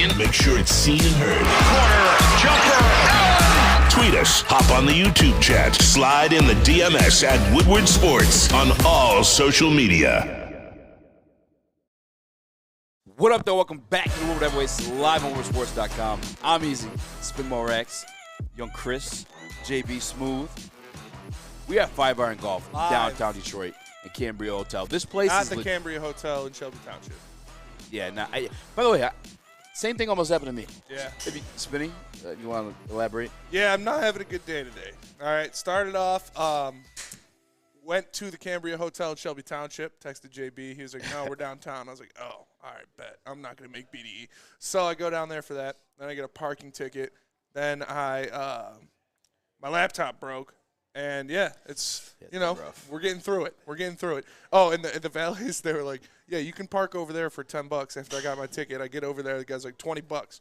opinion. Make sure it's seen and heard. Corner, jumper, Tweet us, hop on the YouTube chat, slide in the DMS at Woodward Sports on all social media. What up, though? Welcome back to the Woodward Heavyweights live on WoodwardSports.com. I'm Eazy, Spin More Rax, Young Chris, JB Smooth. We have 5 Iron Golf downtown Detroit at Cambria Hotel. This place Not is the Cambria Hotel in Shelby Township. Yeah, by the way, same thing almost happened to me. Yeah. If you spinning, you want to elaborate? Yeah, I'm not having a good day today. All right, started off, went to the Cambria Hotel in Shelby Township, texted JB. He was like, no, we're downtown. I was like, oh, all right, bet. I'm not going to make BDE. So I go down there for that. Then I get a parking ticket. Then my laptop broke. And, yeah, it's rough. We're getting through it. Oh, and the valets, they were like, yeah, you can park over there for $10 after I got my ticket. I get over there, the guy's like, $20. I was like,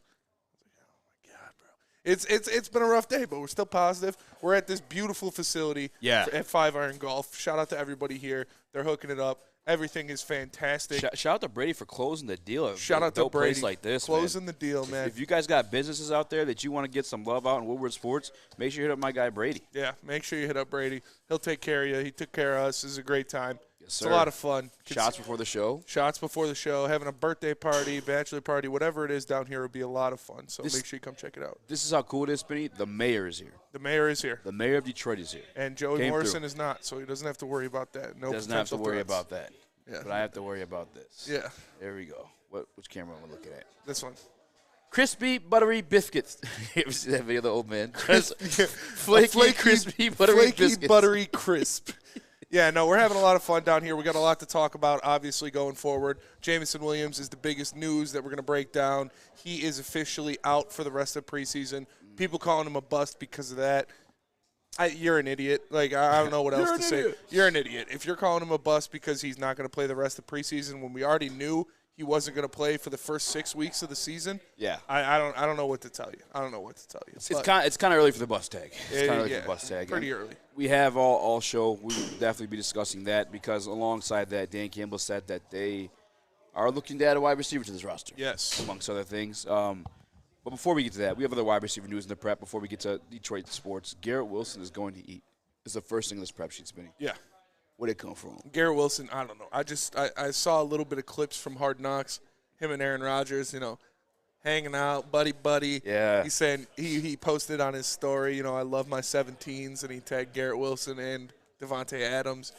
oh, my God, bro. It's been a rough day, but we're still positive. We're at this beautiful facility at 5 Iron Golf. Shout out to everybody here. They're hooking it up. Everything is fantastic. Shout out to Brady for closing the deal. Shout out to Brady. Place like this, closing the deal, man. If you guys got businesses out there that you want to get some love out in Woodward Sports, make sure you hit up my guy Brady. Yeah, make sure you hit up Brady. He'll take care of you. He took care of us. It was a great time. Yes, sir. It's a lot of fun. Shots before the show. Shots before the show. Having a birthday party, bachelor party, whatever it is down here would be a lot of fun. So make sure you come check it out. This is how cool it is, Spinny. The mayor is here. The mayor is here. The mayor of Detroit is here. And Joey Morrison is not, so he doesn't have to worry about that. No, doesn't have to worry about that. Yeah. But I have to worry about this. Yeah. There we go. Which camera am I looking at? This one. Crispy, buttery biscuits. You ever see that video of the old man? Flaky, crispy, buttery biscuits. Buttery crisp. Yeah, no, we're having a lot of fun down here. We got a lot to talk about, obviously, going forward. Jamison Williams is the biggest news that we're going to break down. He is officially out for the rest of preseason. People calling him a bust because of that. You're an idiot. Like, I don't know what else to say. You're an idiot. If you're calling him a bust because he's not going to play the rest of preseason when we already knew he wasn't going to play for the first 6 weeks of the season, yeah, I don't know what to tell you. I don't know what to tell you. It's kind of early for the bust tag. It's kind of early for the bust tag. Pretty early. We have all show. We will definitely be discussing that because alongside that, Dan Campbell said that they are looking to add a wide receiver to this roster. Yes. Amongst other things. But before we get to that, we have other wide receiver news in the prep. Before we get to Detroit sports, Garrett Wilson is going to eat. It's the first thing in this prep sheet, Spinning. Yeah. Where'd it come from? Garrett Wilson, I don't know. I saw a little bit of clips from Hard Knocks, him and Aaron Rodgers, hanging out, buddy. Yeah. He's saying he posted on his story, I love my 17s, and he tagged Garrett Wilson and Devontae Adams.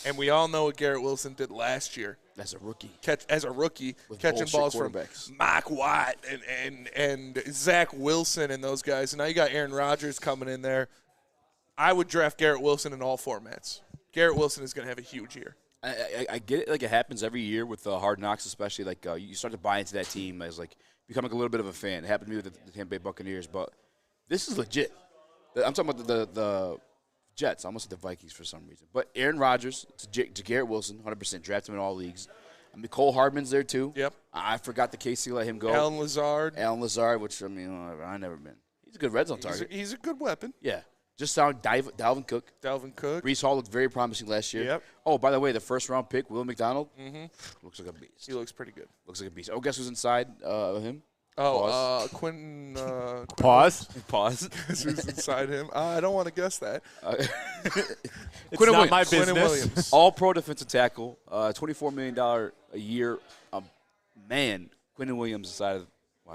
And we all know what Garrett Wilson did last year. As a rookie. Catching balls from Mike White and Zach Wilson and those guys. And now you got Aaron Rodgers coming in there. I would draft Garrett Wilson in all formats. Garrett Wilson is going to have a huge year. I get it. Like, it happens every year with the Hard Knocks, especially. Like, you start to buy into that team as, like, becoming a little bit of a fan. It happened to me with the Tampa Bay Buccaneers. But this is legit. I'm talking about the Jets. I almost said the Vikings for some reason. But Aaron Rodgers to Garrett Wilson, 100%. Draft him in all leagues. I mean, Cole Hardman's there, too. Yep. I forgot the KC let him go. Alan Lazard, which, I mean, I've never been. He's a good red zone target. He's a good weapon. Yeah. Just sound Dalvin Cook. Breece Hall looked very promising last year. Yep. Oh, by the way, the first-round pick, Will McDonald, looks like a beast. He looks pretty good. Looks like a beast. Oh, guess who's inside him? Oh, Quentin. Pause. Guess who's inside him? I don't want to guess that. It's not my business. Quentin Williams. All-pro defensive tackle, $24 million a year. Man, Quentin Williams inside of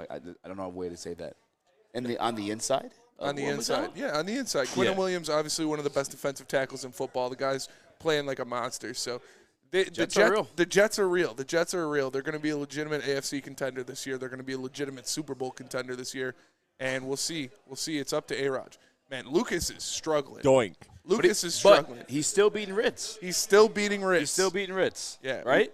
I don't know a way to say that. And on the inside? On the inside. Yeah, on the inside. Quentin Williams, obviously one of the best defensive tackles in football. The guy's playing like a monster. So the Jets are real. The Jets are real. They're going to be a legitimate AFC contender this year. They're going to be a legitimate Super Bowl contender this year. And we'll see. It's up to A-Rod. Man, Lucas is struggling. Doink. Lucas is struggling. But he's still beating Ritz. He's still beating Ritz. Yeah. Right?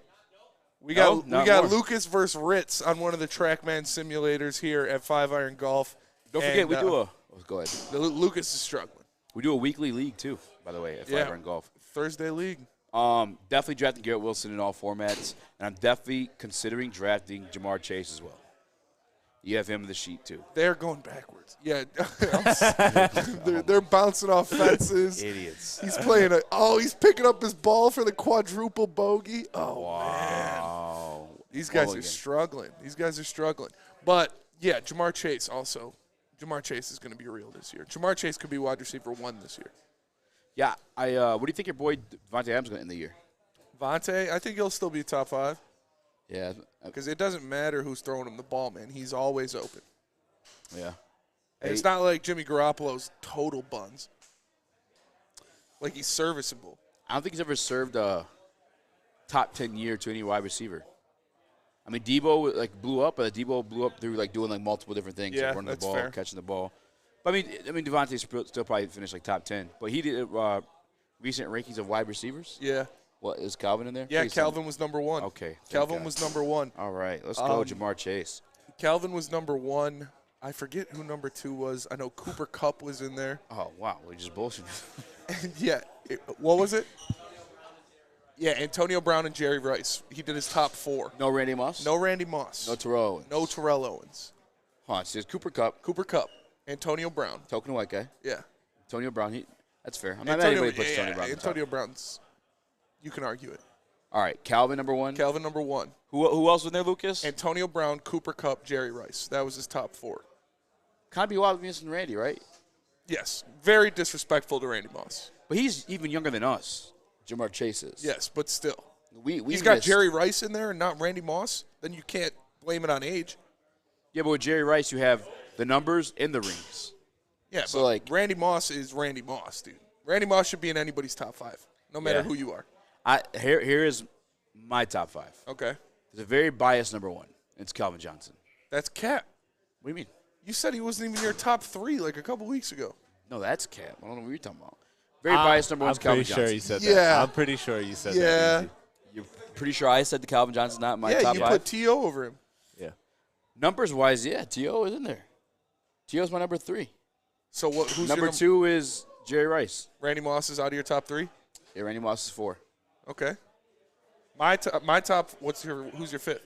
We got Lucas versus Ritz on one of the TrackMan simulators here at 5 Iron Golf. Don't forget, we do a – go ahead. Lucas is struggling. We do a weekly league, too, by the way, at 5 Iron Golf. Thursday league. Definitely drafting Garrett Wilson in all formats, and I'm definitely considering drafting Jamar Chase as well. You have him in the sheet, too. They're going backwards. Yeah. they're bouncing off fences. Idiots. He's he's picking up his ball for the quadruple bogey. Oh, wow. man. These guys are struggling. But, yeah, Jamar Chase also. Jamar Chase is going to be real this year. Jamar Chase could be wide receiver 1 this year. Yeah. What do you think your boy Devontae Adams is going to end the year? Vontae, I think he'll still be top 5. Yeah. Because it doesn't matter who's throwing him the ball, man. He's always open. Yeah. And it's not like Jimmy Garoppolo's total buns. Like he's serviceable. I don't think he's ever served a top 10 year to any wide receiver. I mean, Debo blew up, but Debo blew up through doing multiple different things, yeah, running the ball, fair. catching the ball. But I mean, Devontae still probably finished top 10. But he did recent rankings of wide receivers. Yeah. What is Calvin in there? Yeah, Calvin was number 1. Okay. Calvin was number 1. All right, let's go, Jamar Chase. Calvin was number 1. I forget who number 2 was. I know Cooper Kupp was in there. Oh wow, we just bullshit. Yeah. What was it? Yeah, Antonio Brown and Jerry Rice. He did his top 4. No Randy Moss. No Randy Moss. No Terrell Owens. No Terrell Owens. Huh? It says Cooper Kupp. Cooper Kupp. Antonio Brown. Token white guy. Yeah. Antonio Brown. That's fair. I'm not mad anybody puts Antonio Brown. Antonio Brown's. You can argue it. All right, Calvin number 1. Calvin number 1. Who else was in there, Lucas? Antonio Brown, Cooper Kupp, Jerry Rice. That was his top 4. Kind of be wild with and Randy, right? Yes. Very disrespectful to Randy Moss. But he's even younger than us. Jamar Chase is. Yes, but still. He's got Jerry Rice in there and not Randy Moss. Then you can't blame it on age. Yeah, but with Jerry Rice, you have the numbers and the rings. Yeah, so but Randy Moss is Randy Moss, dude. Randy Moss should be in anybody's top 5, no matter who you are. Here is my top 5. Okay. There's a very biased number 1. It's Calvin Johnson. That's cap. What do you mean? You said he wasn't even in your top 3 a couple weeks ago. No, that's cap. I don't know what you're talking about. Very biased number 1 is Calvin Johnson. I'm pretty sure you said that. I'm pretty sure you said that. Yeah. You're pretty sure I said the Calvin Johnson's not my top 5? Yeah, you put T.O. over him. Yeah. Numbers-wise, yeah, T.O. is in there. T.O.'s my number 3. So who's number 2 is Jerry Rice. Randy Moss is out of your top 3? Yeah, Randy Moss is 4. Okay. My top. Who's your 5th?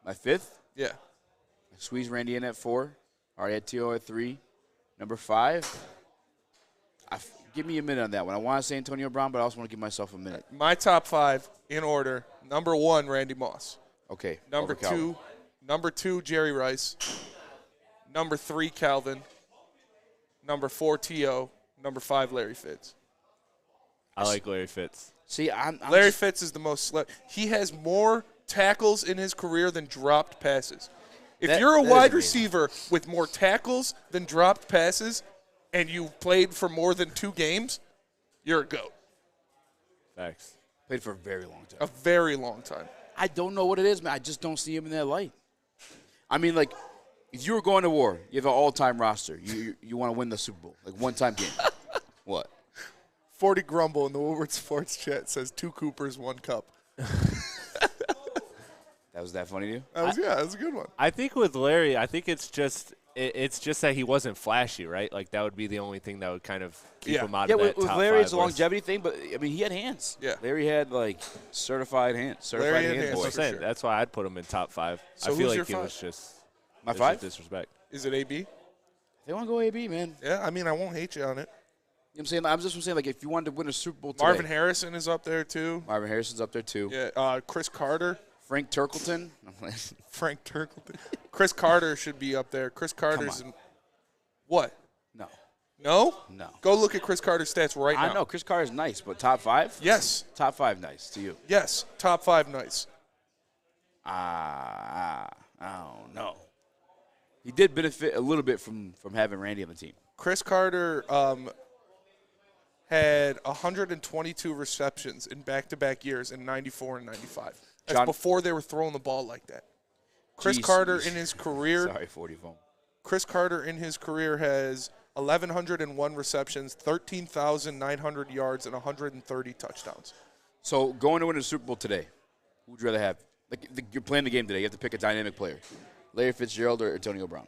My 5th? Yeah. I squeezed Randy in at 4. Already had T.O. at 3. Number 5. Give me a minute on that one. I want to say Antonio Brown, but I also want to give myself a minute. My top 5 in order. Number 1, Randy Moss. Okay. Number 2, Jerry Rice. Number 3, Calvin. Number 4, T.O. Number 5, Larry Fitz. I like Larry Fitz. See, Larry Fitz is the most he has more tackles in his career than dropped passes. If you're a wide receiver with more tackles than dropped passes and you played for more than 2 games, you're a GOAT. Thanks. Played for a very long time. A very long time. I don't know what it is, man. I just don't see him in that light. I mean, if you were going to war, you have an all-time roster. You want to win the Super Bowl, one-time game. What? 40 Grumble in the Woodward Sports Chat says 2 Coopers, 1 Cup. That was that funny to you? That was a good one. I think with Larry, I think it's just that he wasn't flashy, right? That would be the only thing that would kind of keep him out of that top 5. Yeah, with Larry, it's a longevity thing, but, I mean, he had hands. Yeah. Larry had, certified hands. Larry had hands. That's what I'm saying. That's why I'd put him in top 5. So I feel who's like your he 5? was just My 5? disrespect. Is it AB? They want to go AB, man. Yeah, I mean, I won't hate you on it. You know what I'm saying? I'm just saying, if you wanted to win a Super Bowl today. Marvin Harrison is up there, too. Marvin Harrison's up there, too. Yeah, Chris Carter. Frank Turkleton. Frank Turkleton. Chris Carter should be up there. Chris Carter's in what? No. No? No. Go look at Chris Carter's stats right now. I know. Chris Carter's nice, but top 5? Yes. Top 5 nice to you. Yes. Top 5 nice. I don't know. He did benefit a little bit from having Randy on the team. Chris Carter had 122 receptions in back-to-back years in 94 and 95. That's before they were throwing the ball like that. Chris Carter in his career. Sorry, 40 phone. Chris Carter in his career has 1,101 receptions, 13,900 yards, and 130 touchdowns. So going to win a Super Bowl today, who would you rather have? You're playing the game today. You have to pick a dynamic player. Larry Fitzgerald or Antonio Brown?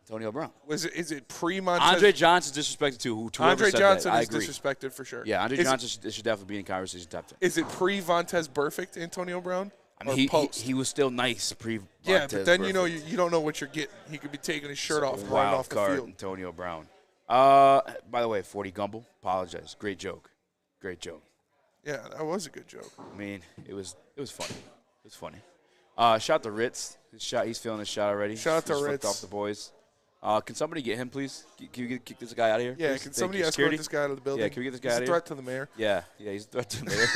Antonio Brown. Is it pre-Montez? Andre Johnson's disrespected too. Andre Johnson is disrespected for sure. Yeah, Andre Johnson should definitely be in conversation top 10. Is it pre-Vontez Perfect, Antonio Brown? I mean, he was still nice Yeah, but then you don't know what you're getting. He could be taking his shirt off and running off the field. Antonio Brown. By the way, 40 Gumble, apologize. Great joke. Great joke. Yeah, that was a good joke. I mean, it was funny. It's funny. Shout to Ritz. His shot. He's feeling his shot already. Shout out to Just Ritz. flipped off the boys. Can somebody get him, please? Can you kick this guy out of here? Yeah, please? can Thank somebody you. escort Security? this guy out of the building? Yeah, can we get this guy He's out a of threat here? to the mayor. Yeah, he's a threat to the mayor.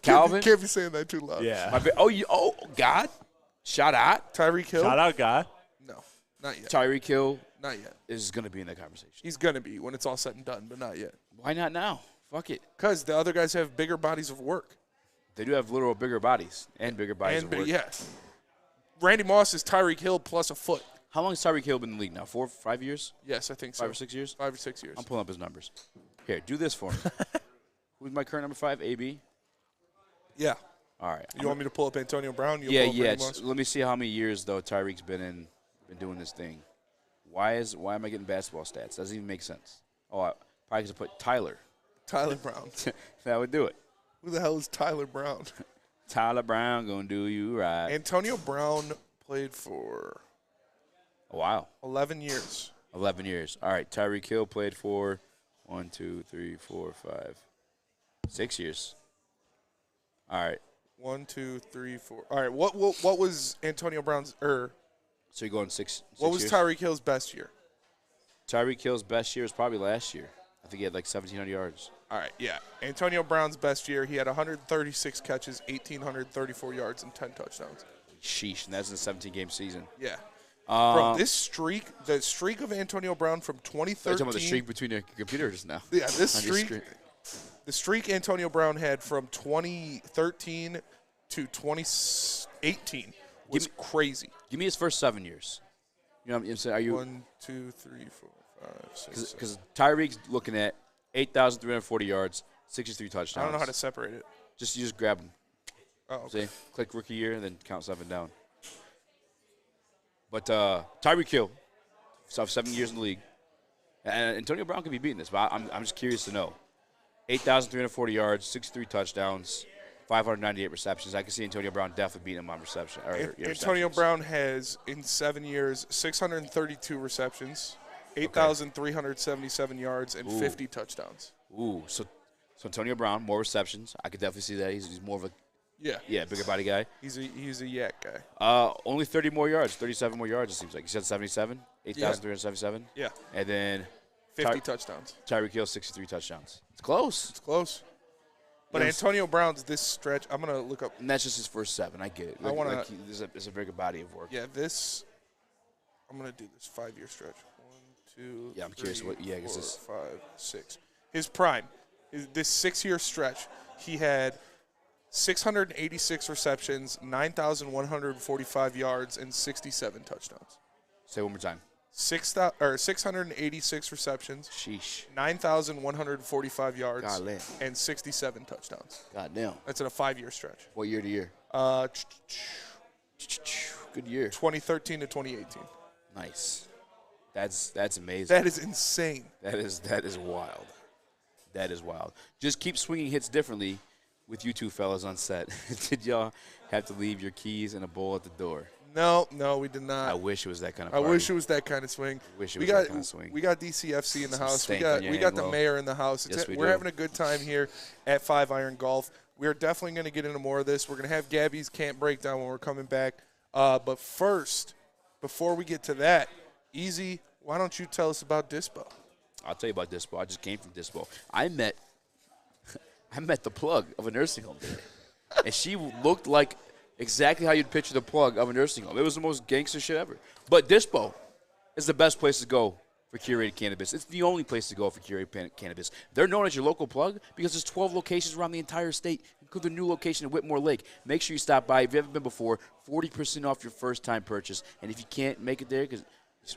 Calvin? Can't be saying that too loud. Yeah. God? Shout out. Tyreek Hill? Shout out, God. No, not yet. Tyreek Hill Not yet. is going to be in that conversation. He's going to be when it's all said and done, but not yet. Why not now? Fuck it. Because the other guys have bigger bodies of work. They do have literal bigger bodies and bigger bodies of work. Yes. Randy Moss is Tyreek Hill plus a foot. How long has Tyreek Hill been in the league now? 4, 5 years? Yes, I think so. 5 or 6 years? 5 or 6 years. I'm pulling up his numbers. Here, do this for me. Who's my current number 5? AB? Yeah. All right. You want me to pull up Antonio Brown? You'll Yeah. pull up Randy Moss? Let me see how many years, though, Tyreek's been doing this thing. Why am I getting basketball stats? Doesn't even make sense. Oh, I probably could put Tyler. Tyler Brown. That would do it. Who the hell is Tyler Brown? Tyler Brown gonna do you right. Antonio Brown played for A while. 11 years. 11 years. All right. Tyreek Hill played for 1, 2, 3, 4, 5, 6 years. All right. 1, 2, 3, 4. All right. What was Antonio Brown's So you're going six what was years? Tyreek Hill's best year? Tyreek Hill's best year was probably last year. I think he had like 1,700 yards. All right, yeah. Antonio Brown's best year, he had 136 catches, 1,834 yards, and 10 touchdowns. Sheesh, and that's in a 17-game season. Yeah. Bro, this streak, the streak of Antonio Brown from Are you 2013. talking about the streak between your computers now? Yeah, this On your streak, screen. the streak Antonio Brown had from 2013 to 2018 was crazy. Give me his first 7 years. You know what I'm saying? Are you 1, 2, 3, 4, 5, 6, 7. because Tyreek's looking at 8,340 yards, 63 touchdowns. I don't know how to separate it. You just grab them. Oh, okay. See, click rookie year and then count 7 down. But Tyreek Hill, so 7 years in the league, and Antonio Brown can be beating this. But I'm just curious to know. 8,340 yards, 63 touchdowns, 598 receptions. I can see Antonio Brown definitely beating him on reception. Antonio Brown has, in 7 years, 632 receptions, 8,377 yards, and 50 touchdowns. Ooh, so Antonio Brown, more receptions. I could definitely see that. He's more of a bigger body guy. He's a yak guy. Only 30 more yards, 37 more yards, it seems like. You said 77? 8,377? Yeah. And then 50 touchdowns. Tyreek Hill, 63 touchdowns. It's close. It's close. But Yes. Antonio Brown's this stretch, I'm going to look up. And that's just his first 7. I get it. I wanna- There's a bigger body of work. Yeah, I'm going to do this 5-year stretch. 1, 2, Yeah, I'm curious what- yeah, I guess 4, this- 5, 6. His prime, this 6-year stretch, he had 686 receptions, 9,145 yards, and 67 touchdowns. Say it one more time. 686 receptions, Sheesh. 9,145 yards, Golly. and 67 touchdowns. Goddamn. That's in a 5-year stretch. What year to year? Good year. 2013 to 2018. Nice. That's amazing. That is insane. That is wild. That is wild. Just keep swinging hits differently with you two fellas on set. Did y'all have to leave your keys in a bowl at the door? No, we did not. I wish it was that kind of I party. wish it was that kind of swing. Wish it we was got that kind of swing. We got DCFC in the Some house. We stank got on your we got the hand, mayor in the house. Yes, we We're do. having a good time here at 5 Iron Golf. We're definitely going to get into more of this. We're going to have Gabby's camp breakdown when we're coming back. But first, before we get to that, Eazy, why don't you tell us about Dispo? I'll tell you about Dispo. I just came from Dispo. I met the plug of a nursing home today. And she looked like exactly how you'd picture the plug of a nursing home. It was the most gangster shit ever. But Dispo is the best place to go for curated cannabis. It's the only place to go for curated cannabis. They're known as your local plug because there's 12 locations around the entire state, including a new location in Whitmore Lake. Make sure you stop by. If you haven't been before, 40% off your first-time purchase. And if you can't make it there because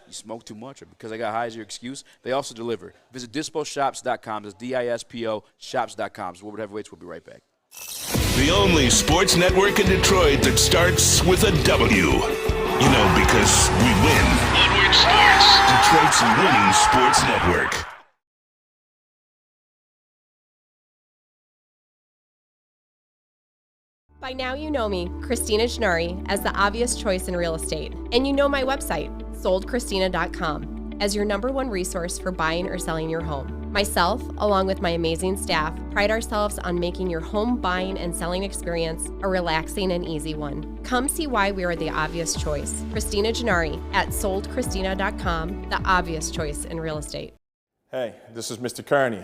you smoke too much or because I got high as your excuse, they also deliver. Visit disposhops.com. That's D-I-S-P-O shops.com. So Woodward Heavyweights, we'll be right back. The only sports network in Detroit that starts with a W. You know, because we win. Woodward Sports. Detroit's winning sports network. By now you know me, Christina Schnari, as the obvious choice in real estate. And you know my website, soldchristina.com, as your #1 resource for buying or selling your home. Myself, along with my amazing staff, pride ourselves on making your home buying and selling experience a relaxing and easy one. Come see why we are the obvious choice. Christina Gennari at soldchristina.com, the obvious choice in real estate. Hey, this is Mr. Kearney,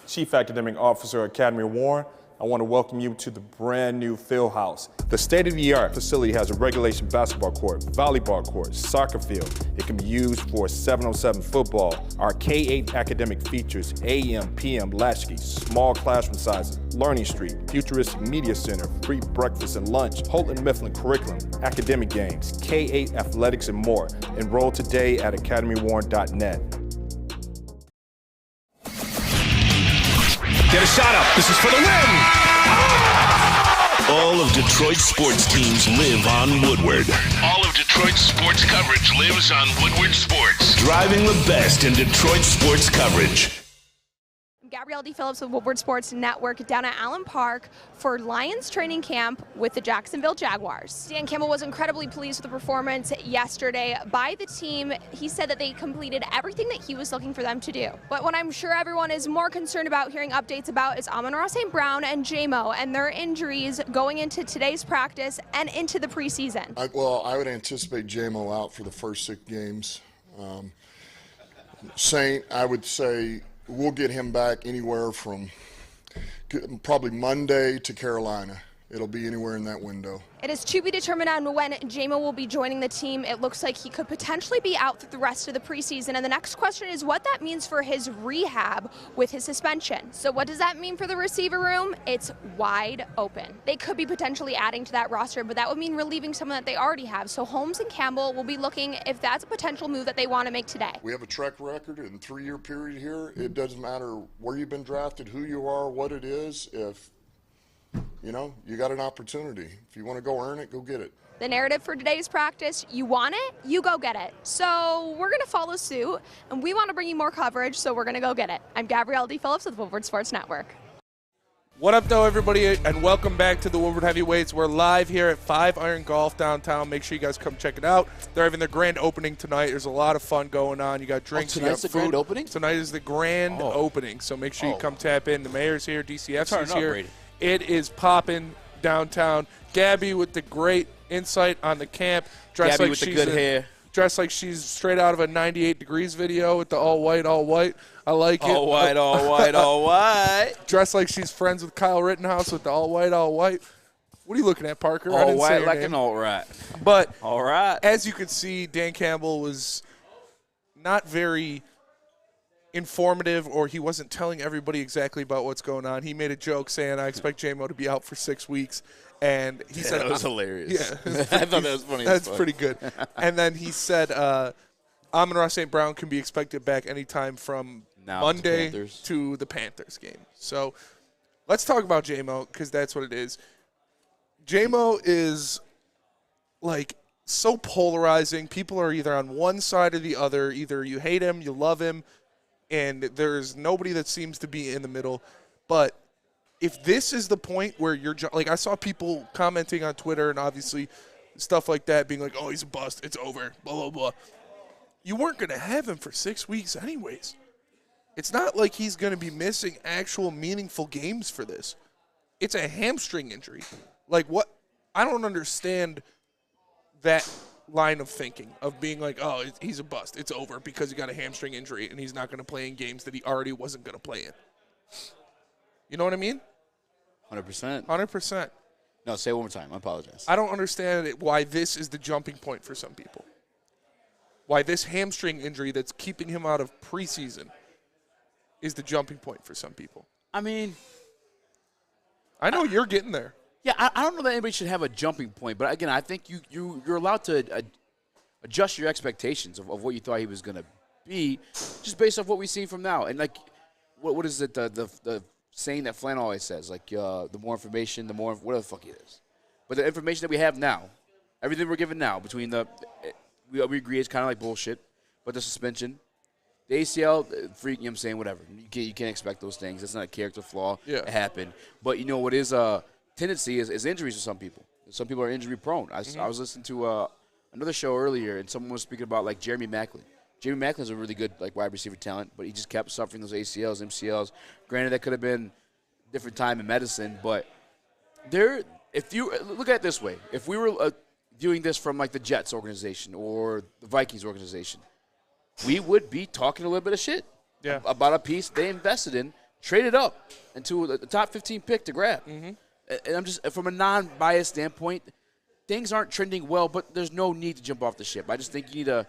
Chief Academic Officer, Academy of Warren. I want to welcome you to the brand new field house. The state-of-the-art facility has a regulation basketball court, volleyball court, soccer field. It can be used for 7-on-7 football. Our K-8 academic features AM, PM latchkey, small classroom sizes, learning street, futuristic media center, free breakfast and lunch, Holton Mifflin curriculum, academic games, K-8 athletics, and more. Enroll today at academywarren.net. Get a shot up. This is for the win. All of Detroit's sports teams live on Woodward. All of Detroit's sports coverage lives on Woodward Sports. Driving the best in Detroit sports coverage. Gabrielle D. Phillips with Woodward Sports Network down at Allen Park for Lions training camp with the Jacksonville Jaguars. Dan Campbell was incredibly pleased with the performance yesterday by the team. He said that they completed everything that he was looking for them to do. But what I'm sure everyone is more concerned about hearing updates about is Amon-Ra St. Brown and J-Mo and their injuries going into today's practice and into the preseason. I would anticipate J-Mo out for the first 6 games. Saint, I would say, we'll get him back anywhere from probably Monday to Carolina. It'll be anywhere in that window. It is to be determined on when J-Mo will be joining the team. It looks like he could potentially be out through the rest of the preseason. And the next question is what that means for his rehab with his suspension. So what does that mean for the receiver room? It's wide open. They could be potentially adding to that roster, but that would mean relieving someone that they already have. So Holmes and Campbell will be looking if that's a potential move that they want to make today. We have a track record in a 3-year period here. It doesn't matter where you've been drafted, who you are, what it is. If you got an opportunity. If you want to go earn it, go get it. The narrative for today's practice, you want it, you go get it. So we're going to follow suit, and we want to bring you more coverage, so we're going to go get it. I'm Gabrielle D. Phillips with Woodward Sports Network. What up, though, everybody, and welcome back to the Woodward Heavyweights. We're live here at 5 Iron Golf downtown. Make sure you guys come check it out. They're having their grand opening tonight. There's a lot of fun going on. You got drinks, you got tonight's the grand opening? Tonight is the grand opening, so make sure you come tap in. The mayor's here, DCFC's here. Brady. It is popping downtown. Gabby with the great insight on the camp. Gabby with the good hair. Dressed like she's straight out of a 98 Degrees video with the all white. I like it. All white, all white, all white. Dressed like she's friends with Kyle Rittenhouse with the all white. What are you looking at, Parker? I All didn't say white your like name. an all right. But All right. as you can see, Dan Campbell was not very informative, or he wasn't telling everybody exactly about what's going on. He made a joke saying, I expect J-Mo to be out for 6 weeks. And he said, that was hilarious. Yeah. I thought that was funny. That's pretty good. And then he said, Amon-Ra St. Brown can be expected back anytime from Now Monday Panthers. to the Panthers game. So let's talk about J-Mo, because that's what it is. J-Mo is like so polarizing. People are either on one side or the other. Either you hate him, you love him, and there's nobody that seems to be in the middle. But if this is the point where you're like, I saw people commenting on Twitter and obviously stuff like that, being like, oh, he's a bust, it's over, blah, blah, blah. You weren't going to have him for 6 weeks anyways. It's not like he's going to be missing actual meaningful games for this. It's a hamstring injury. Like, what? I don't understand that line of thinking of being like, oh, he's a bust, it's over because he got a hamstring injury and he's not going to play in games that he already wasn't going to play in. You know what I mean? 100%. 100%. No, say it one more time. I apologize. I don't understand why this is the jumping point for some people. Why this hamstring injury that's keeping him out of preseason is the jumping point for some people. I mean, I know you're getting there. yeah, I don't know that anybody should have a jumping point, but again, I think you're allowed to adjust your expectations of what you thought he was going to be just based off what we've seen from now. And, like, what is it, the saying that Flan always says, like, the more information, the more, whatever the fuck it is. But the information that we have now, everything we're given now, between we agree it's kind of like bullshit, but the suspension, the ACL, freak, you know what I'm saying, whatever. You can't expect those things. That's not a character flaw. Yeah. It happened. But, you know, what is a tendency is injuries to some people. Some people are injury prone. I was listening to another show earlier, and someone was speaking about, like, Jeremy Maclin. Jamie Macklin's a really good wide receiver talent, but he just kept suffering those ACLs, MCLs. Granted, that could have been a different time in medicine, but if you look at it this way, if we were viewing this from the Jets organization or the Vikings organization, we would be talking a little bit of shit about a piece they invested in, traded up into the top 15 pick to grab. And I'm just, from a non-biased standpoint, things aren't trending well, but there's no need to jump off the ship. I just think you need to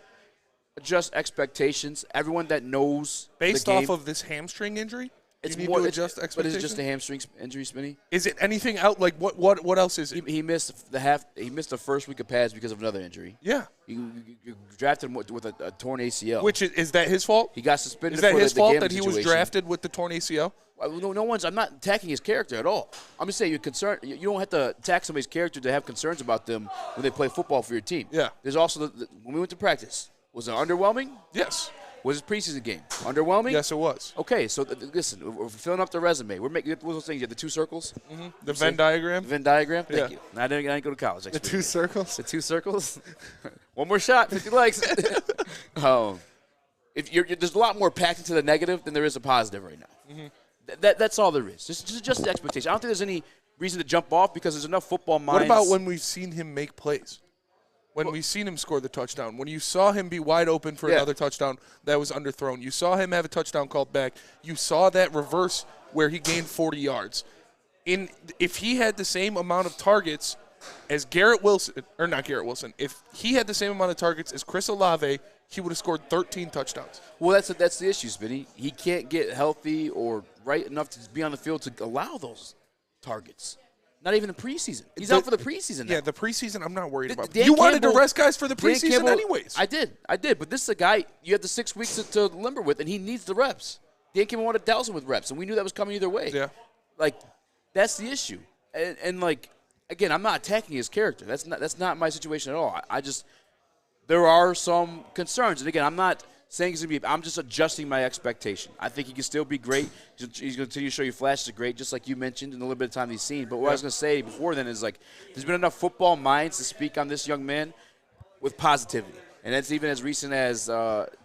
adjust expectations. Everyone that knows based the game, off of this hamstring injury, it's you need more to adjust but expectations. is it just a hamstring injury, Smitty? Is it anything out? What else is it? He missed He missed the first week of pads because of another injury. Yeah. You drafted him with a torn ACL. Which is that his fault? He got suspended. Is that for his the fault Gamma that he was situation. drafted with the torn ACL? No one's. I'm not attacking his character at all. I'm just saying you're concerned. You don't have to attack somebody's character to have concerns about them when they play football for your team. Yeah. There's also when we went to practice, was it underwhelming? Yes. Was his preseason game underwhelming? Yes, it was. Okay, so listen, we're filling up the resume. We're making what those things. You have the two circles. The Venn diagram. The Venn diagram. Thank Yeah. you. I didn't go to college. The two circles. The two circles. One more shot, 50 likes. There's a lot more packed into the negative than there is a positive right now. That's all there is. Just the expectation. I don't think there's any reason to jump off because there's enough football minds. What about when we've seen him make plays? When we've seen him score the touchdown, when you saw him be wide open for another touchdown that was underthrown, you saw him have a touchdown called back, you saw that reverse where he gained 40 yards. If he had the same amount of targets as if he had the same amount of targets as Chris Olave, he would have scored 13 touchdowns. Well, that's the issue, Smitty. He can't get healthy or right enough to be on the field to allow those targets. Not even the preseason. He's out for the preseason now. Yeah, the preseason I'm not worried about. Dan You wanted to Campbell- rest guys for the Dan preseason Campbell- anyways. I did. But this is a guy you have the 6 weeks to limber with, and he needs the reps. Dan Campbell wanted to douse him with reps, and we knew that was coming either way. Yeah. That's the issue. And again, I'm not attacking his character. That's not my situation at all. There are some concerns. And again, I'm not saying he's going to be – I'm just adjusting my expectation. I think he can still be great. He's going to continue to show you flashes of great, just like you mentioned in the little bit of time he's seen. But what I was going to say before then is, there's been enough football minds to speak on this young man with positivity. And that's even as recent as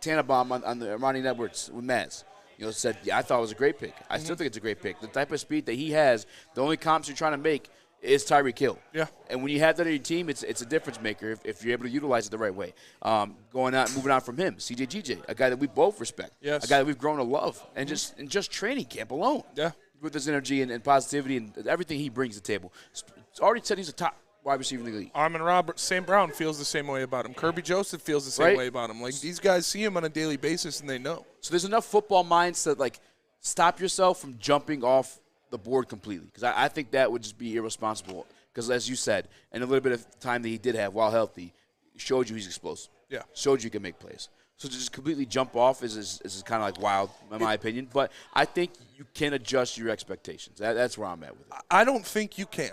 Tannenbaum on the Ermanni Networks with Maz. Said, I thought it was a great pick. I still think it's a great pick. The type of speed that he has, the only comps you're trying to make is Tyreek Hill. Yeah. And when you have that on your team, it's a difference maker if you're able to utilize it the right way. Moving on from him, CJ, a guy that we both respect. Yes. A guy that we've grown to love. And just training camp alone. Yeah. With his energy and positivity and everything he brings to the table. It's already said he's a top wide receiver in the league. Robert St. Brown feels the same way about him. Kirby Joseph feels the same way about him. These guys see him on a daily basis and they know. So there's enough football minds to stop yourself from jumping off the board completely, because I think that would just be irresponsible. Because as you said, in a little bit of time that he did have while healthy, showed you he's explosive. Yeah. Showed you can make plays. So to just completely jump off is kind of wild, in my opinion. But I think you can adjust your expectations. That's where I'm at with it. I don't think you can.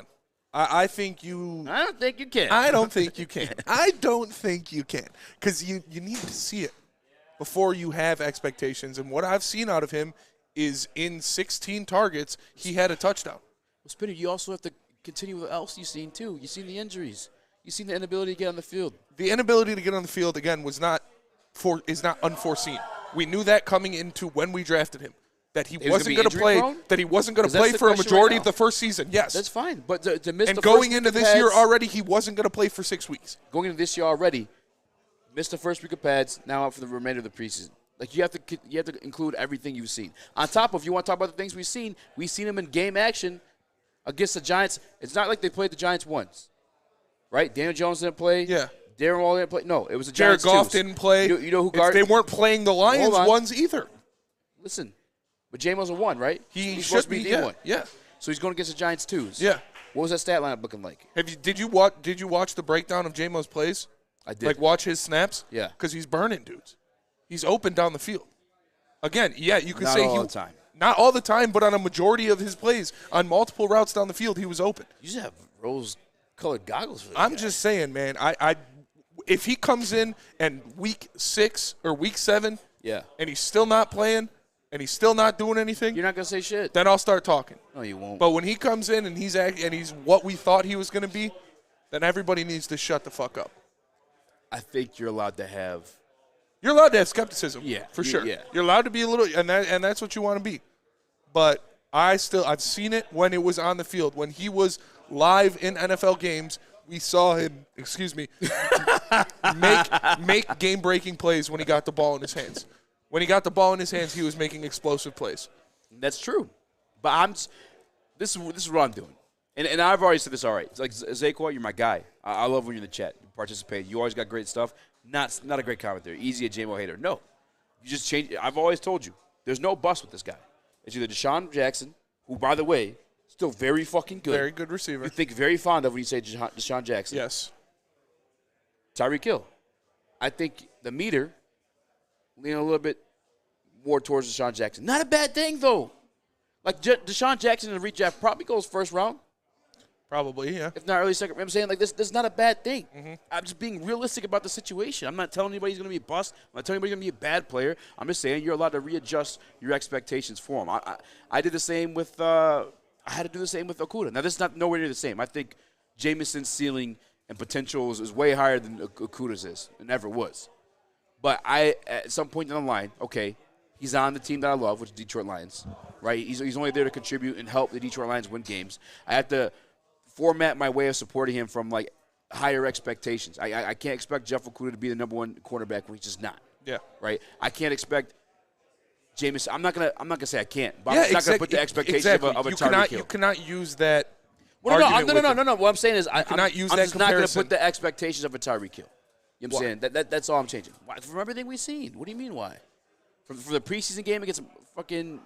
I think you. I don't think you can. I don't think you can. I don't think you can. Because you need to see it before you have expectations. And what I've seen out of him is in 16 targets, he had a touchdown. Well, Spinner, you also have to continue with what else you've seen, too. You've seen the injuries. You've seen the inability to get on the field. The inability to get on the field, again, is not unforeseen. We knew that coming into when we drafted him, that he wasn't going to play. That he wasn't going to play for a majority of the first season. Yes, that's fine. But to miss and the going first into week of this year pads, already, he wasn't going to play for 6 weeks. Going into this year already, missed the first week of pads. Now out for the remainder of the preseason. You have to include everything you've seen. On top of, you want to talk about the things we've seen him in game action against the Giants. It's not like they played the Giants once, right? Daniel Jones didn't play. Yeah. Darren Waller didn't play. No, it was the Jared Giants. Goff twos. didn't play. You know who guarded? They weren't playing the Lions ones either. Listen, but Jamo's a 1, right? He's supposed should to be be. the Yeah. 1. Yeah. So he's going against the Giants 2s. Yeah. What was that stat lineup looking like? Did you watch the breakdown of Jamo's plays? I did. Watch his snaps. Yeah. Because he's burning dudes. He's open down the field. Again, yeah, you could Not say all the time. Not all the time, but on a majority of his plays, on multiple routes down the field, he was open. You just have rose-colored goggles for this I'm guy. just saying, man. If he comes in and week 6 or week 7, and he's still not playing, and he's still not doing anything, you're not gonna say shit. Then I'll start talking. No, you won't. But when he comes in and he's what we thought he was going to be, then everybody needs to shut the fuck up. I think you're allowed to have. You're allowed to have skepticism. Yeah, for sure. yeah. You're allowed to be a little, and that's what you want to be. But I've seen it when it was on the field. When he was live in NFL games, we saw him, make game-breaking plays when he got the ball in his hands. When he got the ball in his hands, he was making explosive plays. That's true. But this is what I'm doing. And I've already said this already. It's like, Zaquan, you're my guy. I love when you're in the chat. You participate. You always got great stuff. Not a great commentator. Easy a JMO hater. No. You just change it. I've always told you, there's no bust with this guy. It's either Deshaun Jackson, who, by the way, still very fucking good. Very good receiver. You think very fond of when you say Deshaun Jackson. Yes. Tyreek Hill. I think the meter leaning a little bit more towards Deshaun Jackson. Not a bad thing, though. Like, Deshaun Jackson in the redraft probably goes first round. Probably, yeah. If not early second. I'm saying, like, this is not a bad thing. Mm-hmm. I'm just being realistic about the situation. I'm not telling anybody he's going to be a bust. I'm not telling anybody he's going to be a bad player. I'm just saying you're allowed to readjust your expectations for him. I did the same with I had to do the same with Okudah. Now, this is not nowhere near the same. I think Jameson's ceiling and potential is way higher than Okudah's is. It never was. But at some point down the line, okay, he's on the team that I love, which is Detroit Lions, right? He's only there to contribute and help the Detroit Lions win games. I have to format my way of supporting him from, like, higher expectations. I can't expect Jeff Okudah to be the number one quarterback when he's just not. Yeah. Right? I can't expect Jameson. I'm not gonna say I can't, but Yeah, I'm not gonna put the expectation of a Tyreek Hill. You cannot use that. No. What I'm saying is I'm use that just not going to comparison. put the expectations of a Tyreek Hill. You know what I'm saying? That's all I'm changing. Why? From everything we've seen. What do you mean why? From the preseason game against fucking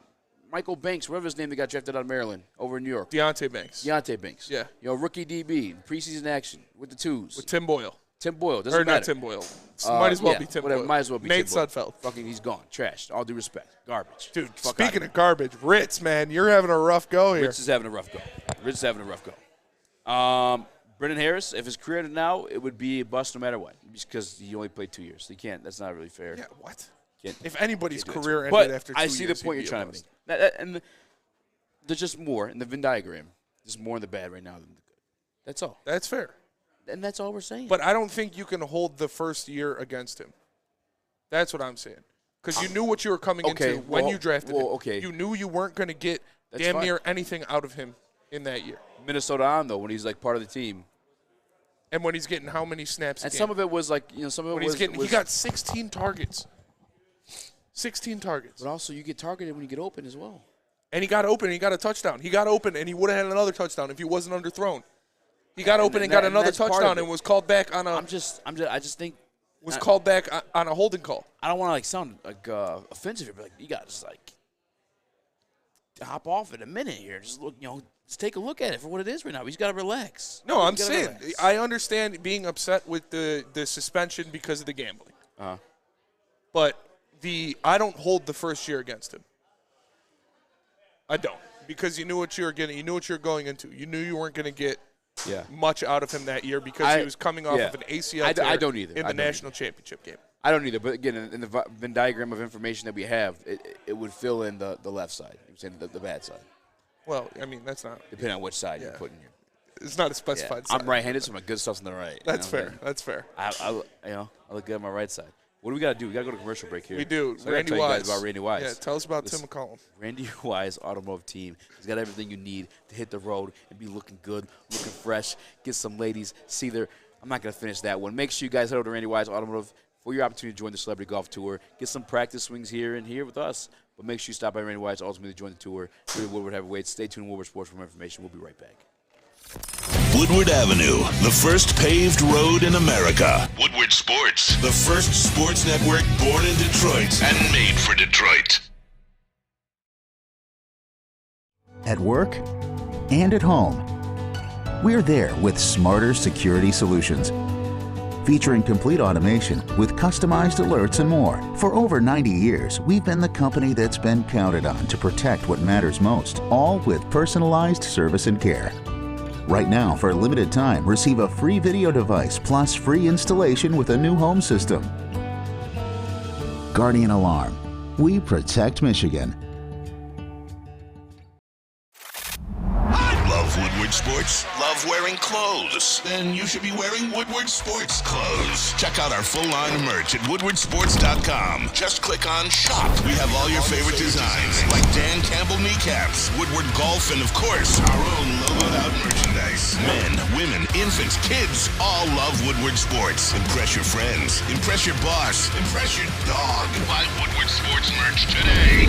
Michael Banks, whatever his name, that got drafted out of Maryland over in New York. Deontay Banks. Yeah. Rookie DB, preseason action with the twos. With Tim Boyle. Tim Boyle. Doesn't matter. Not Tim Boyle. Might as well be Tim Boyle. Might as well be Nate Tim Boyle. Sudfeld. Fucking, he's gone. Trashed. All due respect. Garbage. Dude, Fuck speaking of garbage, Ritz, man, you're having a rough go here. Ritz is having a rough go. Brendan Harris, if his career ended now, it would be a bust no matter what, because he only played 2 years. So that's not really fair. Yeah, what? Can't, if anybody's can't career ended but after 2 years, I see the point you're trying to make. And there's just more in the Venn diagram. There's more in the bad right now than the good. That's all. That's fair. And that's all we're saying. But I don't think you can hold the first year against him. That's what I'm saying. Because you knew what you were coming into when you drafted him. Okay. You knew you weren't going to get near anything out of him in that year. Minnesota on, though, when he's like part of the team. And when he's getting how many snaps and a game? some of it was like, some of it was he got 16 targets. 16 targets. But also you get targeted when you get open as well. And he got open and he got a touchdown. He got open and he would have had another touchdown if he wasn't underthrown. He got open and got another touchdown and was called back on a I just think called back on a holding call. I don't want to sound like offensive here, but like you got to just hop off in a minute here. Just look, just take a look at it for what it is right now. He's got to relax. No, I'm saying I understand being upset with the suspension because of the gambling. But I don't hold the first year against him. I don't, because you knew what you were getting. You knew what you were going into. You knew you weren't going to get much out of him that year because he was coming off of an ACL tear I don't either. in the national championship game. I don't either. But again, in the Venn diagram of information that we have, it would fill in the left side. I'm saying the bad side. Well, I mean, that's not. Depending on which side you're putting here. It's not a specified side. I'm right-handed, so my good stuff's on the right. That's fair. That's fair. I look good on my right side. What do we got to do? We got to go to commercial break here. We do. So Randy I got to tell you Wise. guys about Randy Wise. Yeah, tell us about Tim McCollum. Randy Wise Automotive Team. He's got everything you need to hit the road and be looking good, looking fresh, get some ladies, see their – I'm not going to finish that one. Make sure you guys head over to Randy Wise Automotive for your opportunity to join the Celebrity Golf Tour. Get some practice swings here and here with us. But make sure you stop by Randy Wise ultimately to join the tour. We're Woodward Heavyweights. Stay tuned to Woodward Sports for more information. We'll be right back. Woodward Avenue, the first paved road in America. Woodward Sports, the first sports network born in Detroit and made for Detroit. At work and at home, we're there with smarter security solutions. Featuring complete automation with customized alerts and more. For over 90 years, we've been the company that's been counted on to protect what matters most, all with personalized service and care. Right now, for a limited time, receive a free video device plus free installation with a new home system. Guardian Alarm. We protect Michigan. Love Woodward sports? Love wearing clothes? Then you should be wearing Woodward Sports clothes. Check out our full line of merch at woodwardsports.com. Just click on shop. We have all your favorite designs, like Dan Campbell kneecaps, Woodward golf, and of course, our own logoed out merchandise. Men, women, infants, kids all love Woodward Sports. Impress your friends. Impress your boss. Impress your dog. Buy Woodward Sports merch today.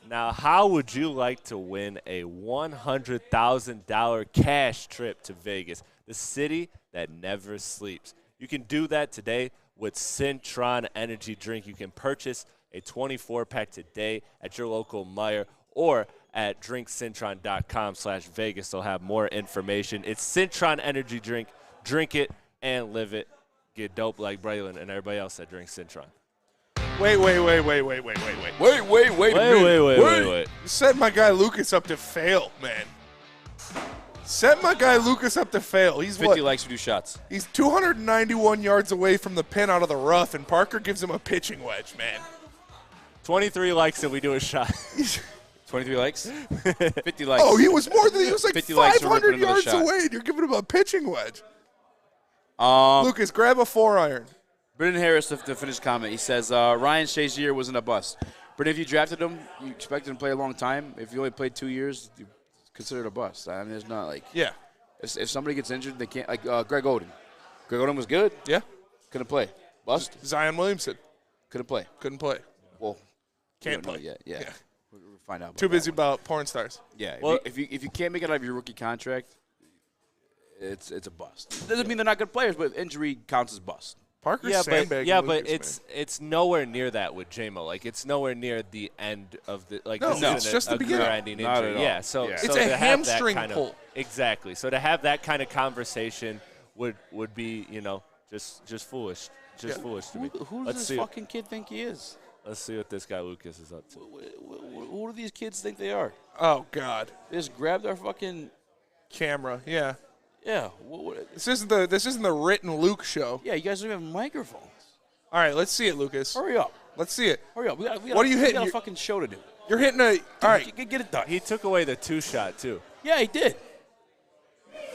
Now, how would you like to win a $100,000 cash trip to Vegas, the city that never sleeps? You can do that today with Cintron Energy Drink. You can purchase a 24-pack today at your local Meijer or at drinkcintron.com/Vegas. They'll have more information. It's Cintron Energy Drink. Drink it and live it. Get dope like Braylon and everybody else that drinks Cintron. Wait. Wait. You set my guy Lucas up to fail, man. Set my guy Lucas up to fail. He's 50 likes to do shots. He's 291 yards away from the pin out of the rough, and Parker gives him a pitching wedge, man. 23 likes and we do a shot. 23 likes? 50 likes. Oh, he was like 500 yards shot. away, and you're giving him a pitching wedge. Lucas, Lucas, grab a 4-iron. Brendan Harris, to finish comment, he says, Ryan Shazier wasn't a bust. But if you drafted him, you expected him to play a long time. If you only played 2 years, you consider it a bust. I mean, it's not like – Yeah. If somebody gets injured, they can't – like Greg Oden. Greg Oden was good. Yeah. Couldn't play. Bust. Zion Williamson. Couldn't play. Couldn't play. Well, can't we don't play know yet. Yeah. We'll find out. Too busy about porn stars. Yeah. Well, if you can't make it out of your rookie contract, it's a bust. Doesn't mean they're not good players, but injury counts as bust. Parker's but sandbagging Lucas, it's nowhere near that with J-Mo. Like, it's nowhere near the end of the like. No, this it's isn't just the beginning. career-ending Not injury. at all. Yeah, so Yeah. so It's to a have hamstring that kind pull. Of, exactly. So to have that kind of conversation would be just foolish, foolish to me. Who does this fucking kid think he is? Let's see what this guy Lucas is up to. Who do these kids think they are? Oh, God. They just grabbed our fucking Camera, yeah. yeah. This isn't the written Luke show. Yeah, you guys don't even have microphones. All right, let's see it, Lucas. Hurry up. Let's see it. Hurry up. We got What are you hitting? We got a fucking show to do. You're hitting a – all right. Get it done. He took away the 2-shot too. Yeah, he did.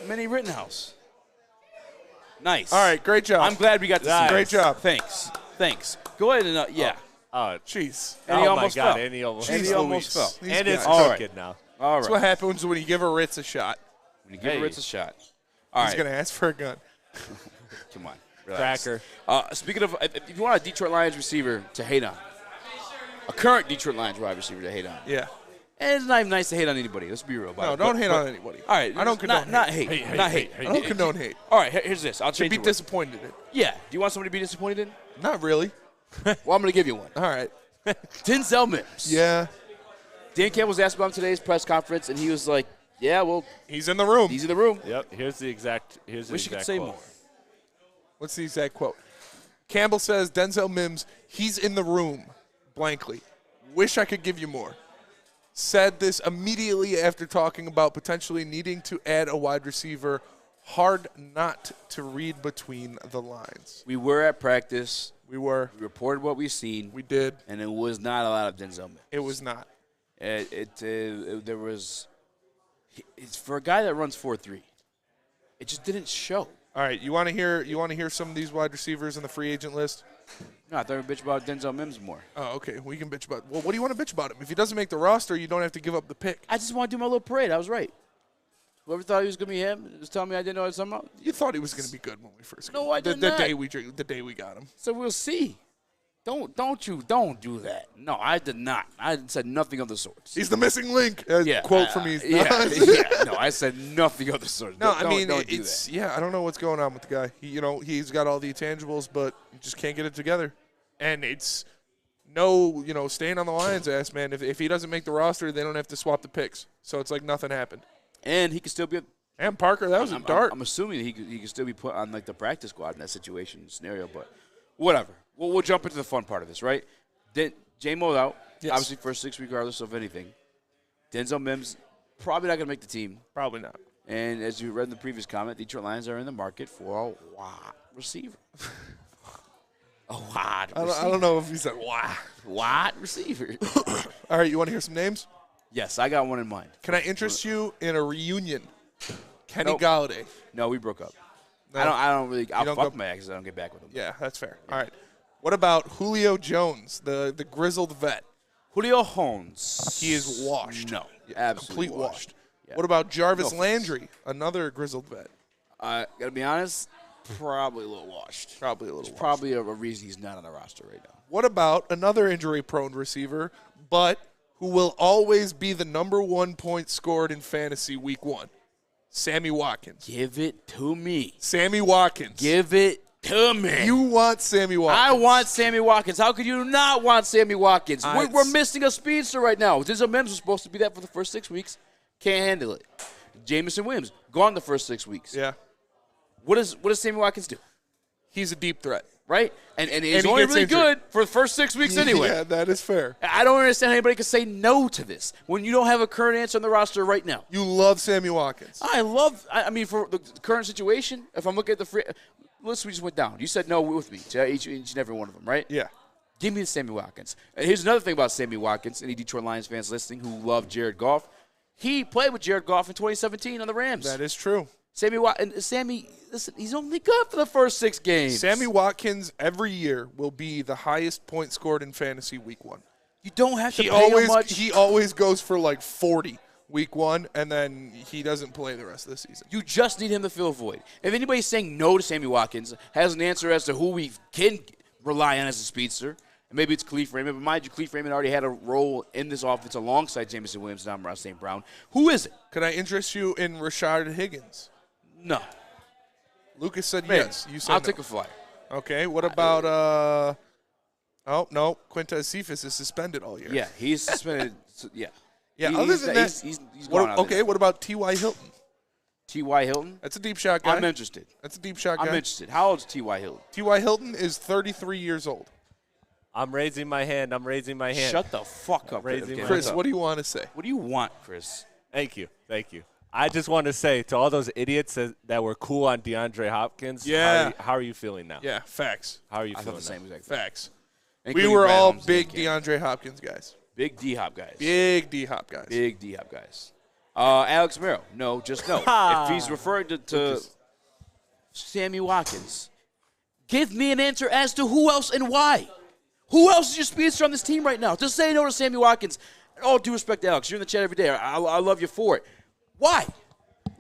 Mini Rittenhouse. Nice. All right, great job. I'm glad we got to see Nice. it. Great job. Thanks. Go ahead and yeah. Oh, Jeez. And he oh my almost God! fell. And he almost, And he Jeez almost Louise. fell. These and it's guys. All right. crooked now. All That's right. what happens when you give a Ritz a shot. When you give Hey. Ritz a shot. All He's right. going to ask for a gun. Come on. Relax. Cracker. Speaking of, if you want a Detroit Lions receiver to hate on, a current Detroit Lions wide receiver to hate on, Yeah. and it's not even nice to hate on anybody. Let's be real about No, it. don't But- hate but- on anybody. All right. I don't condone not hate. hate. Not hate. I don't condone hate. All right. Here's this. I'll To change be the word. disappointed in it. Yeah. Do you want somebody to be disappointed in? Not really. Well, I'm going to give you one. All right. Denzel Mims. Yeah. Dan Campbell was asked about him today's press conference, and he was like, yeah, well, He's in the room. he's in the room. Yep. Here's the exact. Wish you could exact say quote. more. What's the exact quote? Campbell says, Denzel Mims, he's in the room, blankly. Wish I could give you more. Said this immediately after talking about potentially needing to add a wide receiver. Hard not to read between the lines. We were at practice. We were. We reported what we've seen. We did. And it was not a lot of Denzel Mims. It was not. There was – it's for a guy that runs 4.3. It just didn't show. All right, you want to hear some of these wide receivers in the free agent list? No, I thought we bitch about Denzel Mims more. Oh, okay. We can bitch about. Well, what do you want to bitch about him? If he doesn't make the roster, you don't have to give up the pick. I just want to do my little parade. I was right. Whoever thought he was going to be him was telling me I didn't know what I was talking about. You thought he was going to be good when we first. No, I did the not. The day we got him. So we'll see. Don't do that. No, I did not. I said nothing of the sorts. He's the missing link. Quote from me. No, I said nothing of the sorts. No, Don't do it's that. yeah. I don't know what's going on with the guy. He's got all the intangibles, but he just can't get it together. And it's no, staying on the Lions ass, man. If he doesn't make the roster, they don't have to swap the picks. So it's like nothing happened. And he could still be. And Parker, that was a dart. I'm assuming he could still be put on like the practice squad in that scenario, but whatever. We'll jump into the fun part of this, right? J-Mo's out, Yes. obviously for 6 weeks, regardless of anything. Denzel Mims probably not going to make the team. Probably not. And as you read in the previous comment, Detroit Lions are in the market for a wide receiver. A wide I receiver. don't know if he said wide. Wide receiver. All right, you want to hear some names? Yes, I got one in mind. Can I interest you in a reunion? Kenny Nope. Galladay. No, we broke up. No. I don't really. I'll don't fuck go- my ex. I don't get back with him. Yeah, that's fair. All right. What about Julio Jones, the grizzled vet? Julio Jones. He is washed. No, absolutely Complete washed. Yeah. What about Jarvis No Landry, another grizzled vet? Gotta be honest. Probably a little washed. Probably a little There's washed. probably a reason he's not on the roster right now. What about another injury-prone receiver, but who will always be the number 1 point scored in fantasy week 1? Sammy Watkins. Give it to me. Sammy Watkins. Give it to me. You want Sammy Watkins. I want Sammy Watkins. How could you not want Sammy Watkins? I- We're missing a speedster right now. Dizzle Mims was supposed to be that for the first 6 weeks. Can't handle it. Jamison Williams, gone the first 6 weeks. Yeah. What does Sammy Watkins do? He's a deep threat. Right? And he's he only gets really injured. good for the first 6 weeks anyway. Yeah, that is fair. I don't understand how anybody can say no to this when you don't have a current answer on the roster right now. You love Sammy Watkins. I mean, for the current situation, if I'm looking at the free – list we just went down. You said no with me to each and every one of them, right? Yeah. Give me the Sammy Watkins. And here's another thing about Sammy Watkins, any Detroit Lions fans listening who love Jared Goff. He played with Jared Goff in 2017 on the Rams. That is true. Sammy, listen, he's only good for the first 6 games. Sammy Watkins every year will be the highest point scored in fantasy week 1. You don't have to He pay always him much. he always goes for like 40 week 1, and then he doesn't play the rest of the season. You just need him to fill a void. If anybody's saying no to Sammy Watkins, has an answer as to who we can rely on as a speedster, and maybe it's Khalif Raymond, but mind you, Khalif Raymond already had a role in this offense alongside Jamison Williams and Amon St. Brown. Who is it? Could I interest you in Rashard Higgins? No. Lucas said Man, yes. You said I'll no. take a flyer. Okay. What about oh no, Quintez Cephas is suspended all year. Yeah, he's suspended. Yeah. Yeah. He- other he's- than that, he's what- gone out okay. there. What about T.Y. Hilton? T.Y. Hilton? That's a deep shot guy. I'm interested. That's a deep shot guy. I'm interested. How old is T.Y. Hilton? T.Y. Hilton is 33 years old. I'm raising my hand. Shut the fuck up. Raising Okay, my Chris, hand. what do you want to say? What do you want, Chris? Thank you. I just want to say to all those idiots that were cool on DeAndre Hopkins, Yeah. how are you feeling now? Yeah, facts. How are you I thought feeling the same now? exact thing. Facts. We Including were Brad all Holmes and big Cam. DeAndre Hopkins guys. Big D-Hop guys. Big D-Hop guys. Big D-Hop guys. Alex Merrill. No, just no. If he's referring to Sammy Watkins, give me an answer as to who else and why. Who else is your speedster on this team right now? Just say no to Sammy Watkins. All due respect to Alex. You're in the chat every day. I love you for it. Why?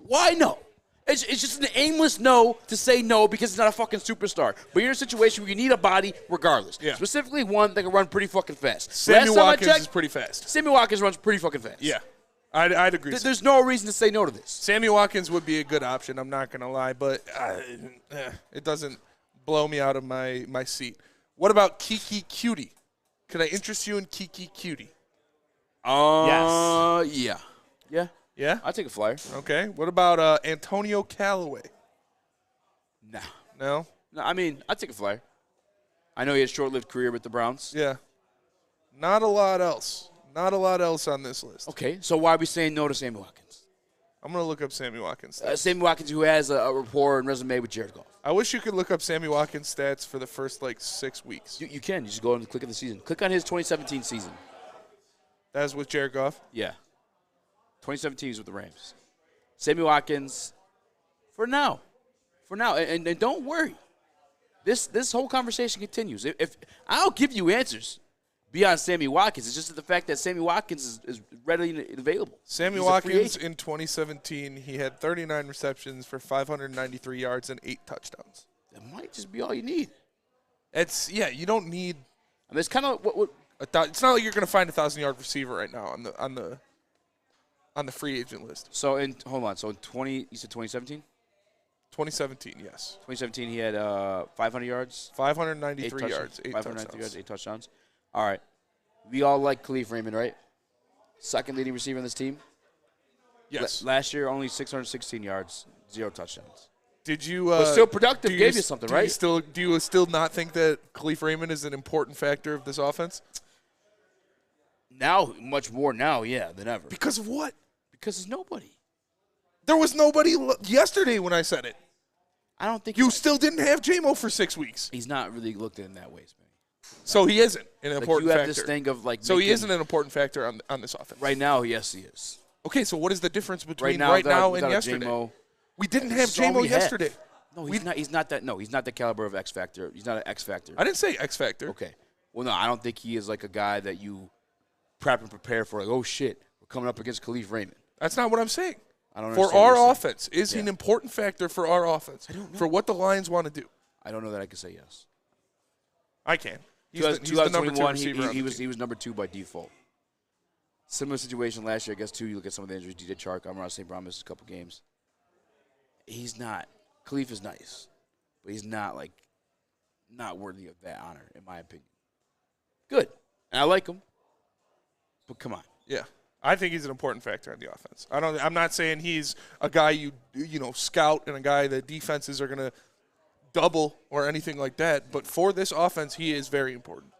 Why no? It's just an aimless no to say no because he's not a fucking superstar. But you're in a situation where you need a body regardless. Yeah. Specifically one that can run pretty fucking fast. Sammy Last time I Watkins checked, is pretty fast. Sammy Watkins runs pretty fucking fast. Yeah. I'd agree. There's no reason to say no to this. Sammy Watkins would be a good option, I'm not going to lie, but it doesn't blow me out of my seat. What about Kiki Cutie? Could I interest you in Kiki Cutie? Yeah. Yeah? I'll take a flyer. Okay. What about Antonio Callaway? Nah. No? No, I mean, I'll take a flyer. I know he had a short-lived career with the Browns. Yeah. Not a lot else. Not a lot else on this list. Okay, so why are we saying no to Sammy Watkins? I'm going to look up Sammy Watkins. Sammy Watkins, who has a rapport and resume with Jared Goff. I wish you could look up Sammy Watkins' stats for the first, 6 weeks. You can. You just go and click on the season. Click on his 2017 season. That was with Jared Goff? Yeah. 2017 is with the Rams. Sammy Watkins, for now. And don't worry. This whole conversation continues. If I'll give you answers beyond Sammy Watkins. It's just the fact that Sammy Watkins is readily available. Sammy He's a free Watkins agent. in 2017, he had 39 receptions for 593 yards and 8 touchdowns. That might just be all you need. You don't need. I mean, it's kind of what it's not like you're going to find a 1,000-yard receiver right now on the free agent list. So hold on. So in 20, you said 2017? 2017, yes. 2017, he had 500 yards, 593 yards, 8 593 touchdowns. yards, 8 touchdowns. All right. We all like Khalif Raymond, right? Second leading receiver on this team. Yes. Last year, only 616 yards, 0 touchdowns. Did you? But still productive, gave you something, right? Do you still not think that Khalif Raymond is an important factor of this offense? Now, much more now, yeah, than ever. Because of what? Because there's nobody. There was nobody yesterday when I said it. I don't think You still didn't have J-Mo for 6 weeks. he's not really looked at it in that way, Smitty. So he isn't an Like, important you have factor. this thing of like So he making- isn't an important factor on this offense. right now. Yes, he is. Okay, so what is the difference between Right now, and without yesterday? J-Mo, We didn't have that's all J-Mo we have. yesterday. No, he's not. He's not that. No, he's not the caliber of X Factor. He's not an X Factor. I didn't say X Factor. Okay. Well, no, I don't think he is like a guy that you prep and prepare for. Like, oh shit, we're coming up against Khalif Raymond. That's not what I'm saying. I don't For understand what you're our saying. offense, is he an important factor for our offense? For what the Lions want to do? I don't know that I can say yes. I can. He's the number 2 2021, receiver. on he the was team. he was number 2 by default. Similar situation last year, I guess, too. You look at some of the injuries. DJ Chark, Amon St. Brown missed a couple games. He's not. Khalif is nice, but he's not worthy of that honor, in my opinion. Good, and I like him, but come on. Yeah. I think he's an important factor on the offense. I'm not saying he's a guy you scout and a guy that defenses are going to double or anything like that, but for this offense, he is very important.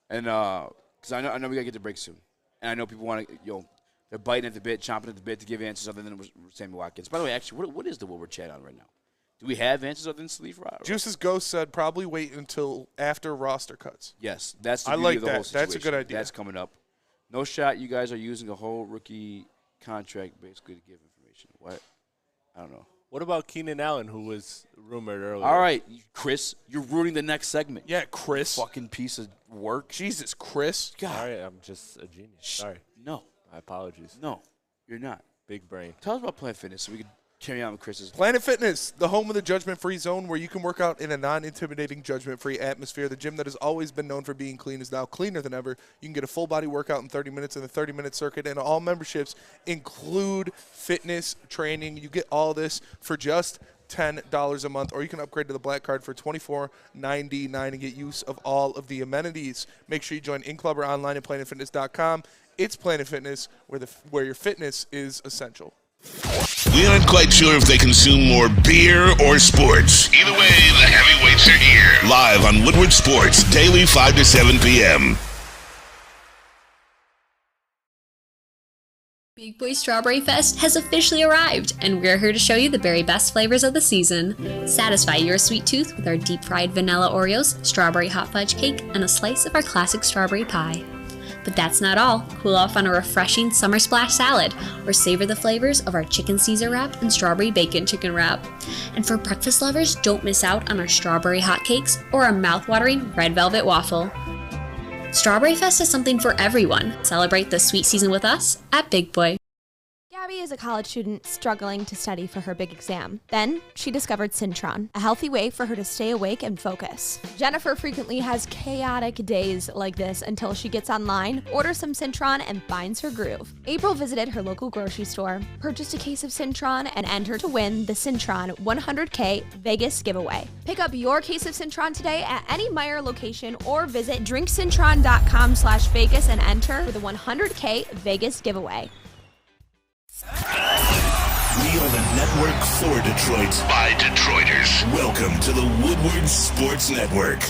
And because I know we gotta get to break soon, and I know people want to, they're biting at the bit, chomping at the bit to give answers other than Sammy Watkins. By the way, actually, what is the Woodward chat on right now? Do we have answers other than Salif Rod? Juice's Ghost said probably wait until after roster cuts. Yes, that's the I beauty like of the whole that. situation. That's a good idea. That's coming up. No shot. You guys are using a whole rookie contract basically to give information. What? I don't know. What about Keenan Allen, who was rumored earlier? All right, Chris, you're ruining the next segment. Yeah, Chris. Fucking piece of work. Jesus, Chris. God. All right, I'm just a genius. Sorry. No. My apologies. No, you're not. Big brain. Tell us about Planet Fitness so we can carry on with Chris's. Planet Fitness, the home of the judgment-free zone where you can work out in a non-intimidating, judgment-free atmosphere. The gym that has always been known for being clean is now cleaner than ever. You can get a full-body workout in 30 minutes in the 30-minute circuit, and all memberships include fitness training. You get all this for just $10 a month, or you can upgrade to the Black Card for $24.99 and get use of all of the amenities. Make sure you join in club or online at planetfitness.com. It's Planet Fitness, where your fitness is essential. We aren't quite sure if they consume more beer or sports. Either way, the heavyweights are here. Live on Woodward Sports, daily 5 to 7 p.m. Big Boy Strawberry Fest has officially arrived, and we're here to show you the very best flavors of the season. Satisfy your sweet tooth with our deep-fried vanilla Oreos, strawberry hot fudge cake, and a slice of our classic strawberry pie. But that's not all. Cool off on a refreshing summer splash salad, or savor the flavors of our chicken Caesar wrap and strawberry bacon chicken wrap. And for breakfast lovers, don't miss out on our strawberry hotcakes or our mouth-watering red velvet waffle. Strawberry Fest is something for everyone. Celebrate the sweet season with us at Big Boy. Gabby is a college student struggling to study for her big exam. Then she discovered Syntron, a healthy way for her to stay awake and focus. Jennifer frequently has chaotic days like this until she gets online, orders some Syntron, and finds her groove. April visited her local grocery store, purchased a case of Syntron, and entered to win the Syntron 100K Vegas giveaway. Pick up your case of Syntron today at any Meijer location or visit drinksyntron.com/Vegas and enter for the 100K Vegas giveaway. We are the network for Detroit by Detroiters. Welcome to the Woodward Sports Network.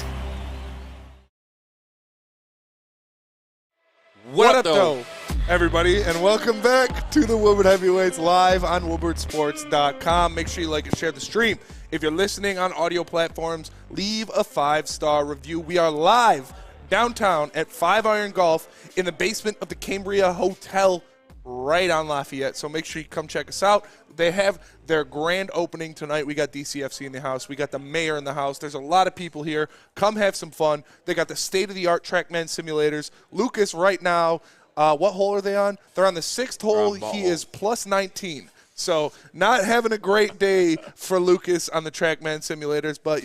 What up, though, everybody, and welcome back to the Woodward Heavyweights live on woodwardsports.com. Make sure you like and share the stream. If you're listening on audio platforms, leave a 5-star review. We are live downtown at 5 Iron Golf in the basement of the Cambria Hotel right on Lafayette. So make sure you come check us out. They have their grand opening tonight. We got DCFC in the house. We got the mayor in the house. There's a lot of people here. Come have some fun. They got the state-of-the-art TrackMan simulators. Lucas right now, what hole are they on? They're on the 6th hole. He is plus 19. So not having a great day for Lucas on the TrackMan simulators, but,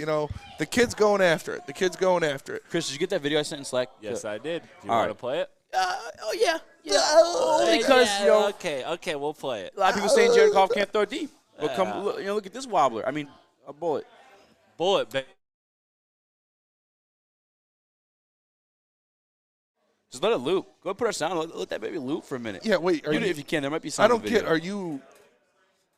the kid's going after it. The kid's going after it. Chris, did you get that video I sent in Slack? Yes, I did. Do you want to play it? Yeah. Because, Okay, we'll play it. A lot of people saying Jared Goff can't throw deep. But come, look at this wobbler. I mean, a bullet. Just let it loop. Go put our sound. Let that baby loop for a minute. Yeah, wait. If you can, there might be sound. I don't get. Are you?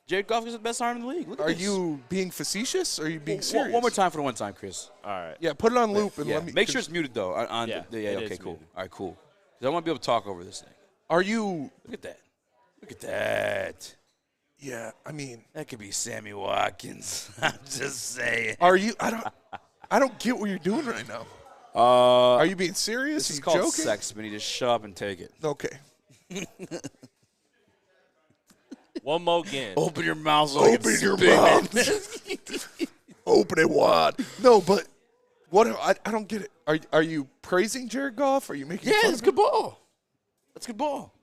Jared Goff is the best arm in the league. Look at Are this. you being facetious or are you being serious? One more time for the one time, Chris. All right. Yeah, put it on loop and let me. Make sure it's muted though. Okay, cool. Muted. All right, cool. 'Cause I want to be able to talk over this thing. Are you? Look at that. Look at that. Yeah, I mean, That could be Sammy Watkins. I'm just saying. are you? I don't get what you're doing right now. Are you being serious? This is Are you called joking? sex, man. You just shut up and take it. Okay. One more again. Open your mouth. So Open your mouth. Open it wide. No, but what? I don't get it. Are you praising Jared Goff? Are you making? Yeah, fun that's of good him? ball. That's good ball.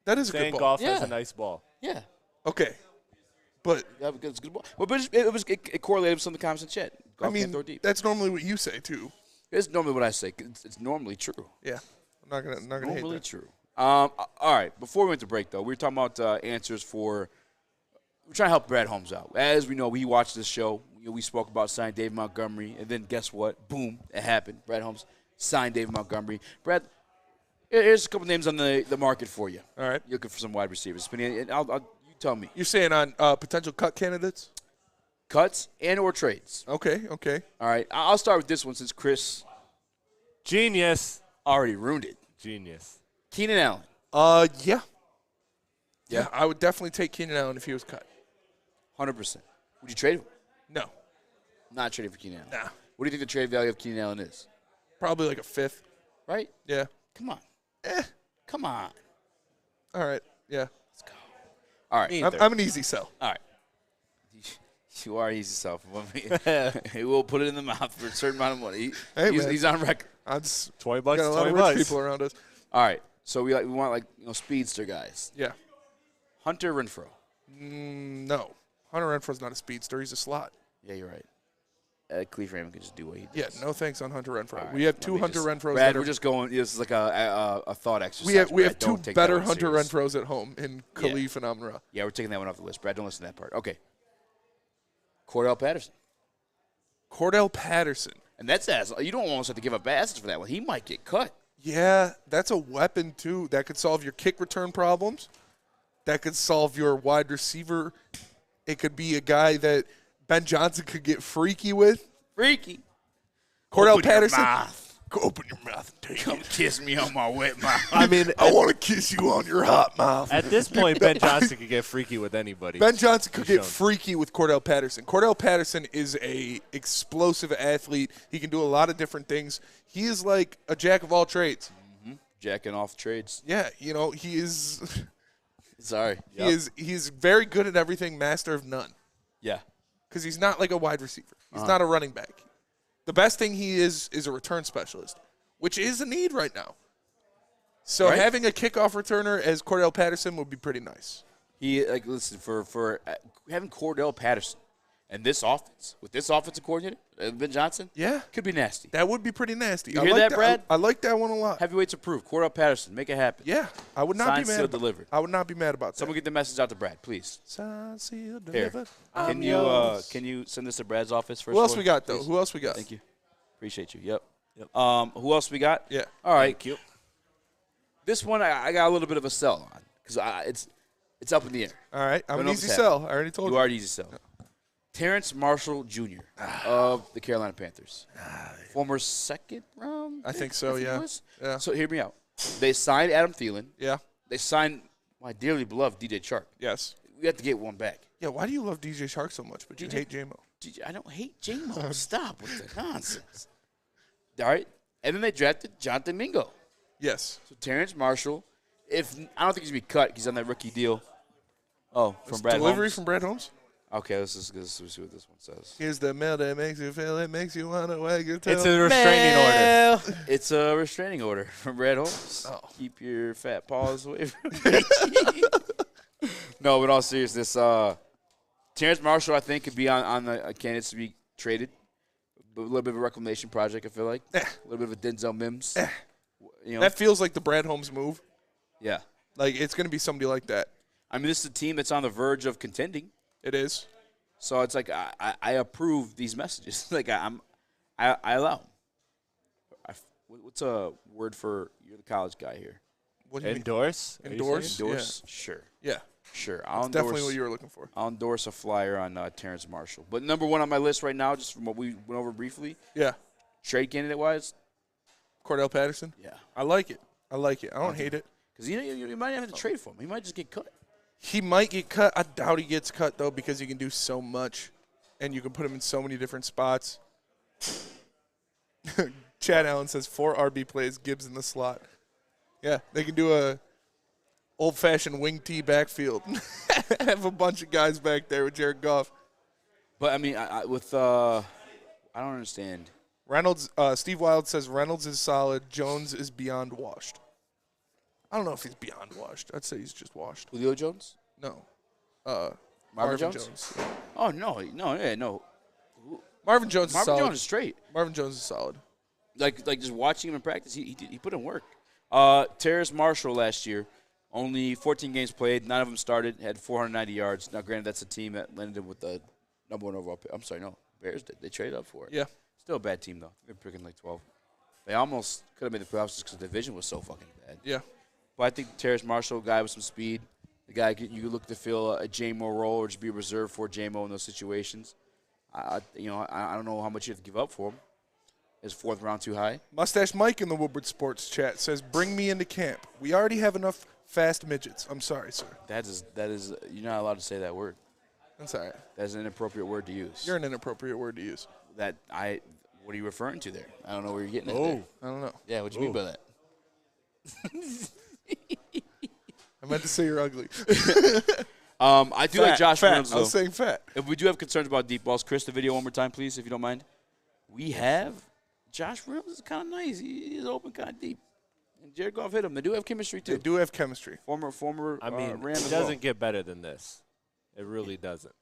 That is a Saying good ball. golf has Yeah. a nice ball. Yeah. Okay, but It's good ball. Well, but it correlated with some of the comments in chat. I Golf can't mean, throw deep. that's normally what you say too. It's normally what I say. It's normally true. Yeah, I'm not gonna hate Normally that. true. All right. Before we went to break, though, we were talking about answers for. We're trying to help Brad Holmes out. As we know, we watched this show. We spoke about signing David Montgomery, and then guess what? Boom, it happened. Brad Holmes signed David Montgomery. Brad, here's a couple names on the market for you. All right. You're looking for some wide receivers. You tell me. You're saying on potential cut candidates? Cuts and or trades. Okay. All right. I'll start with this one since Chris Genius. already ruined it. Genius. Keenan Allen. Yeah. Yeah. I would definitely take Keenan Allen if he was cut. 100%. Would you trade him? No. Not trading for Keenan Allen. Nah. What do you think the trade value of Keenan Allen is? Probably like a fifth. Right? Yeah. Come on. Come on. All right. Yeah. All right. I'm an easy sell. All right. You are easy self. We'll put it in the mouth for a certain amount of money. He's on record. I just $20. got a lot of rich people around us. All right. So we want speedster guys. Yeah. Hunter Renfrow. No. Hunter Renfro's not a speedster. He's a slot. Yeah, you're right. Cleve Raymond can just do what he does. Yeah, no thanks on Hunter Renfro. Right, we have two Hunter Renfros. Brad, we're just going. This is like a thought exercise. We have Brad, two better Hunter Renfros at home in Khalif and Amon-Ra. Yeah, we're taking that one off the list. Brad, don't listen to that part. Okay. Cordell Patterson. And that's you don't almost have to give up assets for that one. He might get cut. Yeah, that's a weapon, too. That could solve your kick return problems. That could solve your wide receiver. It could be a guy that Ben Johnson could get freaky with. Freaky. Cordell Patterson. Your mouth. Go open your mouth and take Come kiss me on my wet mouth. I mean, I want to kiss you on your hot mouth. At this point, Ben Johnson could get freaky with anybody. Ben Johnson could get freaky with Cordell Patterson. Cordell Patterson is a explosive athlete. He can do a lot of different things. He is like a jack of all trades. Mm-hmm. Jacking off trades. Yeah, he is. Sorry. He's very good at everything, master of none. Yeah. Because he's not like a wide receiver. He's not a running back. The best thing he is a return specialist, which is a need right now. So having a kickoff returner as Cordell Patterson would be pretty nice. Listen, for having Cordell Patterson and this offense, with this offensive coordinator, Ben Johnson, could be nasty. That would be pretty nasty. You hear that, Brad? I like that one a lot. Heavyweights approved. Cordell Patterson, make it happen. Yeah, I would not Signed, be mad. sealed, delivered. I would not be mad about that. Someone get the message out to Brad, please. Signed, sealed, Here. delivered. Can you send this to Brad's office first? Who else we got, though? Who else we got? Thank you. Appreciate you. Yep. Who else we got? Yeah. All right. Thank you. This one I got a little bit of a sell on because it's up in the air. All right. I'm Don't an know easy if it's sell. I already told you. You are an easy sell. Terrence Marshall Jr. of the Carolina Panthers. Former second round? I think so, yeah. Yeah. So hear me out. They signed Adam Thielen. Yeah. They signed my dearly beloved DJ Chark. Yes. We have to get one back. Yeah, why do you love DJ Shark so much, but you hate J-Mo? I don't hate J-Mo. Stop with the nonsense. All right. And then they drafted Jonathan Mingo. Yes. So Terrence Marshall, I don't think he's going to be cut. He's on that rookie deal. Oh, from Brad delivery Holmes? from Brad Holmes? Okay, let's see what this one says. Here's the mail that makes you feel it, makes you want to wag your tail. It's a restraining order. It's a restraining order from Brad Holmes. Oh. Keep your fat paws away from me. No, but in all seriousness, Terrence Marshall, I think, could be on the candidates to be traded. A little bit of a reclamation project, I feel like. A little bit of a Denzel Mims. That feels like the Brad Holmes move. Yeah. Like, it's going to be somebody like that. I mean, this is a team that's on the verge of contending. It is. So it's like I approve these messages. Like I allow them. What's a word for you're the college guy here? What do you Endorse? mean? Endorse? Endorse? Yeah. Sure. Yeah. Sure. That's definitely what you were looking for. I'll endorse a flyer on Terrence Marshall. But number one on my list right now, just from what we went over briefly. Yeah. Trade candidate-wise. Cordell Patterson? Yeah. I like it. I don't hate it. Because you might have to trade for him. He might just get cut. He might get cut. I doubt he gets cut, though, because he can do so much, and you can put him in so many different spots. Chad Allen says 4 RB plays, Gibbs in the slot. Yeah, they can do a old-fashioned wing tee backfield. Have a bunch of guys back there with Jared Goff. But, I mean, I don't understand. Reynolds, Steve Wild says Reynolds is solid. Jones is beyond washed. I don't know if he's beyond washed. I'd say he's just washed. Julio Jones? No. Marvin Jones? Yeah. Oh, no. Marvin Jones is Marvin solid. Jones is straight. Marvin Jones is solid. Like just watching him in practice, he put in work. Terrace Marshall last year, only 14 games played, 9 of them started, had 490 yards. Now, granted, that's a team that landed with the number 1 overall pick. I'm sorry, no, Bears did. They traded up for it. Yeah. Still a bad team, though. They're picking like 12. They almost could have made the playoffs just because the division was so fucking bad. Yeah. But I think Terrace Marshall, guy with some speed, the guy you look to fill a J-Mo role or just be reserved for J-Mo in those situations. I don't know how much you have to give up for him. Is 4th round too high? Mustache Mike in the Woodward Sports chat says, bring me into camp. We already have enough fast midgets. I'm sorry, sir. That is you're not allowed to say that word. I'm sorry. That's an inappropriate word to use. You're an inappropriate word to use. What are you referring to there? I don't know where you're getting at Oh, there. I don't know. Yeah, what do you mean by that? I meant to say you're ugly. I do like Josh Reynolds, though. I was saying fat. If we do have concerns about deep balls, Chris, the video one more time, please, if you don't mind. We have Josh Reynolds is kind of nice. He's open kind of deep. And Jared Goff hit him. They do have chemistry, too. They do have chemistry. Former I mean, Ram it doesn't get better than this. It really doesn't.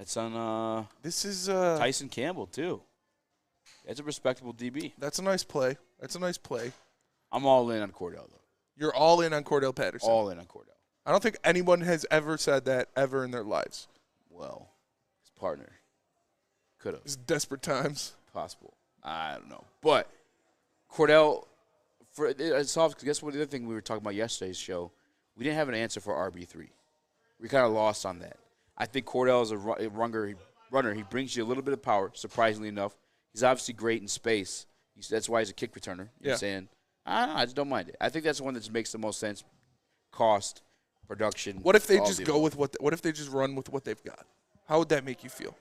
It's on This is Tyson Campbell, too. That's a respectable DB. That's a nice play. I'm all in on Cordell, though. You're all in on Cordell Patterson. All in on Cordell. I don't think anyone has ever said that ever in their lives. Well, his partner could have. It's desperate times. Possible. I don't know. But Cordell, guess what the other thing we were talking about yesterday's show? We didn't have an answer for RB3. We kind of lost on that. I think Cordell is a runner. He brings you a little bit of power, surprisingly enough. He's obviously great in space. That's why he's a kick returner. You know what I'm saying? I don't know. I just don't mind it. I think that's the one that makes the most sense. Cost, production. What if they just go with what if they just run with what they've got? How would that make you feel?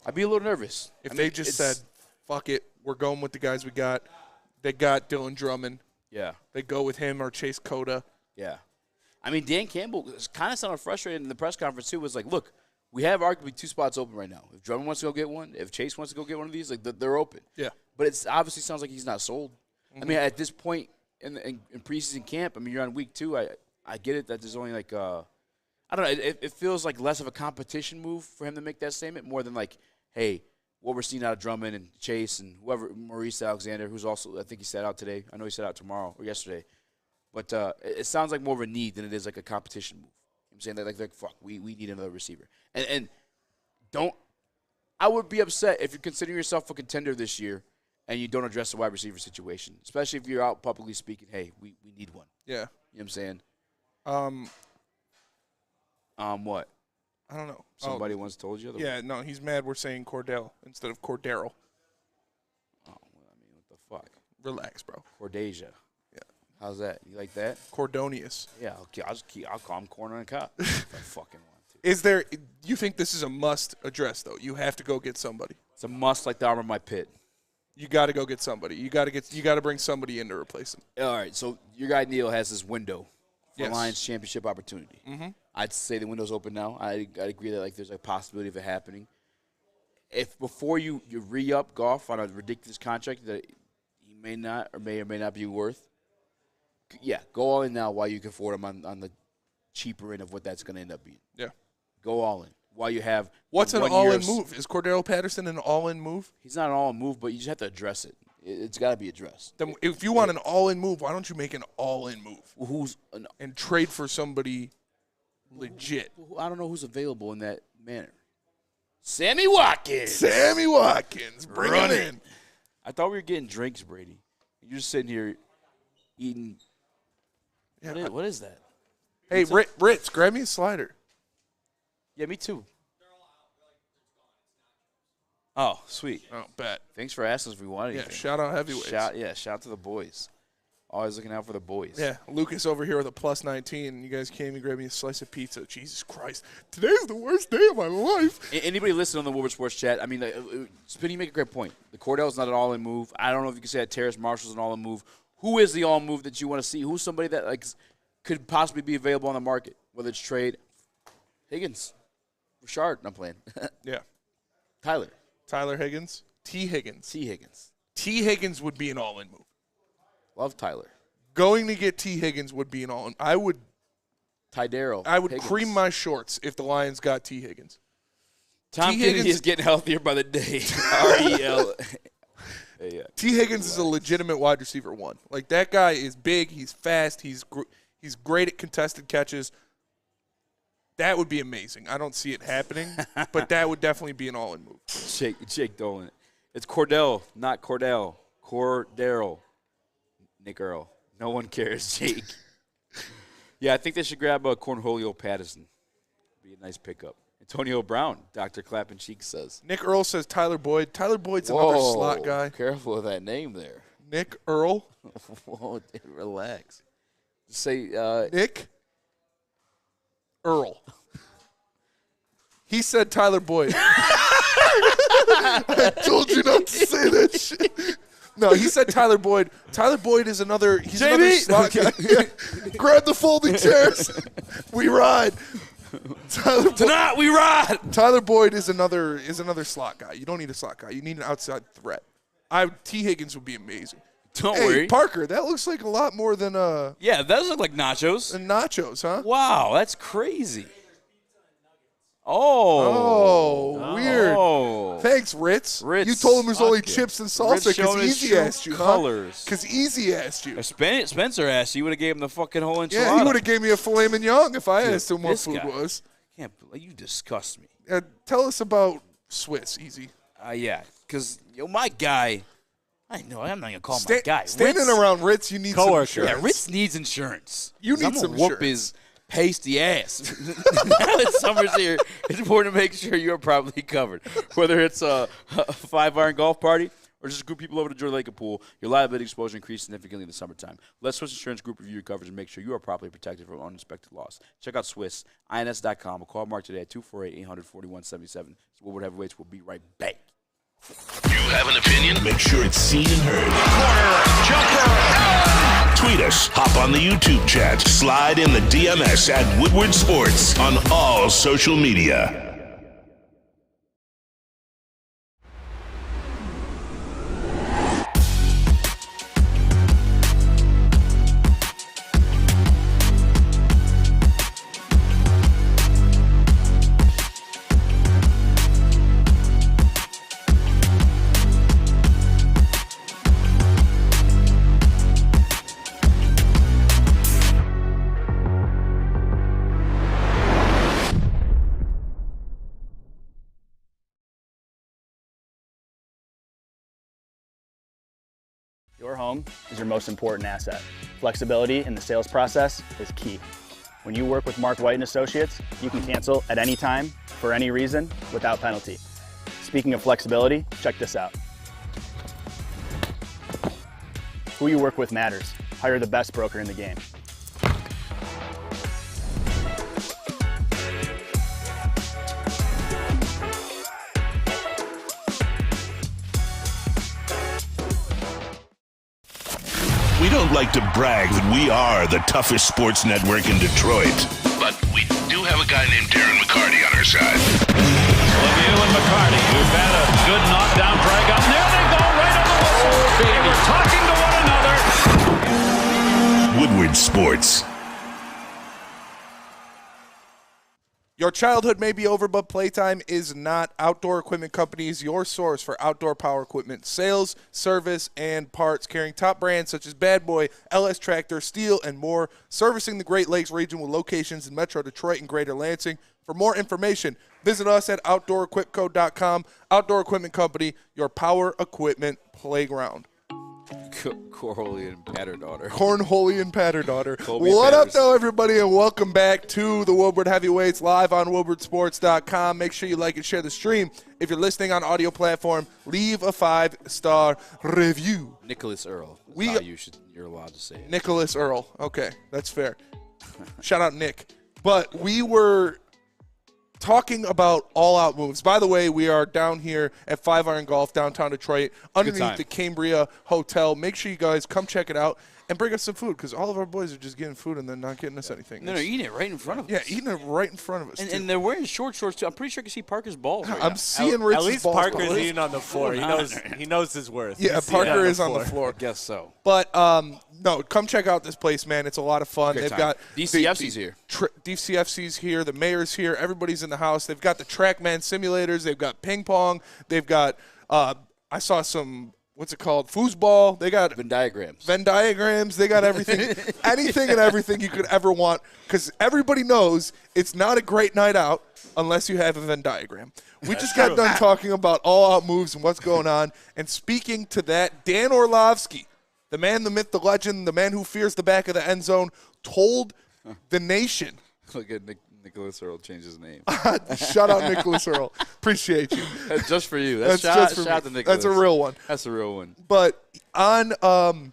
I'd be a little nervous. If they just said, fuck it, we're going with the guys we got. They got Dylan Drummond. Yeah. They go with him or Chase Cota. Yeah. I mean, Dan Campbell kind of sounded frustrated in the press conference, too. Was like, look, we have arguably 2 spots open right now. If Drummond wants to go get one, if Chase wants to go get one of these, like they're open. Yeah. But it obviously sounds like he's not sold. I mean, at this point in preseason camp, I mean, you're on week 2. I get it that there's only like I don't know. It feels like less of a competition move for him to make that statement, more than like, hey, what we're seeing out of Drummond and Chase and whoever, Maurice Alexander, who's also, I think he sat out today. I know he sat out tomorrow or yesterday. But it sounds like more of a need than it is like a competition move. I'm saying that like fuck, we need another receiver. And I would be upset if you're considering yourself a contender this year and you don't address the wide receiver situation, especially if you're out publicly speaking, hey, we need one. Yeah. You know what I'm saying? What? I don't know. Somebody once told you? Yeah, no, he's mad we're saying Cordell instead of Cordero. Oh, well, I mean, what the fuck? Relax, bro. Cordasia. Yeah. How's that? You like that? Cordonius. Yeah, okay. I'll call him Corner and Cop if I fucking want to. Is there – you think this is a must address, though? You have to go get somebody. It's a must like the arm of my pit. You got to go get somebody. You got to bring somebody in to replace him. All right, so your guy Neil has this window for Yes. Lions championship opportunity. Mm-hmm. I'd say the window's open now. I'd agree that like there's a possibility of it happening. If before you re-up Goff on a ridiculous contract that he may not or may not be worth, yeah, go all in now while you can afford him on the cheaper end of what that's going to end up being. Yeah. Go all in while you have. What's an all-in move? Is Cordero Patterson an all-in move? He's not an all-in move, but you just have to address it. It's got to be addressed. Then if you want an all-in move, why don't you make an all-in move? And trade for somebody legit. I don't know who's available in that manner. Sammy Watkins. Sammy Watkins. Bring him in. I thought we were getting drinks, Brady. You're just sitting here eating. Yeah, what is that? Hey, Ritz, grab me a slider. Yeah, me too. Oh, sweet. Oh, bet. Thanks for asking us if we wanted anything. Yeah, shout out Heavyweights. Shout out to the boys. Always looking out for the boys. Yeah, Lucas over here with a plus 19, and you guys came and grabbed me a slice of pizza. Jesus Christ. Today's the worst day of my life. Anybody listening on the Woodward Sports chat, I mean, Spin, you make a great point. The Cordell's not an all-in move. I don't know if you can say that Terrace Marshall's an all-in move. Who is the all-in move that you want to see? Who's somebody that like could possibly be available on the market, whether it's trade? Higgins. Richard, I'm playing. Yeah. Tyler Higgins. T. Higgins. T. Higgins would be an all-in move. Love Tyler. Going to get T. Higgins would be an all-in. I would Higgins. cream my shorts if the Lions got T. Higgins. Tom Kennedy is getting healthier by the day. R-E-L. Yeah. T. Higgins is a legitimate wide receiver 1. Like, that guy is big. He's fast. He's great at contested catches. That would be amazing. I don't see it happening, but that would definitely be an all-in move. Jake Dolan. It's Cordell, not Cordell. Cordero. Nick Earl. No one cares, Jake. Yeah, I think they should grab Cornholio Patterson. Be a nice pickup. Antonio Brown, Dr. Clappin' Cheek says. Nick Earl says Tyler Boyd. Tyler Boyd's another slot guy. Careful with that name there. Nick Earl. Whoa, relax. Just say Nick Earl. He said Tyler Boyd. I told you not to say that shit. No, he said Tyler Boyd. Tyler Boyd is another. He's JB. another slot guy. Grab the folding chairs. We ride. Tonight we ride. Tyler Boyd is another slot guy. You don't need a slot guy. You need an outside threat. T. Higgins would be amazing. Don't worry, Parker. That looks like a lot more than Yeah, those look like nachos. Nachos, huh? Wow, that's crazy. Weird. Oh. Thanks, Ritz. You told him there's only chips and salsa because Eazy asked you, colors. Because Eazy asked you. If Spencer asked you, would have gave him the fucking whole enchilada. Yeah, he would have gave me a filet mignon if I asked him what food was. Can't believe you disgust me. Tell us about Swiss, Eazy. Yeah, because my guy. I know I'm not gonna call him my guy. Standing around Ritz, you need some insurance. Yeah, Ritz needs insurance. You need some whoop insurance. his pasty ass. Now that summer's here, it's important to make sure you are properly covered. Whether it's a 5-iron golf party or just a group of people over to enjoy the lake and pool, your liability exposure increases significantly in the summertime. Let Swiss Insurance Group review your coverage and make sure you are properly protected from unexpected loss. Check out SwissINS.com or call Mark today at 248-800-4177. Woodward Heavyweights will be right back. You have an opinion? Make sure it's seen and heard. Corner, jumper. Tweet us, hop on the YouTube chat, slide in the DMS at Woodward Sports on all social media. Your home is your most important asset. Flexibility in the sales process is key. When you work with Mark White & Associates, you can cancel at any time, for any reason, without penalty. Speaking of flexibility, check this out. Who you work with matters. Hire the best broker in the game. We don't like to brag that we are the toughest sports network in Detroit, but we do have a guy named Darren McCarty on our side. Lemieux and McCarty, who've had a good knockdown drag up. There they go, right on the whistle. They were talking to one another. Woodward Sports. Your childhood may be over, but playtime is not. Outdoor Equipment Company is your source for outdoor power equipment sales, service, and parts, carrying top brands such as Bad Boy, LS Tractor, Steel, and more, servicing the Great Lakes region with locations in Metro Detroit and Greater Lansing. For more information, visit us at OutdoorEquipCo.com. Outdoor Equipment Company, your power equipment playground. Cornholian Patter daughter. Cornholian Patter daughter. Colby What up, Patters. though, everybody, and welcome back to the Woodward Heavyweights live on WoodwardSports.com. Make sure you like and share the stream. If you're listening on audio platform, leave a 5-star review. Nicholas Earl. You're allowed to say it. Nicholas Earl. Okay, that's fair. Shout out Nick. But we were talking about all-out moves. By the way, we are down here at 5 Iron Golf, downtown Detroit, underneath the Cambria Hotel. Make sure you guys come check it out and bring us some food, because all of our boys are just getting food and then not getting us anything. No, they're eating it right in front of us. Yeah, eating it right in front of us. And they're wearing short shorts, too. I'm pretty sure I can see Parker's balls right I'm now. seeing Rich's At least balls. Parker's eating on the floor. He knows his worth. Yeah, He's Parker is on the floor. I guess so. But, no, come check out this place, man. It's a lot of fun. Great They've time. got DCFC's here. DCFC's here. The mayor's here. Everybody's in the house. They've got the TrackMan simulators. They've got ping pong. They've got, I saw some, what's it called? Foosball. They got Venn diagrams. They got everything. Anything and everything you could ever want, because everybody knows it's not a great night out unless you have a Venn diagram. We just got done talking about all-out moves and what's going on. And speaking to that, Dan Orlovsky, the man, the myth, the legend, the man who fears the back of the end zone, told the nation. Look at Nicholas Earl change his name. Shout out Nicholas Earl. Appreciate you. That's just for you. That's just for shout me. to Nicholas. That's a real one. That's a real one. But on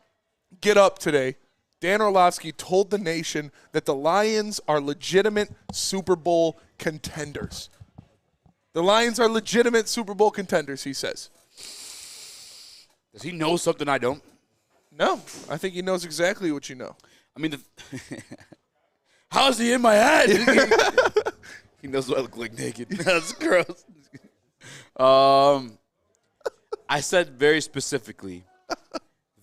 Get Up today, Dan Orlovsky told the nation that the Lions are legitimate Super Bowl contenders. The Lions are legitimate Super Bowl contenders, he says. Does he know something I don't? No, I think he knows exactly what you know. I mean, how's he in my head? He knows what I look like naked. That's gross. I said very specifically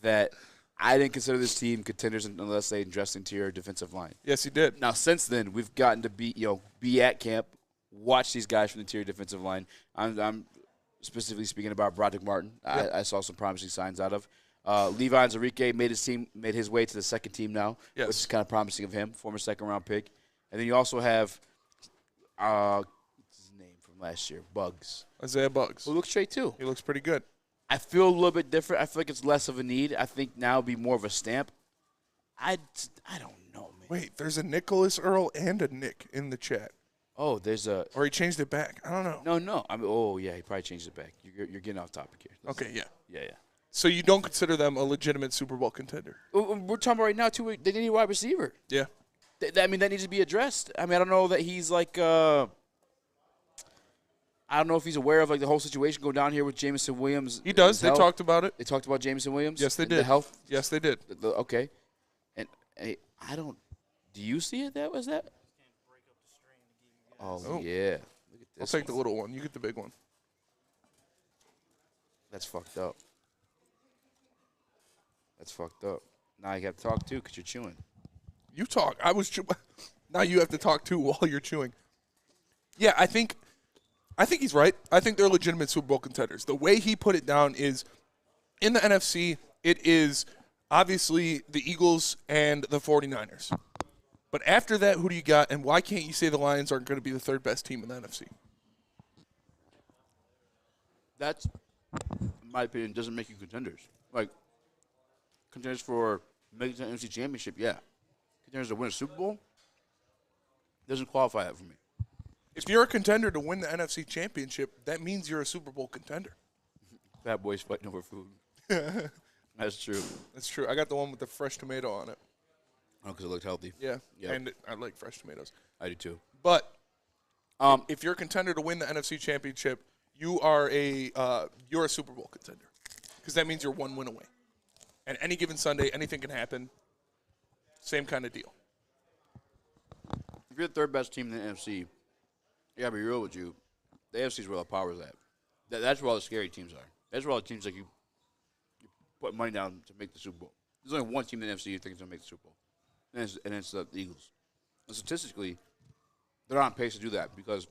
that I didn't consider this team contenders unless they addressed interior defensive line. Yes, he did. Now, since then, we've gotten to be at camp, watch these guys from the interior defensive line. I'm specifically speaking about Broderick Martin. Yep. I saw some promising signs out of. Levi Enrique made his way to the second team now, yes, which is kind of promising of him, former second-round pick. And then you also have what's his name from last year, Buggs. Isaiah Buggs. Who looks straight, too. He looks pretty good. I feel a little bit different. I feel like it's less of a need. I think now it'd be more of a stamp. I don't know, man. Wait, there's a Nicholas Earl and a Nick in the chat. Oh, there's a – Or he changed it back. I don't know. No. I mean, yeah, he probably changed it back. You're getting off topic here. Okay, yeah. Yeah. So you don't consider them a legitimate Super Bowl contender? We're talking about right now, too, they need a wide receiver. Yeah. I mean, that needs to be addressed. I mean, I don't know that he's like I don't know if he's aware of like the whole situation going down here with Jameson Williams. He does. They talked about it. They talked about Jameson Williams? Yes, they did. The health? Yes, they did. Okay. And I don't – do you see it that was that? Oh, yeah. Look at this. I'll take the little one. You get the big one. That's fucked up. Now you have to talk, too, because you're chewing. You talk. I was chewing. Now you have to talk, too, while you're chewing. Yeah, I think he's right. I think they're legitimate Super Bowl contenders. The way he put it down is in the NFC, it is obviously the Eagles and the 49ers. But after that, who do you got, and why can't you say the Lions aren't going to be the third best team in the NFC? That's, in my opinion, doesn't make you contenders. Like, contenders for making the NFC Championship, yeah. Contenders to win a Super Bowl doesn't qualify that for me. If you're a contender to win the NFC Championship, that means you're a Super Bowl contender. Fat boys fighting over food. That's true. That's true. I got the one with the fresh tomato on it. Oh, because it looked healthy. Yeah, Yep. and I like fresh tomatoes. I do too. But if you're a contender to win the NFC Championship, you are you're a Super Bowl contender, because that means you're one win away. And any given Sunday, anything can happen. Same kind of deal. If you're the third best team in the NFC, I gotta be real with you. The AFC is where the power is at. That's where all the scary teams are. That's where all the teams like you put money down to make the Super Bowl. There's only one team in the NFC you think is going to make the Super Bowl, and it's the Eagles. And statistically, they're on pace to do that because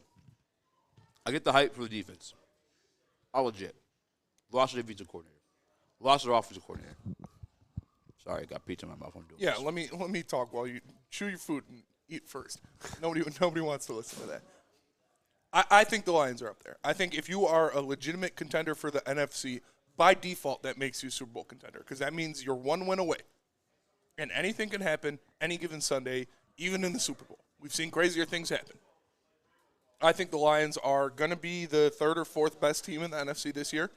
I get the hype for the defense. All legit. Lost their defensive coordinator. Lost their offensive coordinator. Sorry, I got pizza in my mouth. I'm doing Yeah, this. let me talk while you chew your food and eat first. Nobody wants to listen to that. I think the Lions are up there. I think if you are a legitimate contender for the NFC, by default, that makes you a Super Bowl contender because that means you're 1 win away. And anything can happen any given Sunday, even in the Super Bowl. We've seen crazier things happen. I think the Lions are going to be the 3rd or 4th best team in the NFC this year.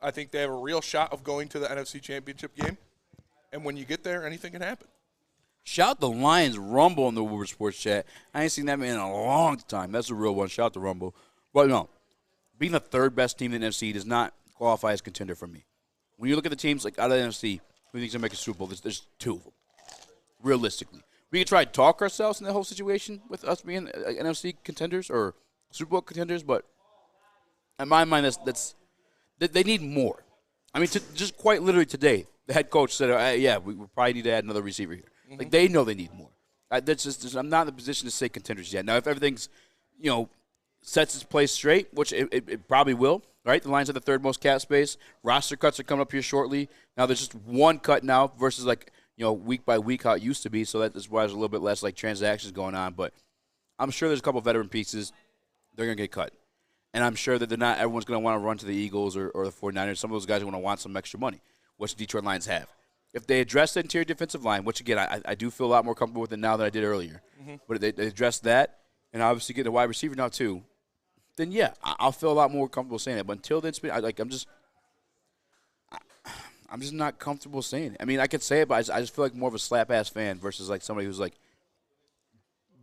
I think they have a real shot of going to the NFC Championship game. And when you get there, anything can happen. Shout out the Lions Rumble in the Woodward Sports Chat. I ain't seen that man in a long time. That's a real one. Shout out to Rumble. But no, being the 3rd best team in the NFC does not qualify as contender for me. When you look at the teams like out of the NFC, who thinks going to make a Super Bowl, there's 2 of them, realistically. We can try to talk ourselves in that whole situation with us being NFC contenders or Super Bowl contenders, but in my mind, they need more. I mean, just quite literally today, the head coach said, we probably need to add another receiver here. Mm-hmm. Like, they know they need more. I'm not in the position to say contenders yet. Now, if everything's, sets its place straight, which it probably will, right? The Lions have the 3rd most cap space. Roster cuts are coming up here shortly. Now, there's just 1 cut now versus, week by week how it used to be, so that's why there's a little bit less, transactions going on. But I'm sure there's a couple veteran pieces. They're going to get cut. And I'm sure that everyone's going to want to run to the Eagles or the 49ers. Some of those guys are going to want some extra money, which the Detroit Lions have. If they address the interior defensive line, which, again, I do feel a lot more comfortable with it now than I did earlier, but if they address that and obviously get a wide receiver now too, then, yeah, I'll feel a lot more comfortable saying it. But until then, I'm just not comfortable saying it. I mean, I could say it, but I just feel like more of a slap-ass fan versus, somebody who's,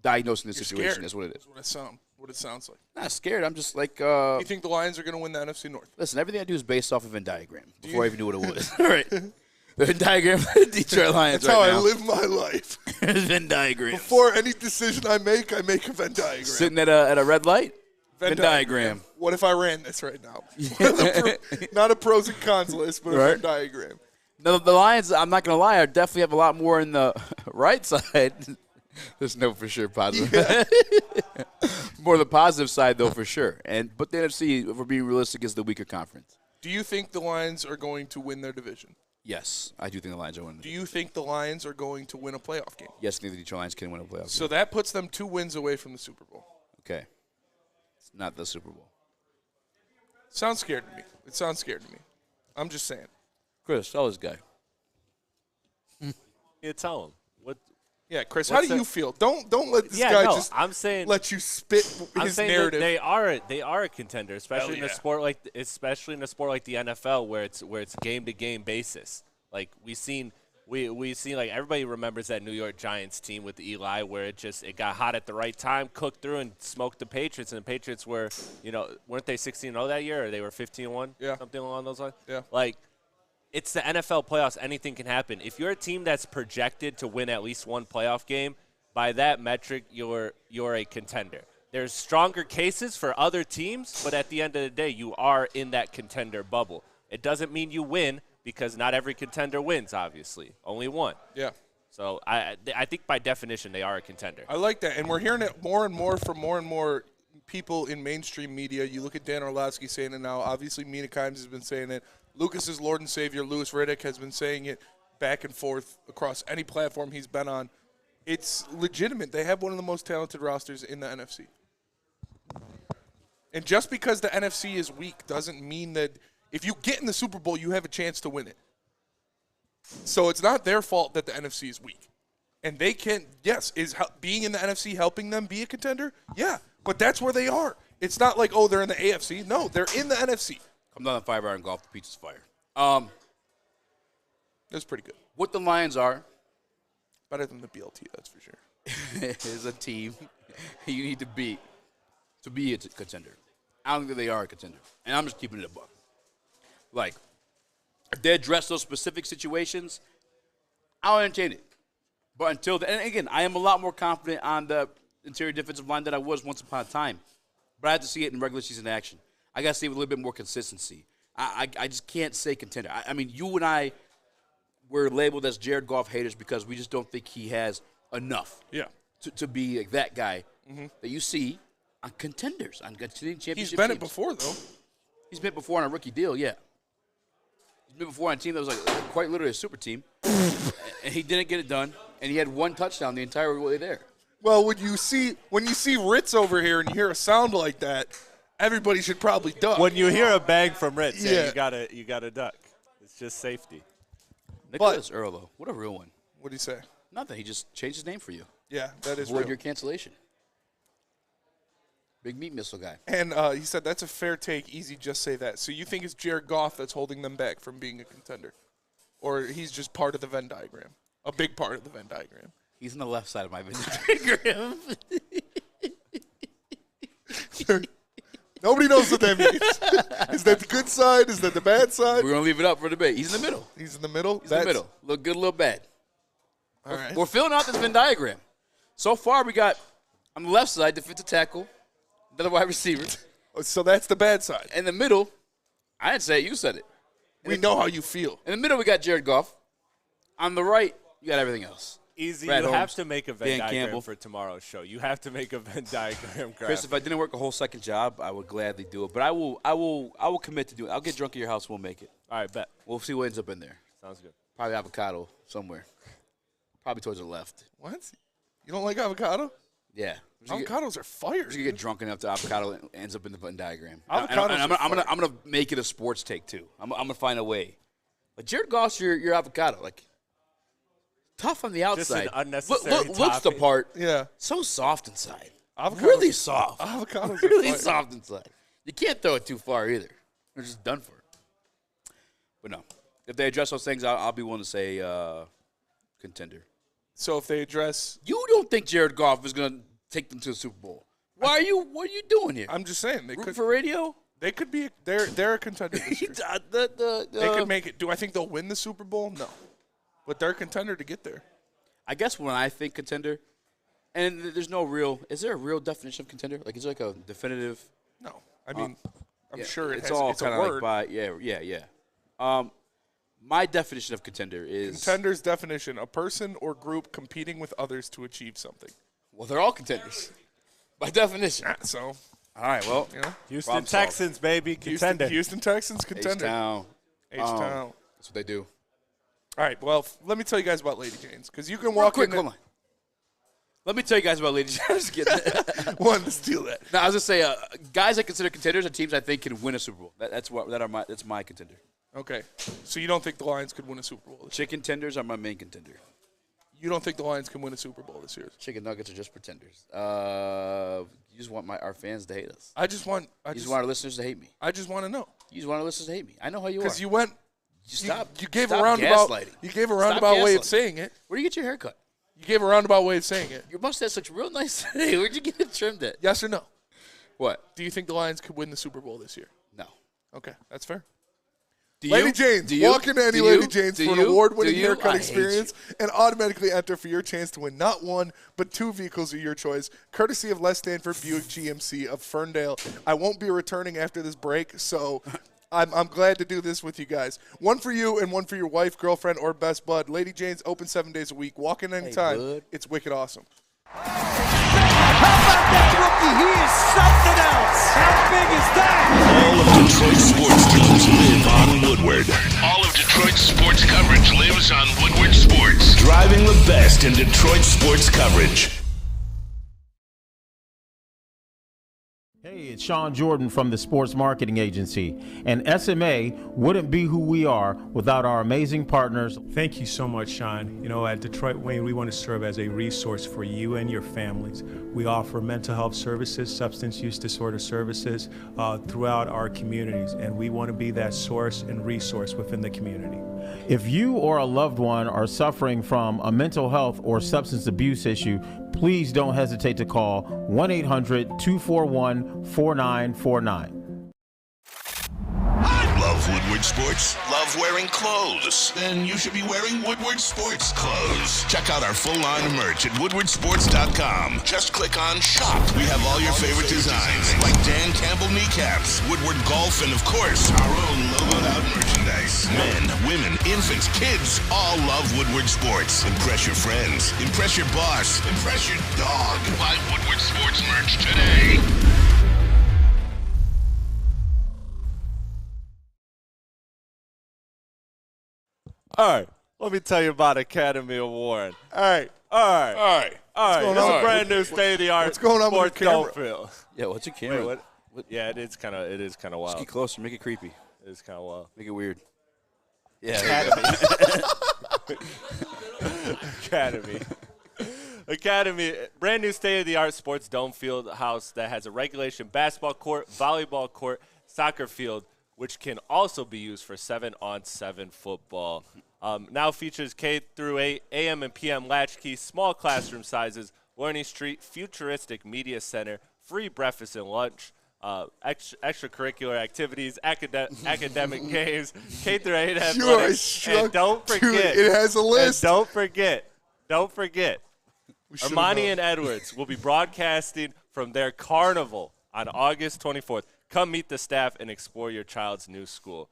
diagnosing the situation. Scared. That's what it is. That's what it sounds like. Not scared. I'm just like. You think the Lions are going to win the NFC North? Listen, everything I do is based off of Venn diagram before I even knew what it was. All right. The Venn diagram of the Detroit Lions. That's how I live my life. Venn diagram. Before any decision I make a Venn diagram. Sitting at a red light? Venn diagram. What if I ran this right now? Not a pros and cons list, but a Venn diagram. No, the Lions, I'm not going to lie, I definitely have a lot more in the right side. There's no for sure positive. Yeah. More the positive side, though, for sure. But the NFC, if we're being realistic, is the weaker conference. Do you think the Lions are going to win their division? Yes, I do think the Lions are winning. Do you think the Lions are going to win a playoff game? Yes, I think the Detroit Lions can win a playoff game. So that puts them 2 wins away from the Super Bowl. Okay. It's not the Super Bowl. Sounds scared to me. It sounds scared to me. I'm just saying. Chris, tell this guy. Yeah, tell him. Yeah, Chris, how do you feel? Don't let this guy just let you spit his narrative. They are a contender, especially in a sport like the NFL where it's game to game basis. Like we seen like everybody remembers that New York Giants team with Eli where it got hot at the right time, cooked through and smoked the Patriots, and the Patriots were, weren't they 16-0 that year or they were 15-1? Yeah. Something along those lines? Yeah. Like it's the NFL playoffs. Anything can happen. If you're a team that's projected to win at least 1 playoff game, by that metric, you're a contender. There's stronger cases for other teams, but at the end of the day, you are in that contender bubble. It doesn't mean you win because not every contender wins, obviously. Only one. Yeah. So I think by definition they are a contender. I like that. And we're hearing it more and more from more and more people in mainstream media. You look at Dan Orlovsky saying it now. Obviously, Mina Kimes has been saying it. Lucas's Lord and Savior, Louis Riddick, has been saying it back and forth across any platform he's been on. It's legitimate. They have one of the most talented rosters in the NFC. And just because the NFC is weak doesn't mean that if you get in the Super Bowl, you have a chance to win it. So it's not their fault that the NFC is weak. And they can, yes, is being in the NFC helping them be a contender? Yeah, but that's where they are. It's not like, oh, they're in the AFC. No, they're in the NFC. Come down the 5-hour and golf. The pizza's fire. That's pretty good. What the Lions are. Better than the BLT, that's for sure. Is a team you need to beat to be a contender. I don't think they are a contender. And I'm just keeping it a buck. Like, if they address those specific situations, I'll entertain it. But until then, and again, I am a lot more confident on the interior defensive line than I was once upon a time. But I have to see it in regular season action. I got to see it with a little bit more consistency. I just can't say contender. I mean, you and I were labeled as Jared Goff haters because we just don't think he has enough to be like that guy that you see on contenders, on championship He's been teams. it before, though. He's been before on a rookie deal, yeah. He's been before on a team that was like quite literally a super team, and he didn't get it done, and he had 1 touchdown the entire way there. Well, when you see Ritz over here and you hear a sound like that, everybody should probably duck. When you hear a bang from Ritz, Yeah. you gotta duck. It's just safety. Nicholas Earl, though. What a real one. What do you say? Nothing. He just changed his name for you. Yeah, that is Avoid real. your cancellation. Big meat missile guy. And he said that's a fair take. Easy, just say that. So you think it's Jared Goff that's holding them back from being a contender? Or he's just part of the Venn diagram? A big part of the Venn diagram. He's on the left side of my Venn diagram. Nobody knows what that means. Is that the good side? Is that the bad side? We're going to leave it up for debate. He's in the middle. He's in the middle? He's in the middle. Look good, a little bad. All right. We're filling out this Venn diagram. So far, we got on the left side, defensive tackle, another wide receiver. So that's the bad side. In the middle, I didn't say it, you said it. We know how you feel. In the middle, we got Jared Goff. On the right, you got everything else. Easy. Brad You have Holmes, to make a Venn Dan diagram Campbell. for tomorrow's show. You have to make a Venn diagram graphic. Chris, if I didn't work a whole second job, I would gladly do it. But I will commit to do it. I'll get drunk at your house. We'll make it. All right, bet. We'll see what ends up in there. Sounds good. Probably avocado somewhere. Probably towards the left. What? You don't like avocado? Yeah. Avocados are fire. Just get drunk enough to avocado ends up in the Venn diagram. Avocados And I'm gonna make it a sports take too. I'm gonna find a way. But Jared Goff's your avocado, like tough on the outside. Just an unnecessary looks the topping. part. Yeah. So soft inside. Avocados, Really soft. Avocados Really are fire. soft inside. You can't throw it too far either. They're just done for. But no, if they address those things, I'll be willing to say contender. So if they address, You don't think Jared Goff is gonna take them to the Super Bowl? What are you doing here? I'm just saying they Rooting could. for radio. They could be. They're a contender this year. They could make it. Do I think they'll win the Super Bowl? No, but they're a contender to get there. I guess when I think contender, and there's no real. Is there a real definition of contender? Like, is there like a definitive? No, I mean, I'm yeah, sure it's has, all it's a kind of word. like by yeah. My definition of contender is Contender's definition: a person or group competing with others to achieve something. well, they're all contenders by definition. So, All right, well, you know, Houston problem solved. Texans, baby, contender. Houston Texans contender. H-Town. H-Town. That's what they do. All right. Well, let me tell you guys about Lady Jane's because you can walk Quick, in. hold on. Let me tell you guys about Lady Jane. Just kidding. Wanted to steal that. No, I was just say guys I consider contenders are teams I think can win a Super Bowl. That's my contender. Okay. So you don't think the Lions could win a Super Bowl this year? Chicken tenders are my main contender. You don't think the Lions can win a Super Bowl this year? Chicken nuggets are just pretenders. You just want our fans to hate us. I just want You just want our listeners to hate me. I just want to know. You just want our listeners to hate me. I know how you are. Because you went. Stop. You gave stop a roundabout. gaslighting. You gave a Stop roundabout way of gaslighting. saying it. Where do you get your hair cut? You gave a roundabout way of saying it. Your mustache looks real nice today. Where'd you get it trimmed at? Yes or no? What? Do you think the Lions could win the Super Bowl this year? No. Okay, that's fair. Do Lady you? Jane's. Do you? Walk into any Do Lady you? Jane's Do for an you? award-winning Do you? haircut I hate experience and automatically enter for your chance to win not one, but two vehicles of your choice, courtesy of Les Stanford Buick GMC of Ferndale. I won't be returning after this break, so I'm glad to do this with you guys. One for you and one for your wife, girlfriend, or best bud. Lady Jane's open 7 days a week. Walk in anytime. bud. It's wicked awesome. All of Detroit's sports teams live on Woodward. All of Detroit's sports coverage lives on Woodward Sports. Driving the best in Detroit sports coverage. Hey, it's Sean Jordan from the Sports Marketing Agency, and SMA wouldn't be who we are without our amazing partners. Thank you so much, Sean. You know, at Detroit Wayne, we want to serve as a resource for you and your families. We offer mental health services, substance use disorder services throughout our communities, and we want to be that source and resource within the community. If you or a loved one are suffering from a mental health or substance abuse issue, please don't hesitate to call 1-800-241-4949. Love Woodward Sports? Love wearing clothes? Then you should be wearing Woodward Sports clothes. Check out our full line of merch at woodwardsports.com. Just click on shop. We have all your favorite designs, like Dan Campbell kneecaps, Woodward golf, and of course, our own logoed out merchandise. Men, women, infants, kids all love Woodward Sports. Impress your friends. Impress your boss. Impress your dog. Buy Woodward Sports merch today. All right, let me tell you about Academy Award. All right. All right. All right. All right. going This is on? a brand new state-of-the-art What's going on with sports the camera? golf field. Yeah, what's your camera? Wait, what? Yeah, it is kind of wild. Just get closer. Make it creepy. It is kind of wild. Make it weird. Yeah. Academy, brand new state-of-the-art sports dome field house that has a regulation basketball court, volleyball court, soccer field, which can also be used for 7-on-7 football. Now features K through 8 AM and PM latchkey, small classroom sizes, Learning Street, futuristic media center, free breakfast and lunch, extracurricular activities, academic games, K through 8 athletics, and don't forget, it has a list. Don't forget, Ermanni and Edwards will be broadcasting from their carnival on August 24th. Come meet the staff and explore your child's new school.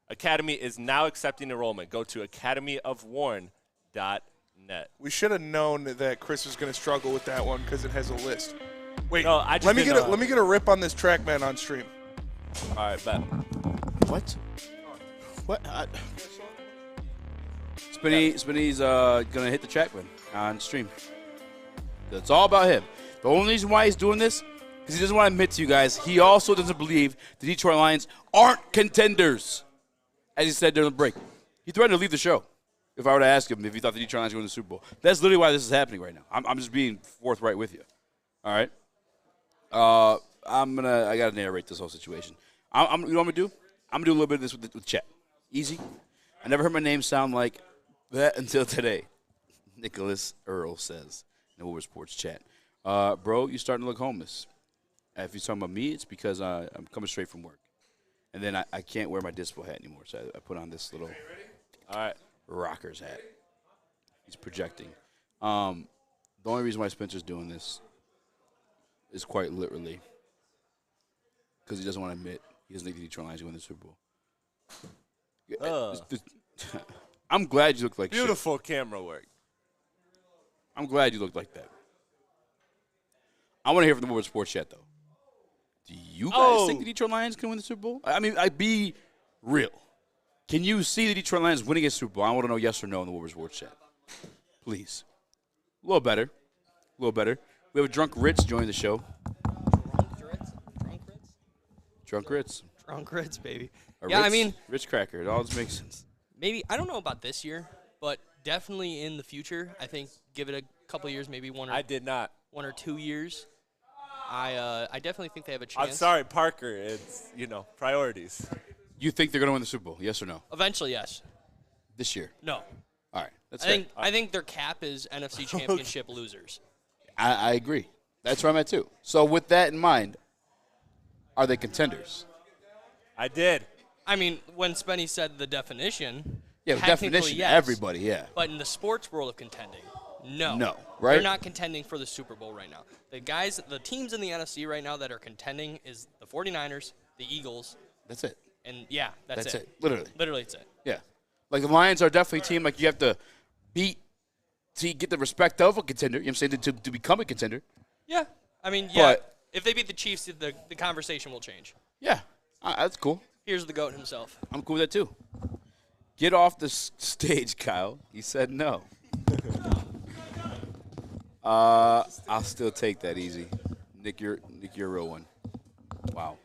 Academy is now accepting enrollment. Go to academyofwarren.net. We should have known that Chris was going to struggle with that one because it has a list. Wait, no, let me get a rip on this TrackMan on stream. All right, bet. What? What? Spinny's gonna hit the TrackMan on stream. It's all about him. The only reason why he's doing this because he doesn't want to admit to you guys he also doesn't believe the Detroit Lions aren't contenders. As he said during the break, he threatened to leave the show if I were to ask him if he thought the Detroit Lions were going to the Super Bowl. That's literally why this is happening right now. I'm just being forthright with you. All right. I gotta narrate this whole situation. You know what I'm gonna do? I'm gonna do a little bit of this with chat. Easy. I never heard my name sound like that until today. Nicholas Earl says in the Woodward Sports chat. Bro, you're starting to look homeless. If you're talking about me, it's because I'm coming straight from work. And then I can't wear my dispo hat anymore, so I put on this little Rockers hat. He's projecting. The only reason why Spencer's doing this is quite literally because he doesn't want to admit he doesn't think the Detroit Lions are going to the Super Bowl. I'm glad you look like beautiful shit. Camera work. I'm glad you looked like that. I want to hear from the Woodward Sports chat, though. Do you guys think the Detroit Lions can win the Super Bowl? I mean, I'd be real. Can you see the Detroit Lions winning a Super Bowl? I want to know yes or no in the Woodward Sports chat. Please. A little better. We have a Drunk Ritz joining the show. Drunk Ritz, baby. I mean, Ritz cracker. It all just makes sense. Maybe, I don't know about this year, but definitely in the future. I think give it a couple of years, maybe one or 2 years. I definitely think they have a chance. I'm sorry, Parker. It's, priorities. You think they're going to win the Super Bowl? Yes or no? Eventually, yes. This year? No. All right. I think their cap is NFC Championship losers. I agree. That's where I'm at, too. So with that in mind, are they contenders? I did. I mean, when Spenny said the definition, yeah, the definition, yes. Everybody, yeah. But in the sports world of contending, no. No, right? They're not contending for the Super Bowl right now. The teams in the NFC right now that are contending is the 49ers, the Eagles. That's it. And, yeah, that's it. Literally. Literally, it's it. Yeah. Like, the Lions are definitely a team, like, you have to beat to get the respect of a contender. You know what I'm saying? To become a contender. Yeah. I mean, yeah. But if they beat the Chiefs, the conversation will change. Yeah. That's cool. Here's the GOAT himself. I'm cool with that, too. Get off the stage, Kyle. He said no. I'll still take that easy. Nick, you're a real one. Wow.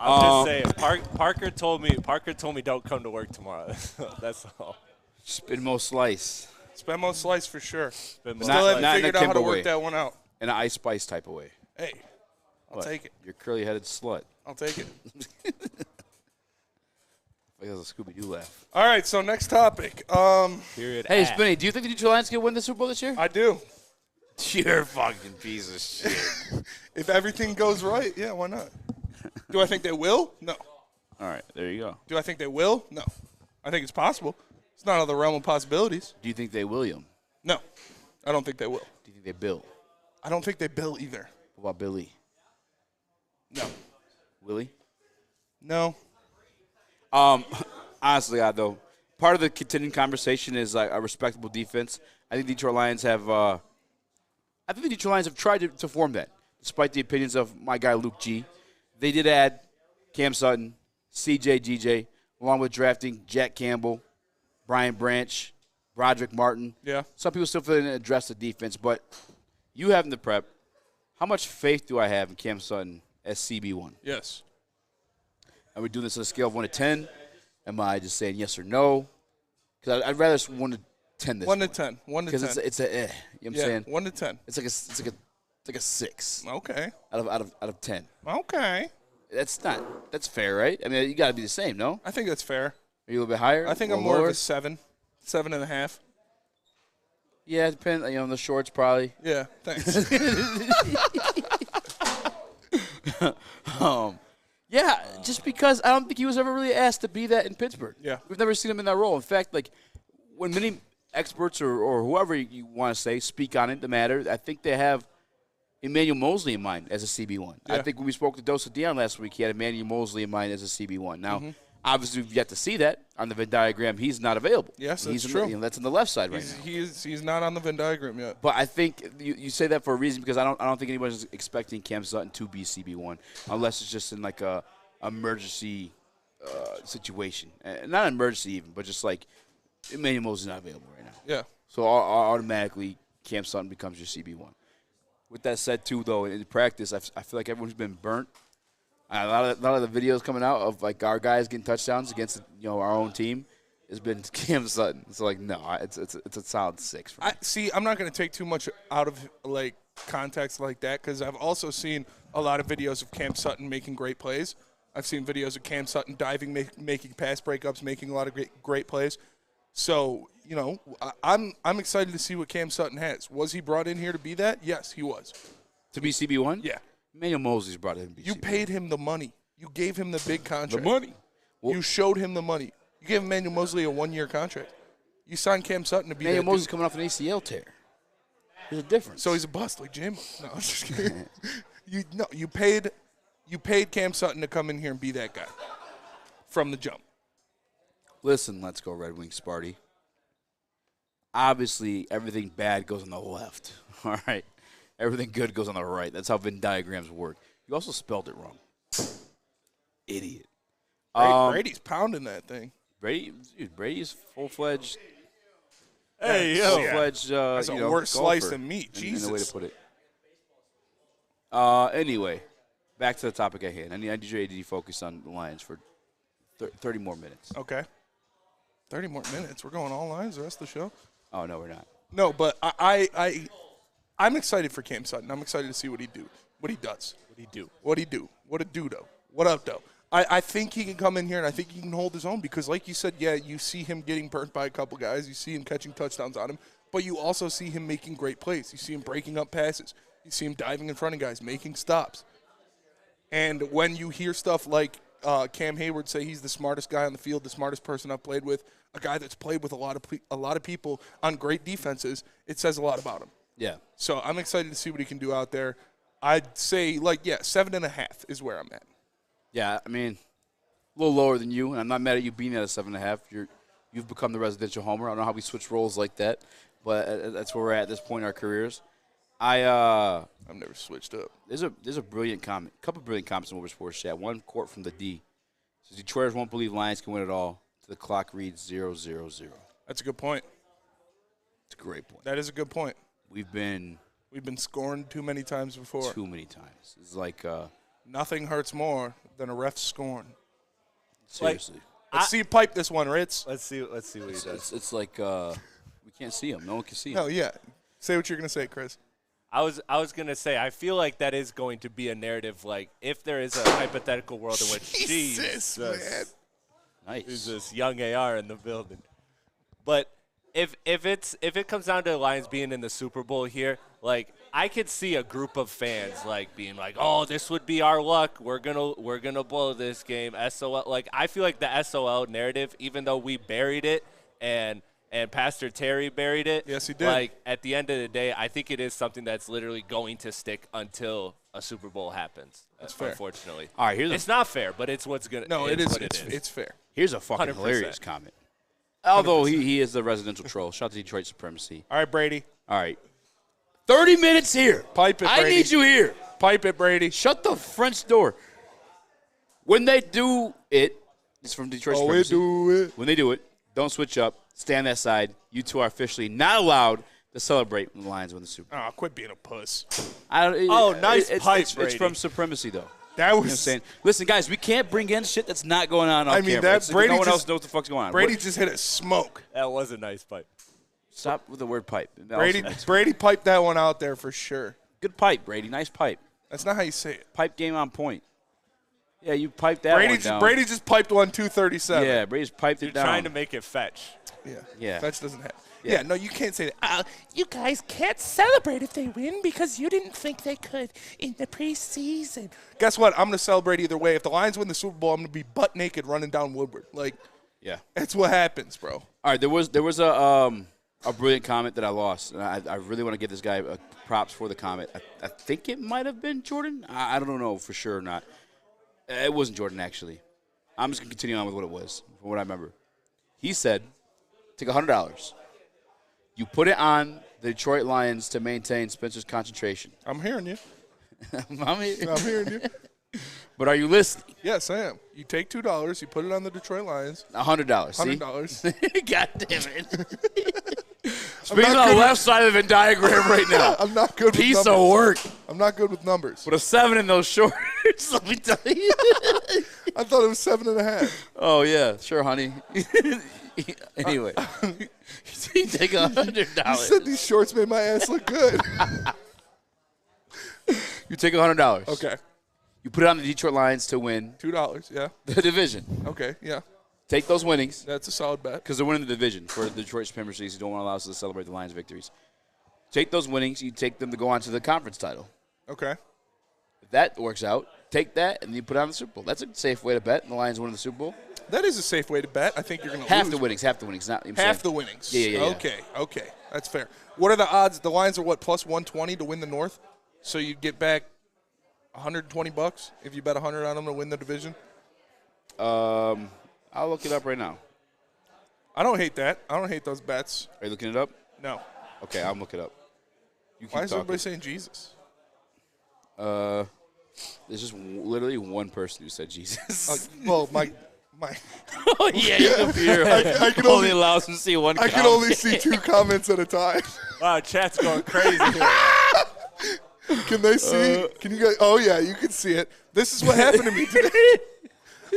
I'm just saying. Parker told me don't come to work tomorrow. That's all. Spinmo Slice. Spinmo Slice for sure. Still haven't figured out how to work that one out. In an Ice Spice type of way. Hey, I'll take it. You're curly-headed slut. I'll take it. Like that's a Scooby-Doo laugh. All right, so next topic. Hey, Spinny, do you think the Detroit Lions can win the Super Bowl this year? I do. You're a fucking piece of shit. If everything goes right, yeah, why not? Do I think they will? No. All right, there you go. Do I think they will? No. I think it's possible. It's not out of the realm of possibilities. Do you think they William? No. I don't think they will. Do you think they Bill? I don't think they Bill either. What about Billy? No. Willie? No. Honestly, though, part of the continuing conversation is like a respectable defense. I think the Detroit Lions have tried to form that, despite the opinions of my guy Luke G. They did add Cam Sutton, CJ GJ, along with drafting Jack Campbell, Brian Branch, Broderick Martin. Yeah. Some people still feel they didn't address the defense, but you having the prep, how much faith do I have in Cam Sutton as CB1? Yes. Are we doing this on a scale of 1 to 10? Am I just saying yes or no? Because I'd rather 1 to 10 this 1 to 10. 1 to 10. Because it's a you know what I'm saying? 1 to 10. It's like a 6. Okay. Out of 10. Okay. That's fair, right? I mean, you got to be the same, no? I think that's fair. Are you a little bit higher? I think or I'm more lower? of a 7, 7.5. Yeah, it depends. You know, the shorts probably. Yeah, thanks. Yeah, just because I don't think he was ever really asked to be that in Pittsburgh. Yeah. We've never seen him in that role. In fact, like, when many experts or whoever you want to say speak on it, the matter, I think they have Emmanuel Mosley in mind as a CB1. Yeah. I think when we spoke to Dosa Dion last week, he had Emmanuel Mosley in mind as a CB1. Now, obviously, we've yet to see that on the Venn diagram. He's not available. Yes, that's he's true. That's on the left side right now. He's not on the Venn diagram yet. But I think you say that for a reason because I don't think anybody's expecting Cam Sutton to be CB1 unless it's just in like a emergency situation. Not an emergency even, but just like Emmanuel Mosley's not available right now. Yeah. So automatically Cam Sutton becomes your CB1. With that said, too, though, in practice, I feel like everyone's been burnt. A lot of the videos coming out of like our guys getting touchdowns against our own team has been Cam Sutton. So like no, it's a solid 6 for me. I'm not going to take too much out of like context like that because I've also seen a lot of videos of Cam Sutton making great plays. I've seen videos of Cam Sutton diving, making pass breakups, making a lot of great plays. So I'm excited to see what Cam Sutton has. Was he brought in here to be that? Yes, he was. To be CB1? Yeah. Emmanuel Mosley's brought in to be You CB1. paid him the money. You gave him the big contract. The money. You showed him the money. You gave Emmanuel Mosley a 1-year contract. You signed Cam Sutton to be Emmanuel that Mosley's dude. coming off an ACL tear. There's a difference. So he's a bust like Jimbo. No, I'm just kidding. You paid Cam Sutton to come in here and be that guy from the jump. Listen, let's go Red Wings, Sparty. Obviously, everything bad goes on the left. All right. Everything good goes on the right. That's how Venn diagrams work. You also spelled it wrong. Idiot. Brady's pounding that thing. Brady's full-fledged. Hey, yo. Full-fledged. That's a worse slice golfer than meat. in Jesus. the way to put it. Anyway, back to the topic at hand. I need your AD to focus on the Lions for 30 more minutes. Okay. 30 more minutes. We're going all lines the rest of the show? Oh, no, we're not. No, but I'm excited for Cam Sutton. I'm excited to see what he does. What he do? What a dudo. What up, though? I think he can come in here, and I think he can hold his own because, like you said, yeah, you see him getting burnt by a couple guys. You see him catching touchdowns on him, but you also see him making great plays. You see him breaking up passes. You see him diving in front of guys, making stops. And when you hear stuff like Cam Hayward say he's the smartest guy on the field, the smartest person I've played with, a guy that's played with a lot of people on great defenses, it says a lot about him. Yeah. So I'm excited to see what he can do out there. I'd say, 7.5 is where I'm at. Yeah, I mean, a little lower than you, and I'm not mad at you being at a 7.5. You've become the residential homer. I don't know how we switch roles like that, but that's where we're at this point in our careers. I've never switched up. There's a brilliant comment, a couple of brilliant comments in Woodward Sports Chat. One quote from the D. It says, Detroiters won't believe Lions can win it all till the clock reads 0-0-0. That's a good point. It's a great point. That is a good point. We've been scorned too many times before. Too many times. It's like nothing hurts more than a ref scorn. Seriously. Let's see you pipe this one, Ritz. Let's see what he does. It's like we can't see him. No one can see him. No, yeah. Say what you're gonna say, Chris. I was gonna say I feel like that is going to be a narrative. Like if there is a hypothetical world in which Jesus, man. Nice. This young AR in the building. But if it comes down to the Lions being in the Super Bowl here, like I could see a group of fans like being like, "Oh, this would be our luck. We're gonna blow this game." SOL. Like I feel like the SOL narrative, even though we buried it and Pastor Terry buried it. Yes, he did. Like at the end of the day, I think it is something that's literally going to stick until a Super Bowl happens. That's fair. Unfortunately. All right, it's not fair, but it's what's gonna. No, it's it is. what it is. It's fair. Here's a fucking 100%. hilarious comment. Although he is the residential troll. Shout out to Detroit supremacy. All right, Brady. All right. 30 minutes here. Pipe it, Brady. I need you here. Pipe it, Brady. Shut the French door. When they do it, it's from Detroit supremacy. When they do it, don't switch up. Stay on that side. You two are officially not allowed to celebrate when the Lions win the Super Bowl. Oh, quit being a puss. Nice pipe, It's Brady. from supremacy, though. That was. You know what I'm saying? Listen, guys, we can't bring in shit that's not going on. I mean, camera. that It's like Brady no one just else knows what the fuck's going on. Brady just hit a smoke. That was a nice pipe. Stop with the word pipe. Brady piped that one out there for sure. Good pipe, Brady. Nice pipe. That's not how you say it. Pipe game on point. Yeah, you piped that one down. Brady just piped one 237. Yeah, Brady just piped it down. Trying to make it fetch. Yeah. Fetch doesn't have. Yeah. Yeah, no, you can't say that. You guys can't celebrate if they win because you didn't think they could in the preseason. Guess what? I'm going to celebrate either way. If the Lions win the Super Bowl, I'm going to be butt naked running down Woodward. Like, yeah, that's what happens, bro. All right, there was a brilliant comment that I lost, and I really want to give this guy props for the comment. I think it might have been Jordan. I don't know for sure or not. It wasn't Jordan, actually. I'm just going to continue on with what it was, from what I remember. He said, take $100. You put it on the Detroit Lions to maintain Spencer's concentration. I'm hearing you. I'm hearing you. But are you listening? Yes, I am. You take $2, you put it on the Detroit Lions. $100. $100. God damn it. Speaking on the left side of the diagram right now. I'm not good with Piece numbers. of work. I'm not good with numbers. With a 7 in those shorts, let me tell you. I thought it was 7.5. Oh, yeah. Sure, honey. Anyway. You take $100. You said these shorts made my ass look good. You take $100. Okay. You put it on the Detroit Lions to win. $2, yeah. The division. Okay, yeah. Take those winnings. That's a solid bet. Because they're winning the division for the Detroit Supremacy. You don't want to allow us to celebrate the Lions' victories. Take those winnings. You take them to go on to the conference title. Okay. If that works out, take that and you put it on the Super Bowl. That's a safe way to bet. And the Lions win the Super Bowl. That is a safe way to bet. I think you're going to lose. Half the winnings. Not, you know what I'm half saying? the winnings. Yeah. Okay. That's fair. What are the odds? The Lions are what, plus 120 to win the North? So you'd get back $120 if you bet 100 on them to win the division? I'll look it up right now. I don't hate that. I don't hate those bets. Are you looking it up? No. Okay, I'll look it up. You keep Why is talking. everybody saying Jesus? There's just literally one person who said Jesus. Well, my. Oh, yeah, your computer I can only allows him to see one I comment. can only see 2 comments at a time. Wow, chat's going crazy here. Can they see? Can you guys? Oh, yeah, you can see it. This is what happened to me today.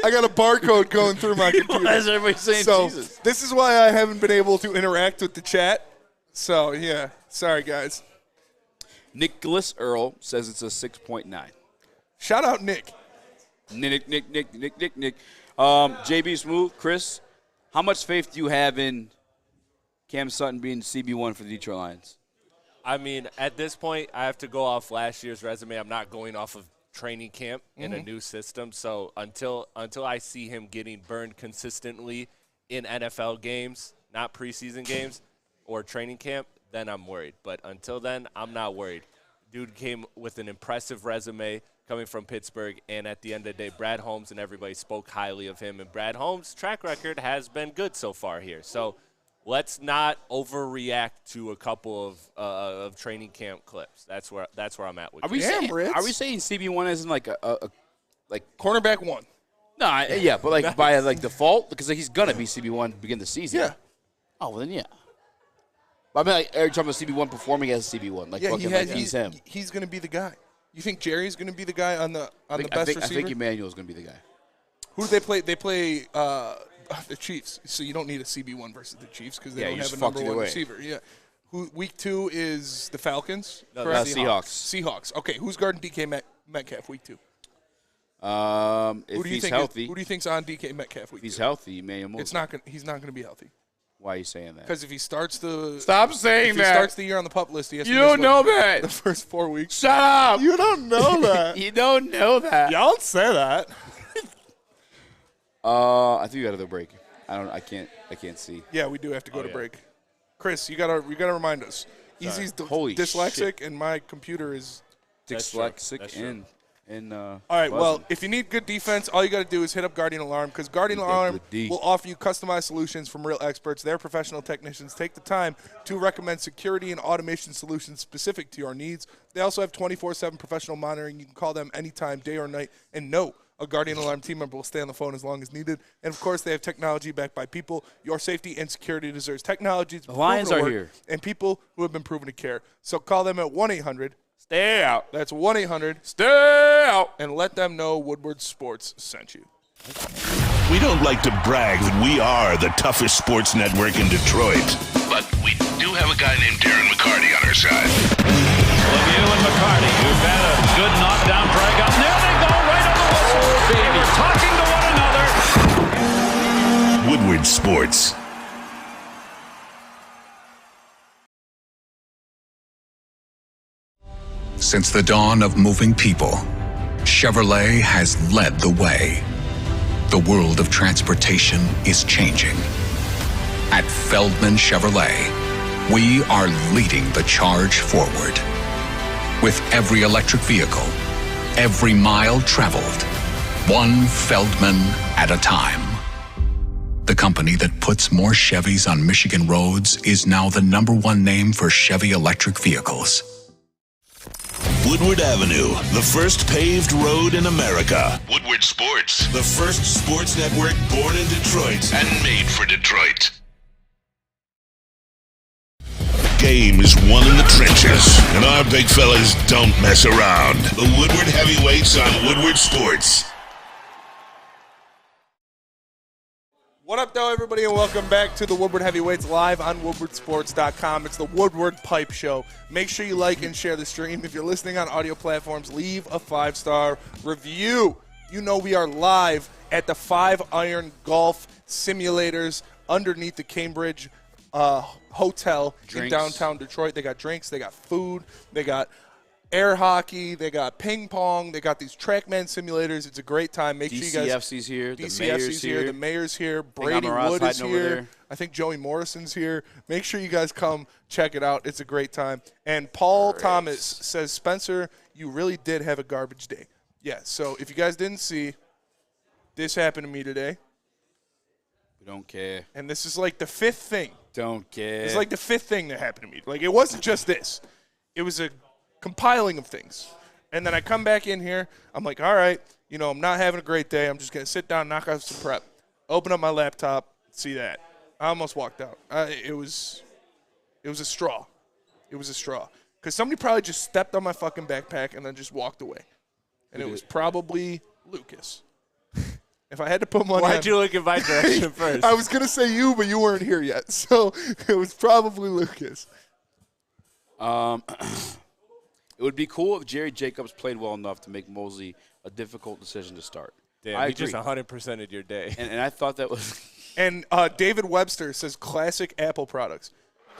I got a barcode going through my computer. Why is everybody saying Jesus? This is why I haven't been able to interact with the chat. So, yeah. Sorry, guys. Nicholas Earl says it's a 6.9. Shout out Nick. Nick. JB Smooth, Chris, how much faith do you have in Cam Sutton being CB1 for the Detroit Lions? I mean, at this point, I have to go off last year's resume. I'm not going off of training camp in a new system. So until I see him getting burned consistently in NFL games, not preseason games or training camp, then I'm worried. But until then, I'm not worried. Dude came with an impressive resume coming from Pittsburgh, and at the end of the day, Brad Holmes and everybody spoke highly of him. And Brad Holmes' track record has been good so far here. So let's not overreact to a couple of training camp clips. That's where I'm at with. Are we saying CB1 isn't like a cornerback 1? No, yeah, but like by like default, because like he's gonna be CB1 to begin the season. Yeah. Oh well, then yeah. But I mean, like, are you talking about CB1 performing as CB1? Like, yeah, he's him. He's going to be the guy. You think Jerry's going to be the guy on the best receiver? I think Emmanuel's going to be the guy. Who do they play? They play the Chiefs. So you don't need a CB1 versus the Chiefs because they don't have a number 1 receiver. Yeah. Week 2 is the Falcons? No, Seahawks. Seahawks. Okay, who's guarding DK Metcalf week 2? If he's healthy. Who do you think's on DK Metcalf week 2? He's healthy, Emmanuel Mosley. He's not going to be healthy. Why are you saying that? Because if he starts the Stop saying that. He starts the year on the pup list, he has you don't know that. The first 4 weeks. Shut up. You don't know that. You don't know that. Y'all say that. I think you got to go break. I can't see. Yeah, we do have to go to break. Chris, you gotta remind us. Easy's dyslexic, shit. And my computer is dyslexic and all right, well, if you need good defense, all you got to do is hit up Guardian Alarm because Guardian Alarm will offer you customized solutions from real experts. Their professional technicians take the time to recommend security and automation solutions specific to your needs. They also have 24/7 professional monitoring. You can call them anytime, day or night, and know a Guardian Alarm team member will stay on the phone as long as needed. And, of course, they have technology backed by people. Your safety and security deserves technology. The Lions are here. And people who have been proven to care. So call them at 1-800 Stay out. That's 1-800. Stay out. And let them know Woodward Sports sent you. We don't like to brag that we are the toughest sports network in Detroit, but we do have a guy named Darren McCarty on our side. Lemieux and McCarty, who've had a good knockdown drag up. There they go, right on the whistle. They were talking to one another. Woodward Sports. Since the dawn of moving people, Chevrolet has led the way. The world of transportation is changing. At Feldman Chevrolet, we are leading the charge forward. With every electric vehicle, every mile traveled, one Feldman at a time. The company that puts more Chevys on Michigan roads is now the #1 name for Chevy electric vehicles. Woodward Avenue, the first paved road in America. Woodward Sports, the first sports network born in Detroit and made for Detroit. Game is won in the trenches, and our big fellas don't mess around. The Woodward Heavyweights on Woodward Sports. What up, though, everybody, and welcome back to the Woodward Heavyweights live on WoodwardSports.com. It's the Woodward Pipe Show. Make sure you like and share the stream. If you're listening on audio platforms, leave a 5-star review. You know we are live at the 5 Iron Golf Simulators underneath the Cambridge Hotel in downtown Detroit. They got drinks, they got food, they got air hockey, they got ping pong, they got these TrackMan simulators. It's a great time. Make sure you guys. DCFC's here. DCFC's here. The mayor's here. Brady Wood is here. I think Joey Morrison's here. Make sure you guys come check it out. It's a great time. And Paul Thomas says, Spencer, you really did have a garbage day. Yeah, so if you guys didn't see, this happened to me today. We don't care. And this is like the 5th thing. Don't care. It's like the 5th thing that happened to me. Like, it wasn't just this. It was a compiling of things. And then I come back in here. I'm like, all right, you know, I'm not having a great day. I'm just going to sit down, knock out some prep, open up my laptop, see that. I almost walked out. It was a straw. It was a straw. Because somebody probably just stepped on my fucking backpack and then just walked away. And it was probably Lucas. If I had to put money on. Why'd you look in my direction first? I was going to say you, but you weren't here yet. So it was probably Lucas. It would be cool if Jerry Jacobs played well enough to make Mosley a difficult decision to start. Damn, he just 100%ed your day. And I thought that was. And David Webster says classic Apple products.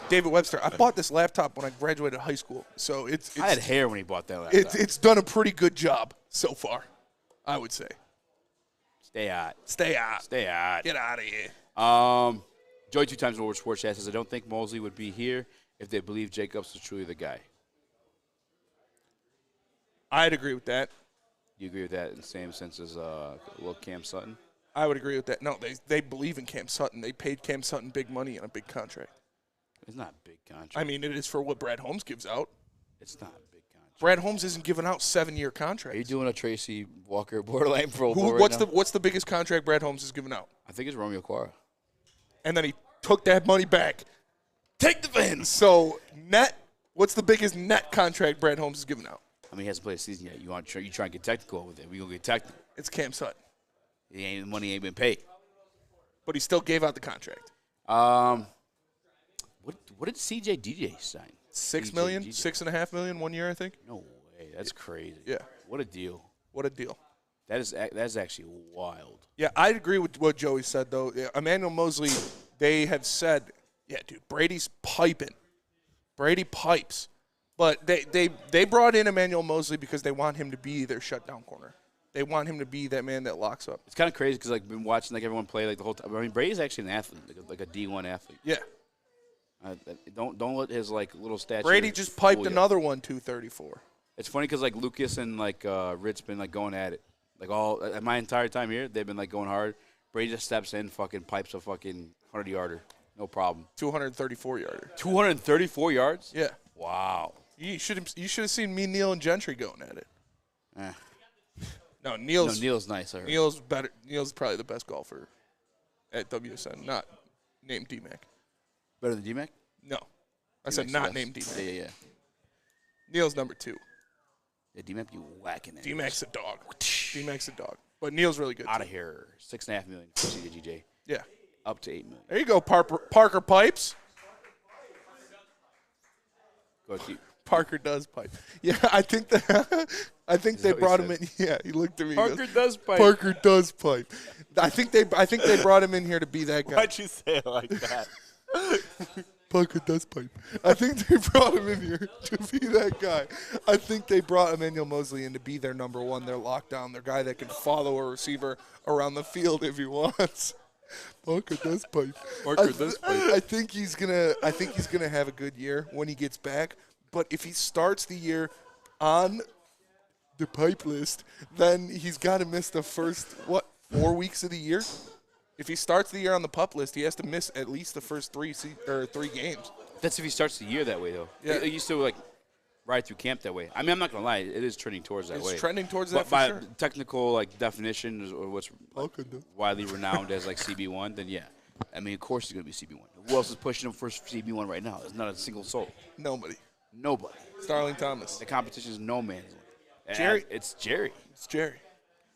David Webster, I bought this laptop when I graduated high school, so it's I had hair when he bought that laptop. It's done a pretty good job so far, I would say. Stay out. Stay out. Stay out. Get out of here. Joey 2 times Woodward Sports Chat says, I don't think Mosley would be here if they believe Jacobs was truly the guy. I'd agree with that. You agree with that in the same sense as little Cam Sutton? I would agree with that. No, they believe in Cam Sutton. They paid Cam Sutton big money on a big contract. It's not a big contract. I mean, it is for what Brad Holmes gives out. It's not a big contract. Brad Holmes isn't giving out 7-year contracts. Are you doing a Tracy Walker borderline Pro Bowl What's the biggest contract Brad Holmes has given out? I think it's Romeo Quara. And then he took that money back. Take the Vins. So net, what's the biggest net contract Brad Holmes has given out? I mean, he hasn't played a season yet. You try and get technical with it. We're going to get technical. It's Cam Sutton. The money ain't been paid. But he still gave out the contract. What did CJ DJ sign? $6 million, $6.5 million 1 year, I think. No way. That's crazy. Yeah. What a deal. What a deal. That is actually wild. Yeah, I agree with what Joey said, though. Yeah, Emmanuel Mosley, they have said, yeah, dude, Brady's piping. Brady pipes. But they brought in Emmanuel Mosley because they want him to be their shutdown corner. They want him to be that man that locks up. It's kind of crazy because I've been watching everyone play the whole time. I mean, Brady's actually an athlete, like a D1 athlete. Yeah. Don't let his little statue. Brady just piped another one 234. It's funny because Lucas and Ritz been going at it my entire time here. They've been going hard. Brady just steps in, fucking pipes a fucking 100-yarder, no problem. 234-yarder. 234 yards? Yeah. Wow. You should have seen me, Neil, and Gentry going at it. No, Neil's nice. Neil's better. Neil's probably the best golfer at WSN. Not named D-Mac. Better than D-Mac? No. I said not named D-Mac. Yeah. Neil's number 2. Yeah, D-Mac be whacking it. D-Mac's a dog. D-Mac's a dog. But Neil's really good. Out of here. $6.5 million for CJGJ. Yeah. Up to $8 million. There you go, Parker Pipes. Go keep. Parker does pipe. Yeah, I think they brought him in. Yeah, he looked at me. Parker does pipe. Parker does pipe. I think they brought him in here to be that guy. Why'd you say it like that? Parker does pipe. I think they brought him in here to be that guy. I think they brought Emmanuel Mosley in to be their number one, their lockdown, their guy that can follow a receiver around the field if he wants. Parker does pipe. Parker does pipe. I think he's gonna have a good year when he gets back. But if he starts the year on the pipe list, then he's got to miss the first 4 weeks of the year. If he starts the year on the pup list, he has to miss at least the first 3 games. That's if he starts the year that way, though. Yeah. He used to ride through camp that way. I mean, I'm not gonna lie, it is trending towards that way. It's trending towards that but for by sure. technical definition or what's widely renowned as CB1, then yeah. I mean, of course he's gonna be CB1. Who else is pushing him for CB1 right now? There's not a single soul. Nobody. Starling Thomas. The competition is no man's land. Jerry. It's Jerry. It's Jerry.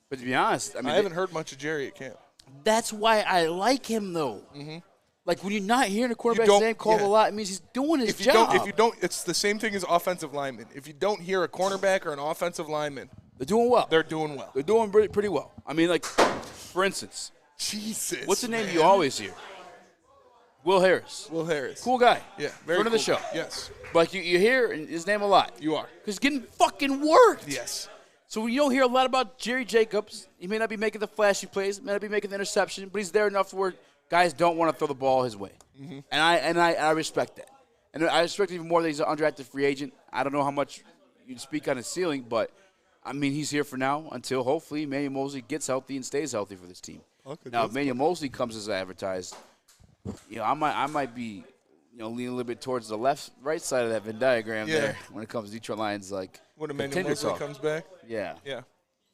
But to be honest, I mean, I haven't heard much of Jerry at camp. That's why I like him, though. Mm-hmm. Like, when you're not hearing a quarterback's name called a lot, it means he's doing his job. If you don't, it's the same thing as offensive linemen. If you don't hear a cornerback or an offensive lineman, they're doing well. They're doing well. They're doing pretty well. I mean, like, for instance, Jesus. What's the name you always hear? Will Harris. Will Harris. Cool guy. Yeah, very Friend of the cool show. guy. Yes. But you hear his name a lot. You are. Because he's getting fucking worked. Yes. So when you don't hear a lot about Jerry Jacobs, he may not be making the flashy plays, may not be making the interception, but he's there enough where guys don't want to throw the ball his way. Mm-hmm. And I respect that. And I respect even more that he's an undrafted free agent. I don't know how much you speak on his ceiling, but, I mean, he's here for now until hopefully Emmanuel Mosley gets healthy and stays healthy for this team. Okay, now, if Emmanuel Mosley comes as advertised, I might be leaning a little bit towards the right side of that Venn diagram there when it comes to Detroit Lions. Like when Emmanuel Mosley comes back? Yeah. Yeah.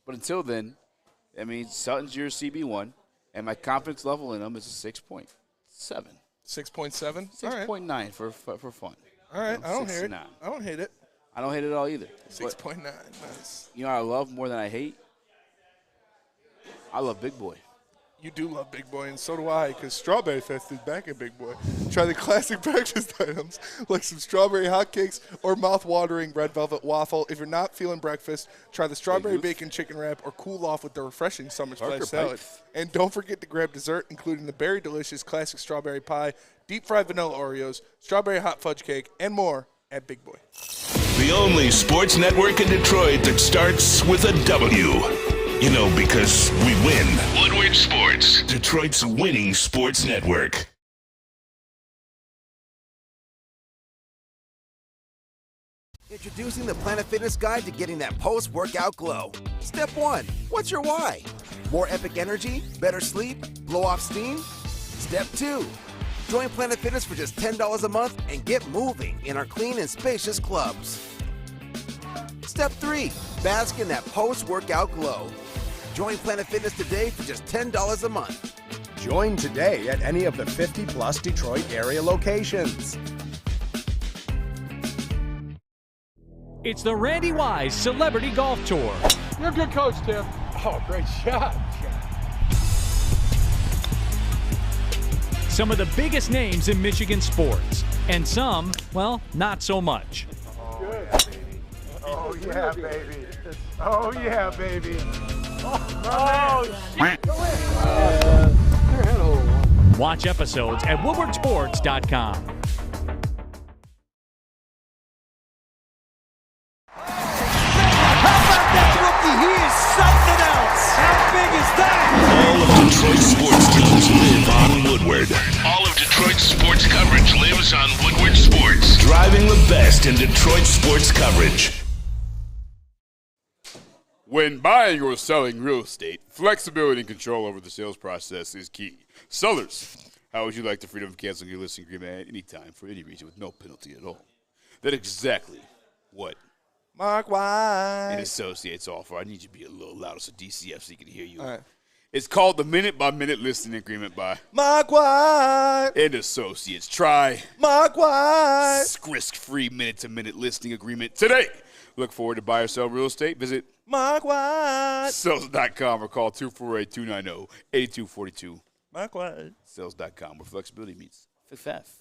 But until then, I mean, Sutton's your CB1, and my confidence level in him is a 6.7. 6.7? 6.9 for fun. All right. I don't hate it. 6.9. I don't hate it. I don't hate it at all either. 6.9. Nice. You know what I love more than I hate? I love Big Boy. You do love Big Boy, and so do I, because Strawberry Fest is back at Big Boy. Try the classic breakfast items like some strawberry hotcakes or mouth-watering red velvet waffle. If you're not feeling breakfast, try the strawberry bacon chicken wrap or cool off with the refreshing summer splash salad. And don't forget to grab dessert, including the berry delicious classic strawberry pie, deep-fried vanilla Oreos, strawberry hot fudge cake, and more at Big Boy. The only sports network in Detroit that starts with a W. You know, because we win. Woodward Sports, Detroit's winning sports network. Introducing the Planet Fitness Guide to getting that post-workout glow. Step 1, what's your why? More epic energy? Better sleep? Blow off steam? Step 2, join Planet Fitness for just $10 a month and get moving in our clean and spacious clubs. Step 3, bask in that post-workout glow. Join Planet Fitness today for just $10 a month. Join today at any of the 50-plus Detroit area locations. It's the Randy Wise Celebrity Golf Tour. You're a good coach, Tim. Oh, great shot. Some of the biggest names in Michigan sports, and some, well, not so much. Oh, yeah, baby. Oh, yeah, baby. Watch episodes at woodwardsports.com. All of Detroit's sports teams live on Woodward. All of Detroit's sports coverage lives on Woodward Sports. Driving the best in Detroit sports coverage. When buying or selling real estate, flexibility and control over the sales process is key. Sellers, how would you like the freedom of canceling your listing agreement at any time for any reason with no penalty at all? That's exactly what Mark White and Associates offer. I need you to be a little louder so DCF so he can hear you. All right. It's called the minute-by-minute listing agreement by Mark White and Associates. Try Mark White risk-free minute-to-minute listing agreement today. Look forward to buy or sell real estate? Visit Mark White. Sales.com or call 248-290-8242. Mark White. Sales.com, where flexibility meets success.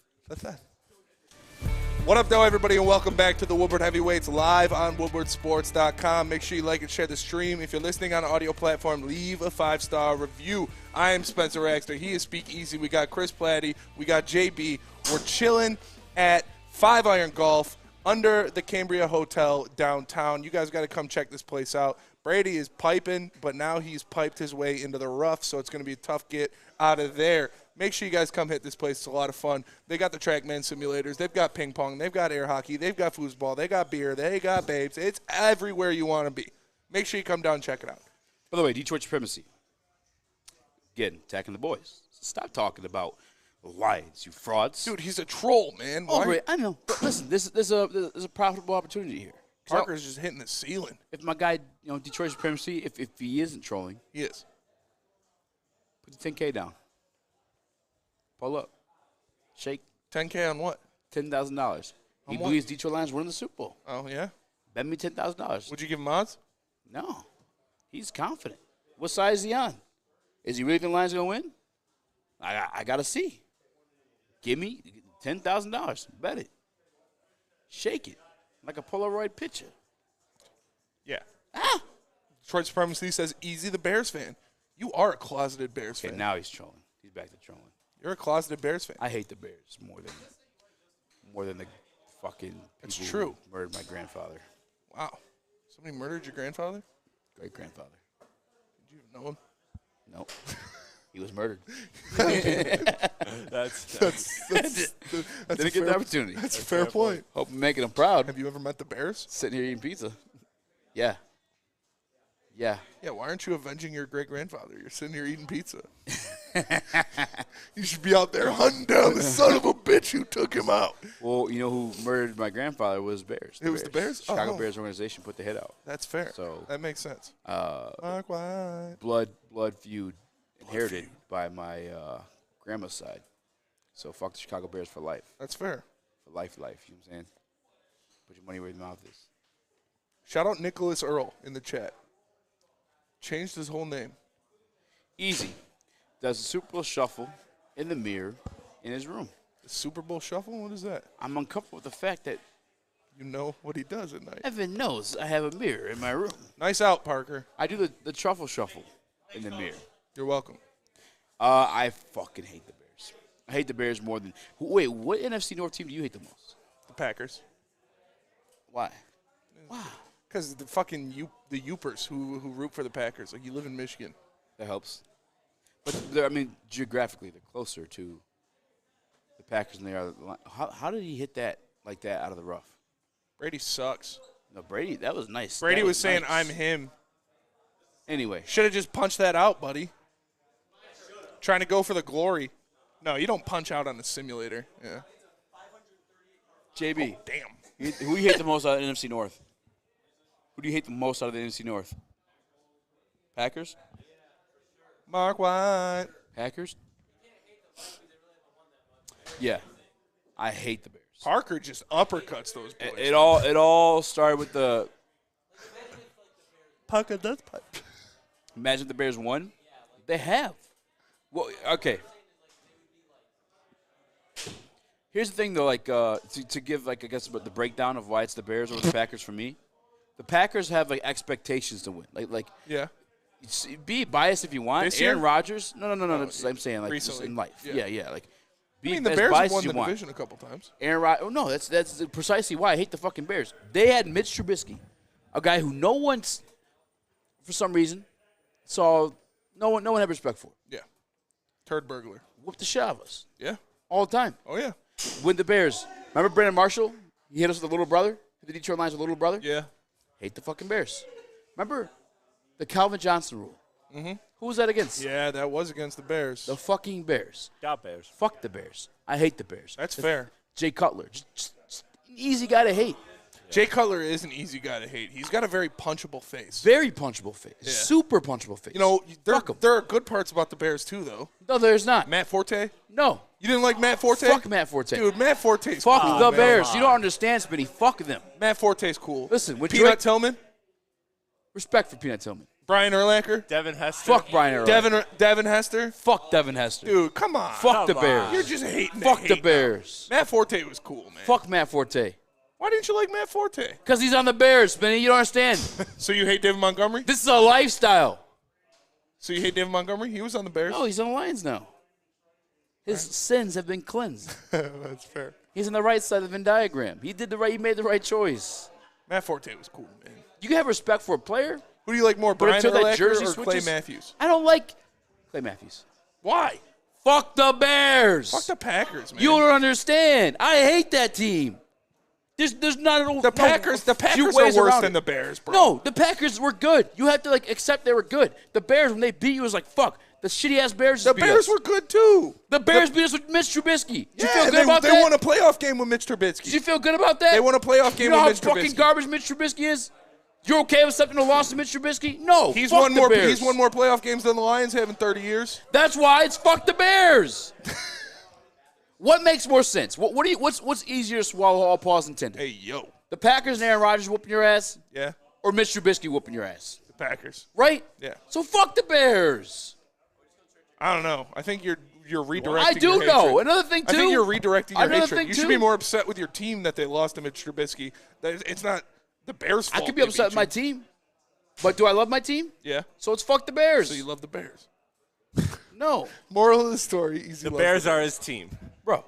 What up, though, everybody, and welcome back to the Woodward Heavyweights live on WoodwardSports.com. Make sure you like and share the stream. If you're listening on an audio platform, leave a 5-star review. I am Spencer Raxter. He is Speak Easy. We got Chris Platte. We got JB. We're chilling at 5 Iron Golf under the Cambria Hotel downtown. You guys got to come check this place out. Brady is piping, but now he's piped his way into the rough, so it's going to be a tough get out of there. Make sure you guys come hit this place. It's a lot of fun. They got the TrackMan simulators. They've got ping pong. They've got air hockey. They've got foosball. They got beer. They got babes. It's everywhere you want to be. Make sure you come down and check it out. By the way, Detroit Supremacy. Again, attacking the boys. Stop talking about Lions, you frauds. Dude, he's a troll, man. Oh, great. I know. But listen, there's a profitable opportunity here. Parker's just hitting the ceiling. If my guy, Detroit Supremacy, if he isn't trolling. He is. Put the 10K down. Pull up. Shake. 10K on what? $10,000. He believes Detroit Lions winning the Super Bowl. Oh, yeah? Bet me $10,000. Would you give him odds? No. He's confident. What side is he on? Is he really think the Lions going to win? I got to see. Give me $10,000. Bet it. Shake it. Like a Polaroid picture. Yeah. Detroit Supremacy says, Eazy the Bears fan. You are a closeted Bears fan. Now he's trolling. He's back to trolling. You're a closeted Bears fan. I hate the Bears more than the fucking It's people true. who murdered my grandfather. Wow. Somebody murdered your grandfather? Great-grandfather. Did you know him? No. He was murdered. That's Didn't get the opportunity. That's a fair point. Hope I'm making them proud. Have you ever met the Bears? Sitting here eating pizza. Yeah. Yeah. Yeah, why aren't you avenging your great-grandfather? You're sitting here eating pizza. You should be out there hunting down the son of a bitch who took him out. Well, you know who murdered my grandfather was Bears. It was the Bears? Chicago Oh. Bears organization put the hit out. That's fair. So that makes sense. Mark White. Blood feud inherited by my grandma's side. So fuck the Chicago Bears for life. That's fair. For life, you know what I'm saying? Put your money where your mouth is. Shout out Nicholas Earl in the chat. Changed his whole name. Eazy does a Super Bowl shuffle in the mirror in his room. The Super Bowl shuffle? What is that? I'm uncomfortable with the fact that you know what he does at night. Evan knows I have a mirror in my room. Nice out, Parker. I do the truffle shuffle in the mirror. You're welcome. I fucking hate the Bears. I hate the Bears more than – wait, what NFC North team do you hate the most? The Packers. Why? Wow. Because the fucking the Youpers who root for the Packers. Like, you live in Michigan. That helps. But, geographically, they're closer to the Packers than they are. How did he hit that like that out of the rough? Brady sucks. No, Brady, that was nice. Brady that was saying, nice. I'm him. Anyway. Should have just punched that out, buddy. Trying to go for the glory. No, you don't punch out on the simulator. Yeah. JB. Oh, damn. Who do you hate the most out of the NFC North? Who do you hate the most out of the NFC North? Packers? Mark White. Packers? Yeah. I hate the Bears. Parker just uppercuts those boys. It all started with the Parker does pipe. Imagine the Bears won. They have. Well, okay. Here's the thing, though, like to give, like, I guess, the breakdown of why it's the Bears over the Packers for me. The Packers have, like, expectations to win. Like yeah. Be biased if you want. This Aaron year? Rodgers. No. I'm saying, like, just Recently. in life. Yeah. Like, be I mean, the as Bears have biased won as you the want. division a couple times. Aaron Rodgers. Oh, no, that's precisely why I hate the fucking Bears. They had Mitch Trubisky, a guy who no one's, for some reason, saw no one had respect for. Yeah. Turd burglar. Whoop the shit out of us. Yeah. All the time. Oh, yeah. Win the Bears. Remember Brandon Marshall? He hit us with a little brother. Hit the Detroit Lions with a little brother. Yeah. Hate the fucking Bears. Remember the Calvin Johnson rule? Mm-hmm. Who was that against? Yeah, that was against the Bears. The fucking Bears. Got Bears. Fuck the Bears. I hate the Bears. That's fair. Jay Cutler. Just easy guy to hate. Jay Cutler is an easy guy to hate. He's got a very punchable face. Very punchable face. Yeah. Super punchable face. You know, there are good parts about the Bears, too, though. No, there's not. Matt Forte? No. You didn't like Matt Forte? Fuck Matt Forte. Dude, Matt Forte's Fuck cool, the man. Bears. You don't understand, Spinny. Fuck them. Matt Forte's cool. Listen, with Peanut Drake, Tillman? respect for Peanut Tillman. Brian Urlacher? Devin Hester. Fuck Brian Urlacher. Devin Hester? Fuck Devin Hester. Dude, come on. Fuck the Bears. You're just hating. Fuck the Bears. Matt Forte was cool, man. Fuck Matt Forte. Why didn't you like Matt Forte? Because he's on the Bears, Spinny. You don't understand. So you hate David Montgomery? This is a lifestyle. So you hate David Montgomery? He was on the Bears? No, he's on the Lions now. His sins have been cleansed. That's fair. He's on the right side of the Venn diagram. He made the right choice. Matt Forte was cool, man. You can have respect for a player. Who do you like more, But Brian until that Urlacher jersey or Clay switches- Matthews? I don't like Clay Matthews. Why? Fuck the Bears. Fuck the Packers, man. You don't understand. I hate that team. There's not an The Packers are worse than the Bears, bro. No, the Packers were good. You have to accept they were good. The Bears, when they beat you, was like, fuck. The shitty ass Bears. The beat Bears us. were good too. The Bears beat us with Mitch Trubisky. Did you feel and good about that? They won a playoff game with Mitch Trubisky. Did you feel good about that? They won a playoff game you know with Mitch how fucking Trubisky. garbage Mitch Trubisky is? You're okay with accepting a loss to Mitch Trubisky? No. He's fuck won the more. Bears. He's won more playoff games than the Lions have in 30 years. That's why it's fuck the Bears. What makes more sense? What's easier to swallow, all pause intended? Hey, yo. The Packers and Aaron Rodgers whooping your ass? Yeah. Or Mitch Trubisky whooping your ass? The Packers. Right? Yeah. So fuck the Bears. I don't know. I think you're redirecting. I do your know. hatred. Another thing, I think too- you're redirecting your Another hatred. thing, You should too- be more upset with your team that they lost to Mitch Trubisky. It's not the Bears' fault. I could be they upset with beat my you. team. But do I love my team? Yeah. So it's fuck the Bears. So you love the Bears. No. Moral of the story: Eazy. The loves Bears are his team. Bro.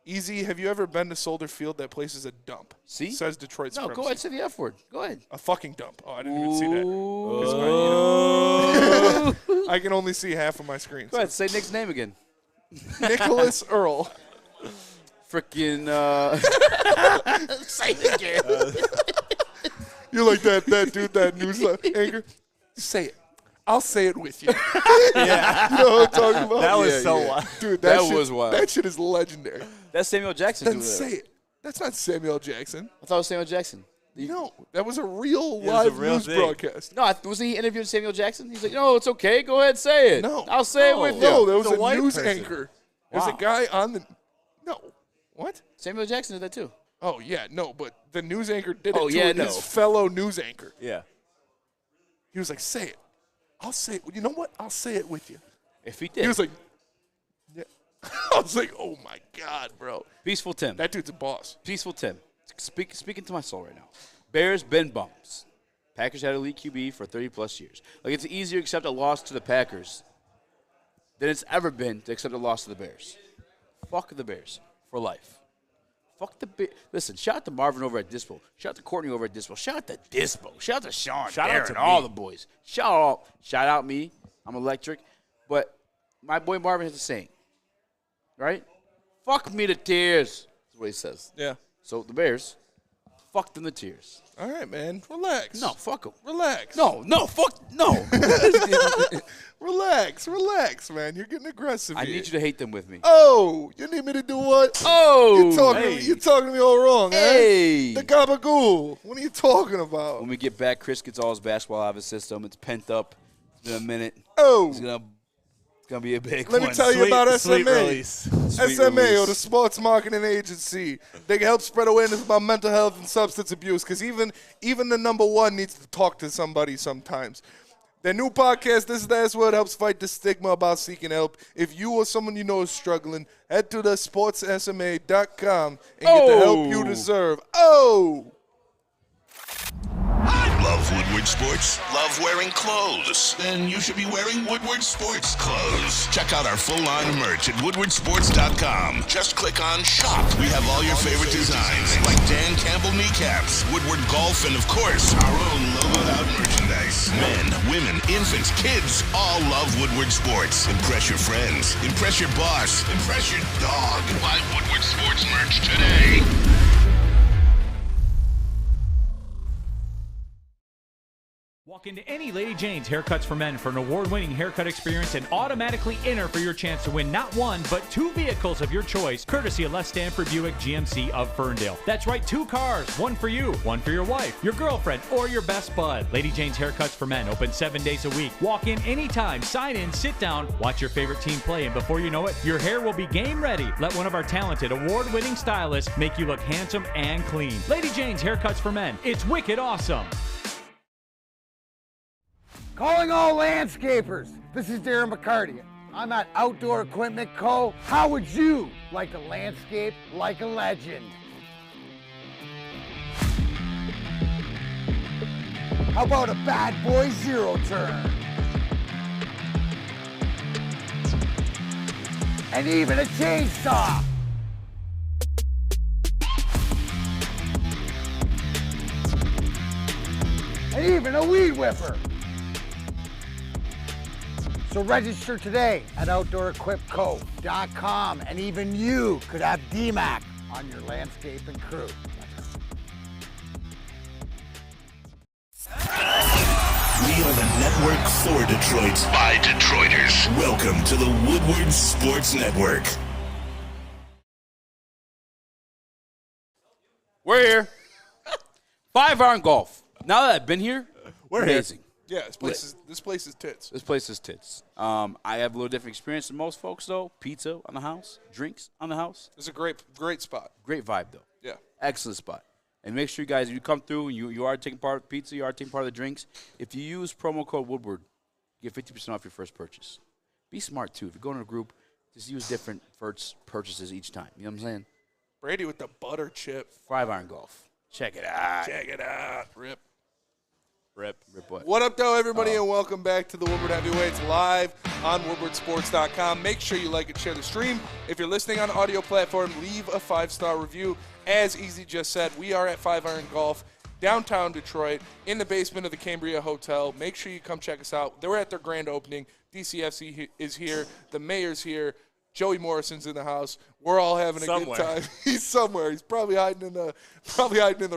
Eazy, have you ever been to Soldier Field? That place is a dump. See? Says Detroit No, Supremacy. go ahead, say the F word. Go ahead. A fucking dump. Oh, I didn't even see that. 'Cause I can only see half of my screen. Go ahead, say Nick's name again. Nicholas Earl. Freaking, say it again. You're like that dude, that news anchor. Say it. I'll say it with you. Yeah. You know what I'm talking about? That was so wild. Dude, That shit, was wild. That shit is legendary. That's Samuel Jackson. Then doing say that. it. That's not Samuel Jackson. I thought it was Samuel Jackson. No, that was a real was a live real news thing. broadcast. No, wasn't he interviewing Samuel Jackson? He's like, no, it's okay. Go ahead, say it. No. I'll say it with you. No, there was The a white news person. anchor. There's a Wow. guy on the. No. What? Samuel Jackson did that too. Oh, yeah, no, but the news anchor did it Oh, to yeah, his fellow news anchor. Yeah. He was like, say it. I'll say it. You know what? I'll say it with you. If he did. He was like, yeah. I was like, oh, my God, bro. Peaceful Tim. That dude's a boss. Peaceful Tim. Speaking to my soul right now. Bears been bumps. Packers had a elite QB for 30-plus years. Like, it's easier to accept a loss to the Packers than it's ever been to accept a loss to the Bears. Fuck the Bears for life. Fuck the Bears. Listen, shout out to Marvin over at Dispo. Shout out to Courtney over at Dispo. Shout out to Dispo. Shout out to Sean. Shout out Darren, to all me. the boys. Shout out me. I'm electric. But my boy Marvin has a saying, right? Fuck me to tears. That's what he says. Yeah. So the Bears, fuck them the tears. All right, man. Relax. No, fuck them. Relax. No, fuck, no. Relax, man. You're getting aggressive I here. need you to hate them with me. Oh, you need me to do what? Oh, You're talking to me all wrong, Hey. eh? The gabagool. What are you talking about? When we get back, Chris gets all his basketball out of his system. It's pent up. It's been a minute. Oh. It's gonna be a big Let one. me tell you about Sweet SMA. release. Sweet SMA, release. or the Sports Marketing Agency. They can help spread awareness about mental health and substance abuse, because even the number one needs to talk to somebody sometimes. Their new podcast, This is the S Word, helps fight the stigma about seeking help. If you or someone you know is struggling, head to the sportsSMA.com and get the help you deserve. Oh! Love Woodward Sports? Love wearing clothes? Then you should be wearing Woodward Sports clothes. Check out our full line of merch at woodwardsports.com. Just click on shop. We have all your favorite designs, like Dan Campbell kneecaps, Woodward Golf, and of course, our own logoed out merchandise. Men, women, infants, kids all love Woodward Sports. Impress your friends. Impress your boss. Impress your dog. Buy Woodward Sports merch today. Walk into any Lady Jane's Haircuts for Men for an award-winning haircut experience and automatically enter for your chance to win not one, but 2 vehicles of your choice, courtesy of Les Stanford Buick GMC of Ferndale. That's right, 2 cars, one for you, one for your wife, your girlfriend, or your best bud. Lady Jane's Haircuts for Men, open 7 days a week. Walk in anytime, sign in, sit down, watch your favorite team play, and before you know it, your hair will be game ready. Let one of our talented, award-winning stylists make you look handsome and clean. Lady Jane's Haircuts for Men. It's wicked awesome. Calling all landscapers. This is Darren McCarty. I'm at Outdoor Equipment Co. How would you like to landscape like a legend? How about a bad boy zero turn? And even a chainsaw. And even a weed whipper. So register today at OutdoorEquipCo.com, and even you could have DMAC on your landscaping crew. We are the network for Detroit by Detroiters. Welcome to the Woodward Sports Network. We're here. 5-iron golf. Now that I've been here, we're amazing. Yeah, this place is tits. This place is tits. I have a little different experience than most folks, though. Pizza on the house, drinks on the house. It's a great spot. Great vibe, though. Yeah. Excellent spot. And make sure you guys, you come through, you are taking part of the pizza, you are taking part of the drinks. If you use promo code Woodward, you get 50% off your first purchase. Be smart, too. If you're going to a group, just use different first purchases each time. You know what I'm saying? Brady with the butter chip. 5-iron golf. Check it out. Check it out. Rip. What? What up, though, everybody, and welcome back to the Woodward Heavyweights live on WoodwardSports.com. Make sure you like and share the stream. If you're listening on audio platform, leave a 5-star review. As Eazy just said, we are at 5-iron golf, downtown Detroit, in the basement of the Cambria Hotel. Make sure you come check us out. They're at their grand opening. DCFC is here. The mayor's here. Joey Morrison's in the house. We're all having a good time. He's somewhere. He's probably hiding in the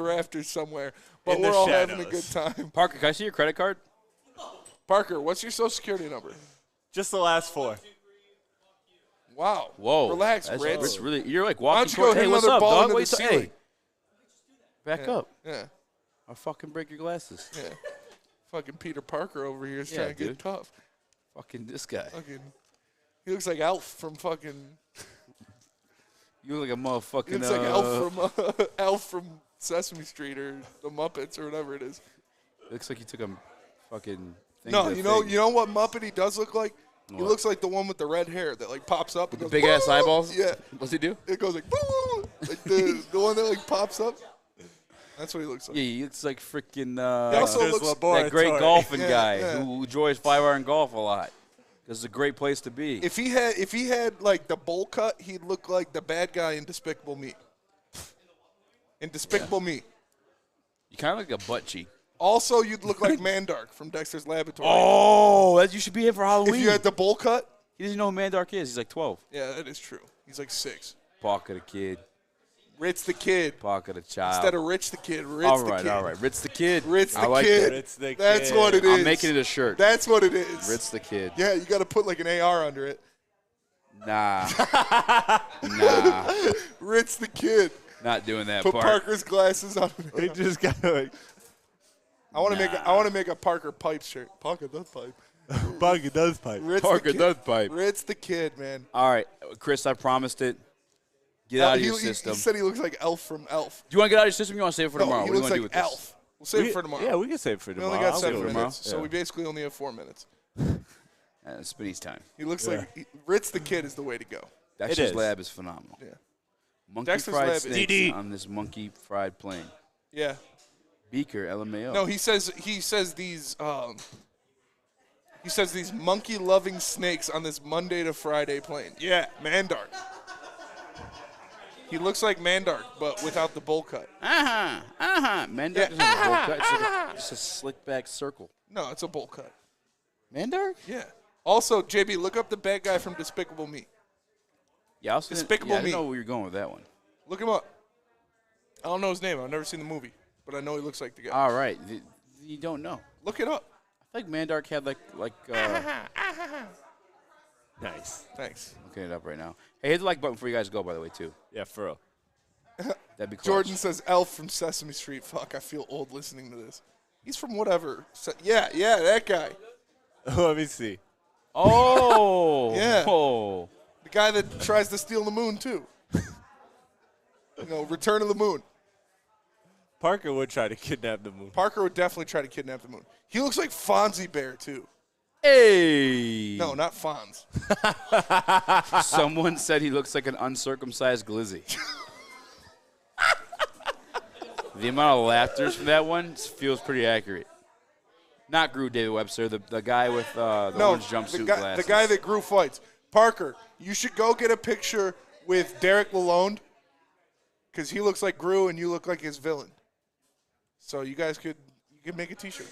rafters somewhere. But we're all having a good time. Parker, can I see your credit card? Parker, what's your social security number? Just the last 4. Wow. Whoa. Relax, That's Ritz. Really, you're like Why walking don't you go hit hey, what's another up, ball dog? into Wait the till- ceiling? hey. Back up. Yeah. I'll fucking break your glasses. Yeah. Fucking Peter Parker over here is Yeah, trying to dude. get tough. Fucking this guy. He looks like Elf from fucking. You look like a motherfucking. He looks like Elf from Sesame Street or the Muppets or whatever it is. Looks like you took a fucking thing. No, to you thing. know what Muppet he does look like? He What? looks like the one with the red hair that like pops up and goes Big ass "Woo!" eyeballs? Yeah. What's he do? It goes like "Woo!" like the one that like pops up. That's what he looks like. Yeah, he looks like freaking He also looks that great golfing Yeah, guy yeah. who enjoys 5-iron golf a lot. This is a great place to be. If he had like the bowl cut, he'd look like the bad guy in Despicable Me. In Despicable Me. You kind of like a butt cheek. Also, you'd look like Mandark from Dexter's Laboratory. Oh, you should be here for Halloween. If you had the bowl cut. He doesn't know who Mandark is. He's like 12. Yeah, that is true. He's like 6. Parker the kid. Ritz the kid. Parker the child. Instead of Rich the kid, Ritz all the right, kid. all right. Ritz the kid. Ritz the I like kid. that. Ritz the That's kid. what it is. I'm making it a shirt. That's what it is. Ritz the kid. Yeah, you got to put like an AR under it. Nah. Nah. Ritz the kid. Not doing that Put part. Parker's glasses on. We just got like. I want to make a Parker pipe shirt. Parker does pipe. Parker does pipe. Ritz Parker the kid. does pipe. Ritz the kid, man. All right, Chris, I promised it. Get out of your He system. said he looks like Elf from Elf. Do you want to get out of your system or you want to save it for tomorrow? He What do you looks want to like do with Elf. this? We'll save it for tomorrow. Yeah, we can save it for We tomorrow. only got I'll 7 do it minutes, tomorrow. so we basically only have 4 minutes. It's Spinny's time. He looks like Ritz the kid is the way to go. Dexter's Lab is phenomenal. Yeah. Monkey Dexter's fried Lab is- snakes DD. on this monkey fried plane. Yeah. Beaker, LMAO. No, he says these monkey loving snakes on this Monday to Friday plane. Yeah, Mandark. He looks like Mandark, but without the bowl cut. Mandark doesn't have a bowl cut. It's like just a slick back circle. No, it's a bowl cut. Mandark? Yeah. Also, JB, look up the bad guy from Despicable Me. Yeah, I also Despicable I didn't Me. know where you're going with that one. Look him up. I don't know his name. I've never seen the movie, but I know he looks like the guy. All right. You don't know. Look it up. think Mandark had like. Nice. Thanks. I'm looking it up right now. Hey, hit the like button before you guys go, by the way, too. Yeah, for real. That'd be clutch. Jordan says Elf from Sesame Street. Fuck, I feel old listening to this. He's from whatever. Yeah, that guy. Let me see. Oh. Yeah. Oh. The guy that tries to steal the moon, too. Return of the Moon. Parker would try to kidnap the moon. Parker would definitely try to kidnap the moon. He looks like Fonzie Bear, too. Hey. No, not Fonz. Someone said he looks like an uncircumcised glizzy. The amount of laughter from that one feels pretty accurate. Not Gru David Webster, the guy with the orange jumpsuit glasses. The guy that grew fights. Parker, you should go get a picture with Derek Lalonde because he looks like Gru and you look like his villain. So you guys could make a T-shirt.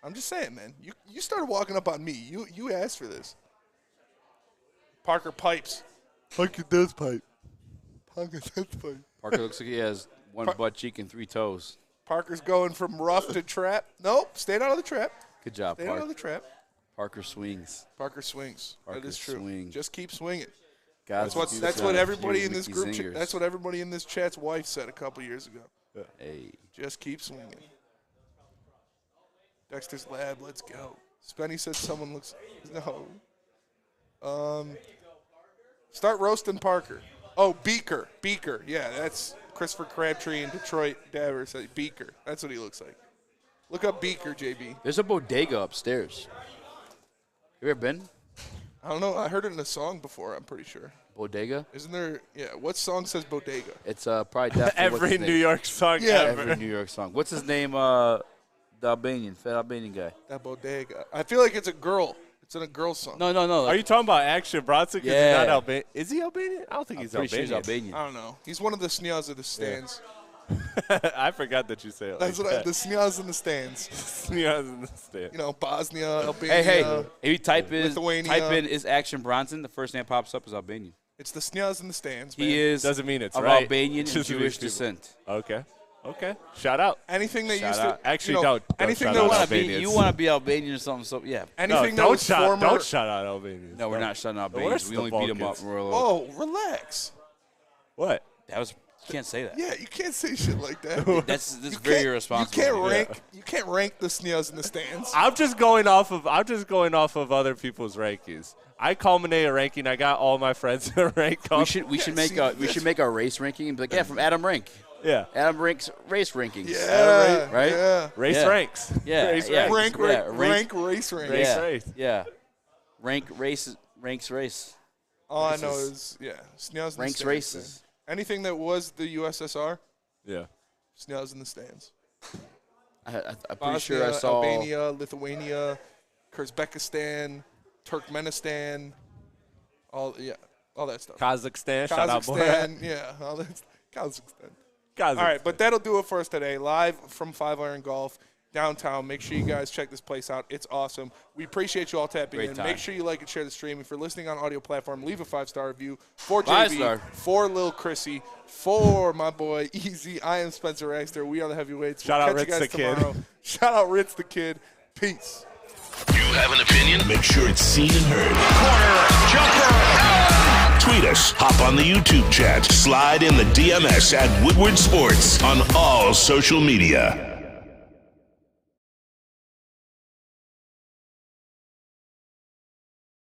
I'm just saying, man. You started walking up on me. You asked for this. Parker pipes. Parker does pipe. Parker does pipe. Parker looks like he has one butt cheek and 3 toes. Parker's going from rough to trap. Nope, stayed out of the trap. Good job, Stayed out of the trap. Parker swings. Parker swings. Parker that is true. swings. Just keep swinging. God's That's what everybody in this Mickey group. Zingers. That's what everybody in this chat's wife said a couple years ago. Hey. Just keep swinging. Dexter's Lab, let's go. Spenny says someone looks. No. Start roasting Parker. Oh, Beaker. Yeah, that's Christopher Crabtree in Detroit. Dabber said Beaker. That's what he looks like. Look up Beaker, JB. There's a bodega upstairs. You ever been? I don't know. I heard it in a song before, I'm pretty sure. Bodega? Isn't there? Yeah. What song says bodega? It's probably definitely Every New York song ever. Every New York song. What's his name? The Albanian, fat Albanian guy. That bodega. I feel like it's a girl. It's in a girl song. No. Are you talking about Action Bronson? Yeah. He's not Albanian. Is he Albanian? I don't think he's pretty sure Albanian. he's Albanian. I don't know. He's one of the snyas of the stands. I forgot that you say it That's like what that. the snyas in the stands. Snyas in the stands. Bosnia, Albania. Hey, if you type Lithuania. in is Action Bronson, the first name that pops up is Albanian. It's the snyas in the stands, man. He is Doesn't mean it's of right. Albanian and Just Jewish these people. descent. Okay. Shout out. Anything that Shout used out. to Actually, don't anything shout that out was Albanians. You want to be Albanian or something? So yeah. anything that don't was former. Don't shout out Albanians. No, we're not shutting out The Albanians. worst We of only the beat them up. Balkans. We're a little, Relax. What? that was. You can't say that. Yeah, you can't say shit like that. That's very irresponsible. You can't rank the snyas in the stands. I'm just going off of other people's rankings. I culminate a ranking. I got all my friends to rank. We should make a race ranking and be like, from Adam Rank. Yeah. Adam Rank's race rankings. Yeah. Right? Yeah. Race ranks. Yeah. Race yeah. ranks. Rank race rank. Race Yeah. race. Yeah. Ranks race. All I know is snyas in the Ranks stands. races. Man. Anything that was the USSR, Yeah. snyas in the stands. I'm pretty Bosnia, sure I saw Albania, Lithuania, Kyrgyzstan, Turkmenistan, all that stuff. Kazakhstan. Shout out, boy. Yeah, all that. Kazakhstan. Kazakhstan. All right, but that'll do it for us today. Live from 5 Iron Golf downtown. Make sure you guys check this place out. It's awesome. We appreciate you all tapping Great in. time. Make sure you like and share the stream. If you're listening on audio platform, leave a 5-star review for 5 JB, star. for Lil Chrissy, for my boy Eazy. I am Spencer Raxter. We are the Heavyweights. Shout We'll out catch you Ritz guys the Kid. tomorrow. Shout out Ritz the Kid. Peace. You have an opinion? Make sure it's seen and heard. Corner jumper. Tweet us. Hop on the YouTube chat. Slide in the DMS at Woodward Sports on all social media.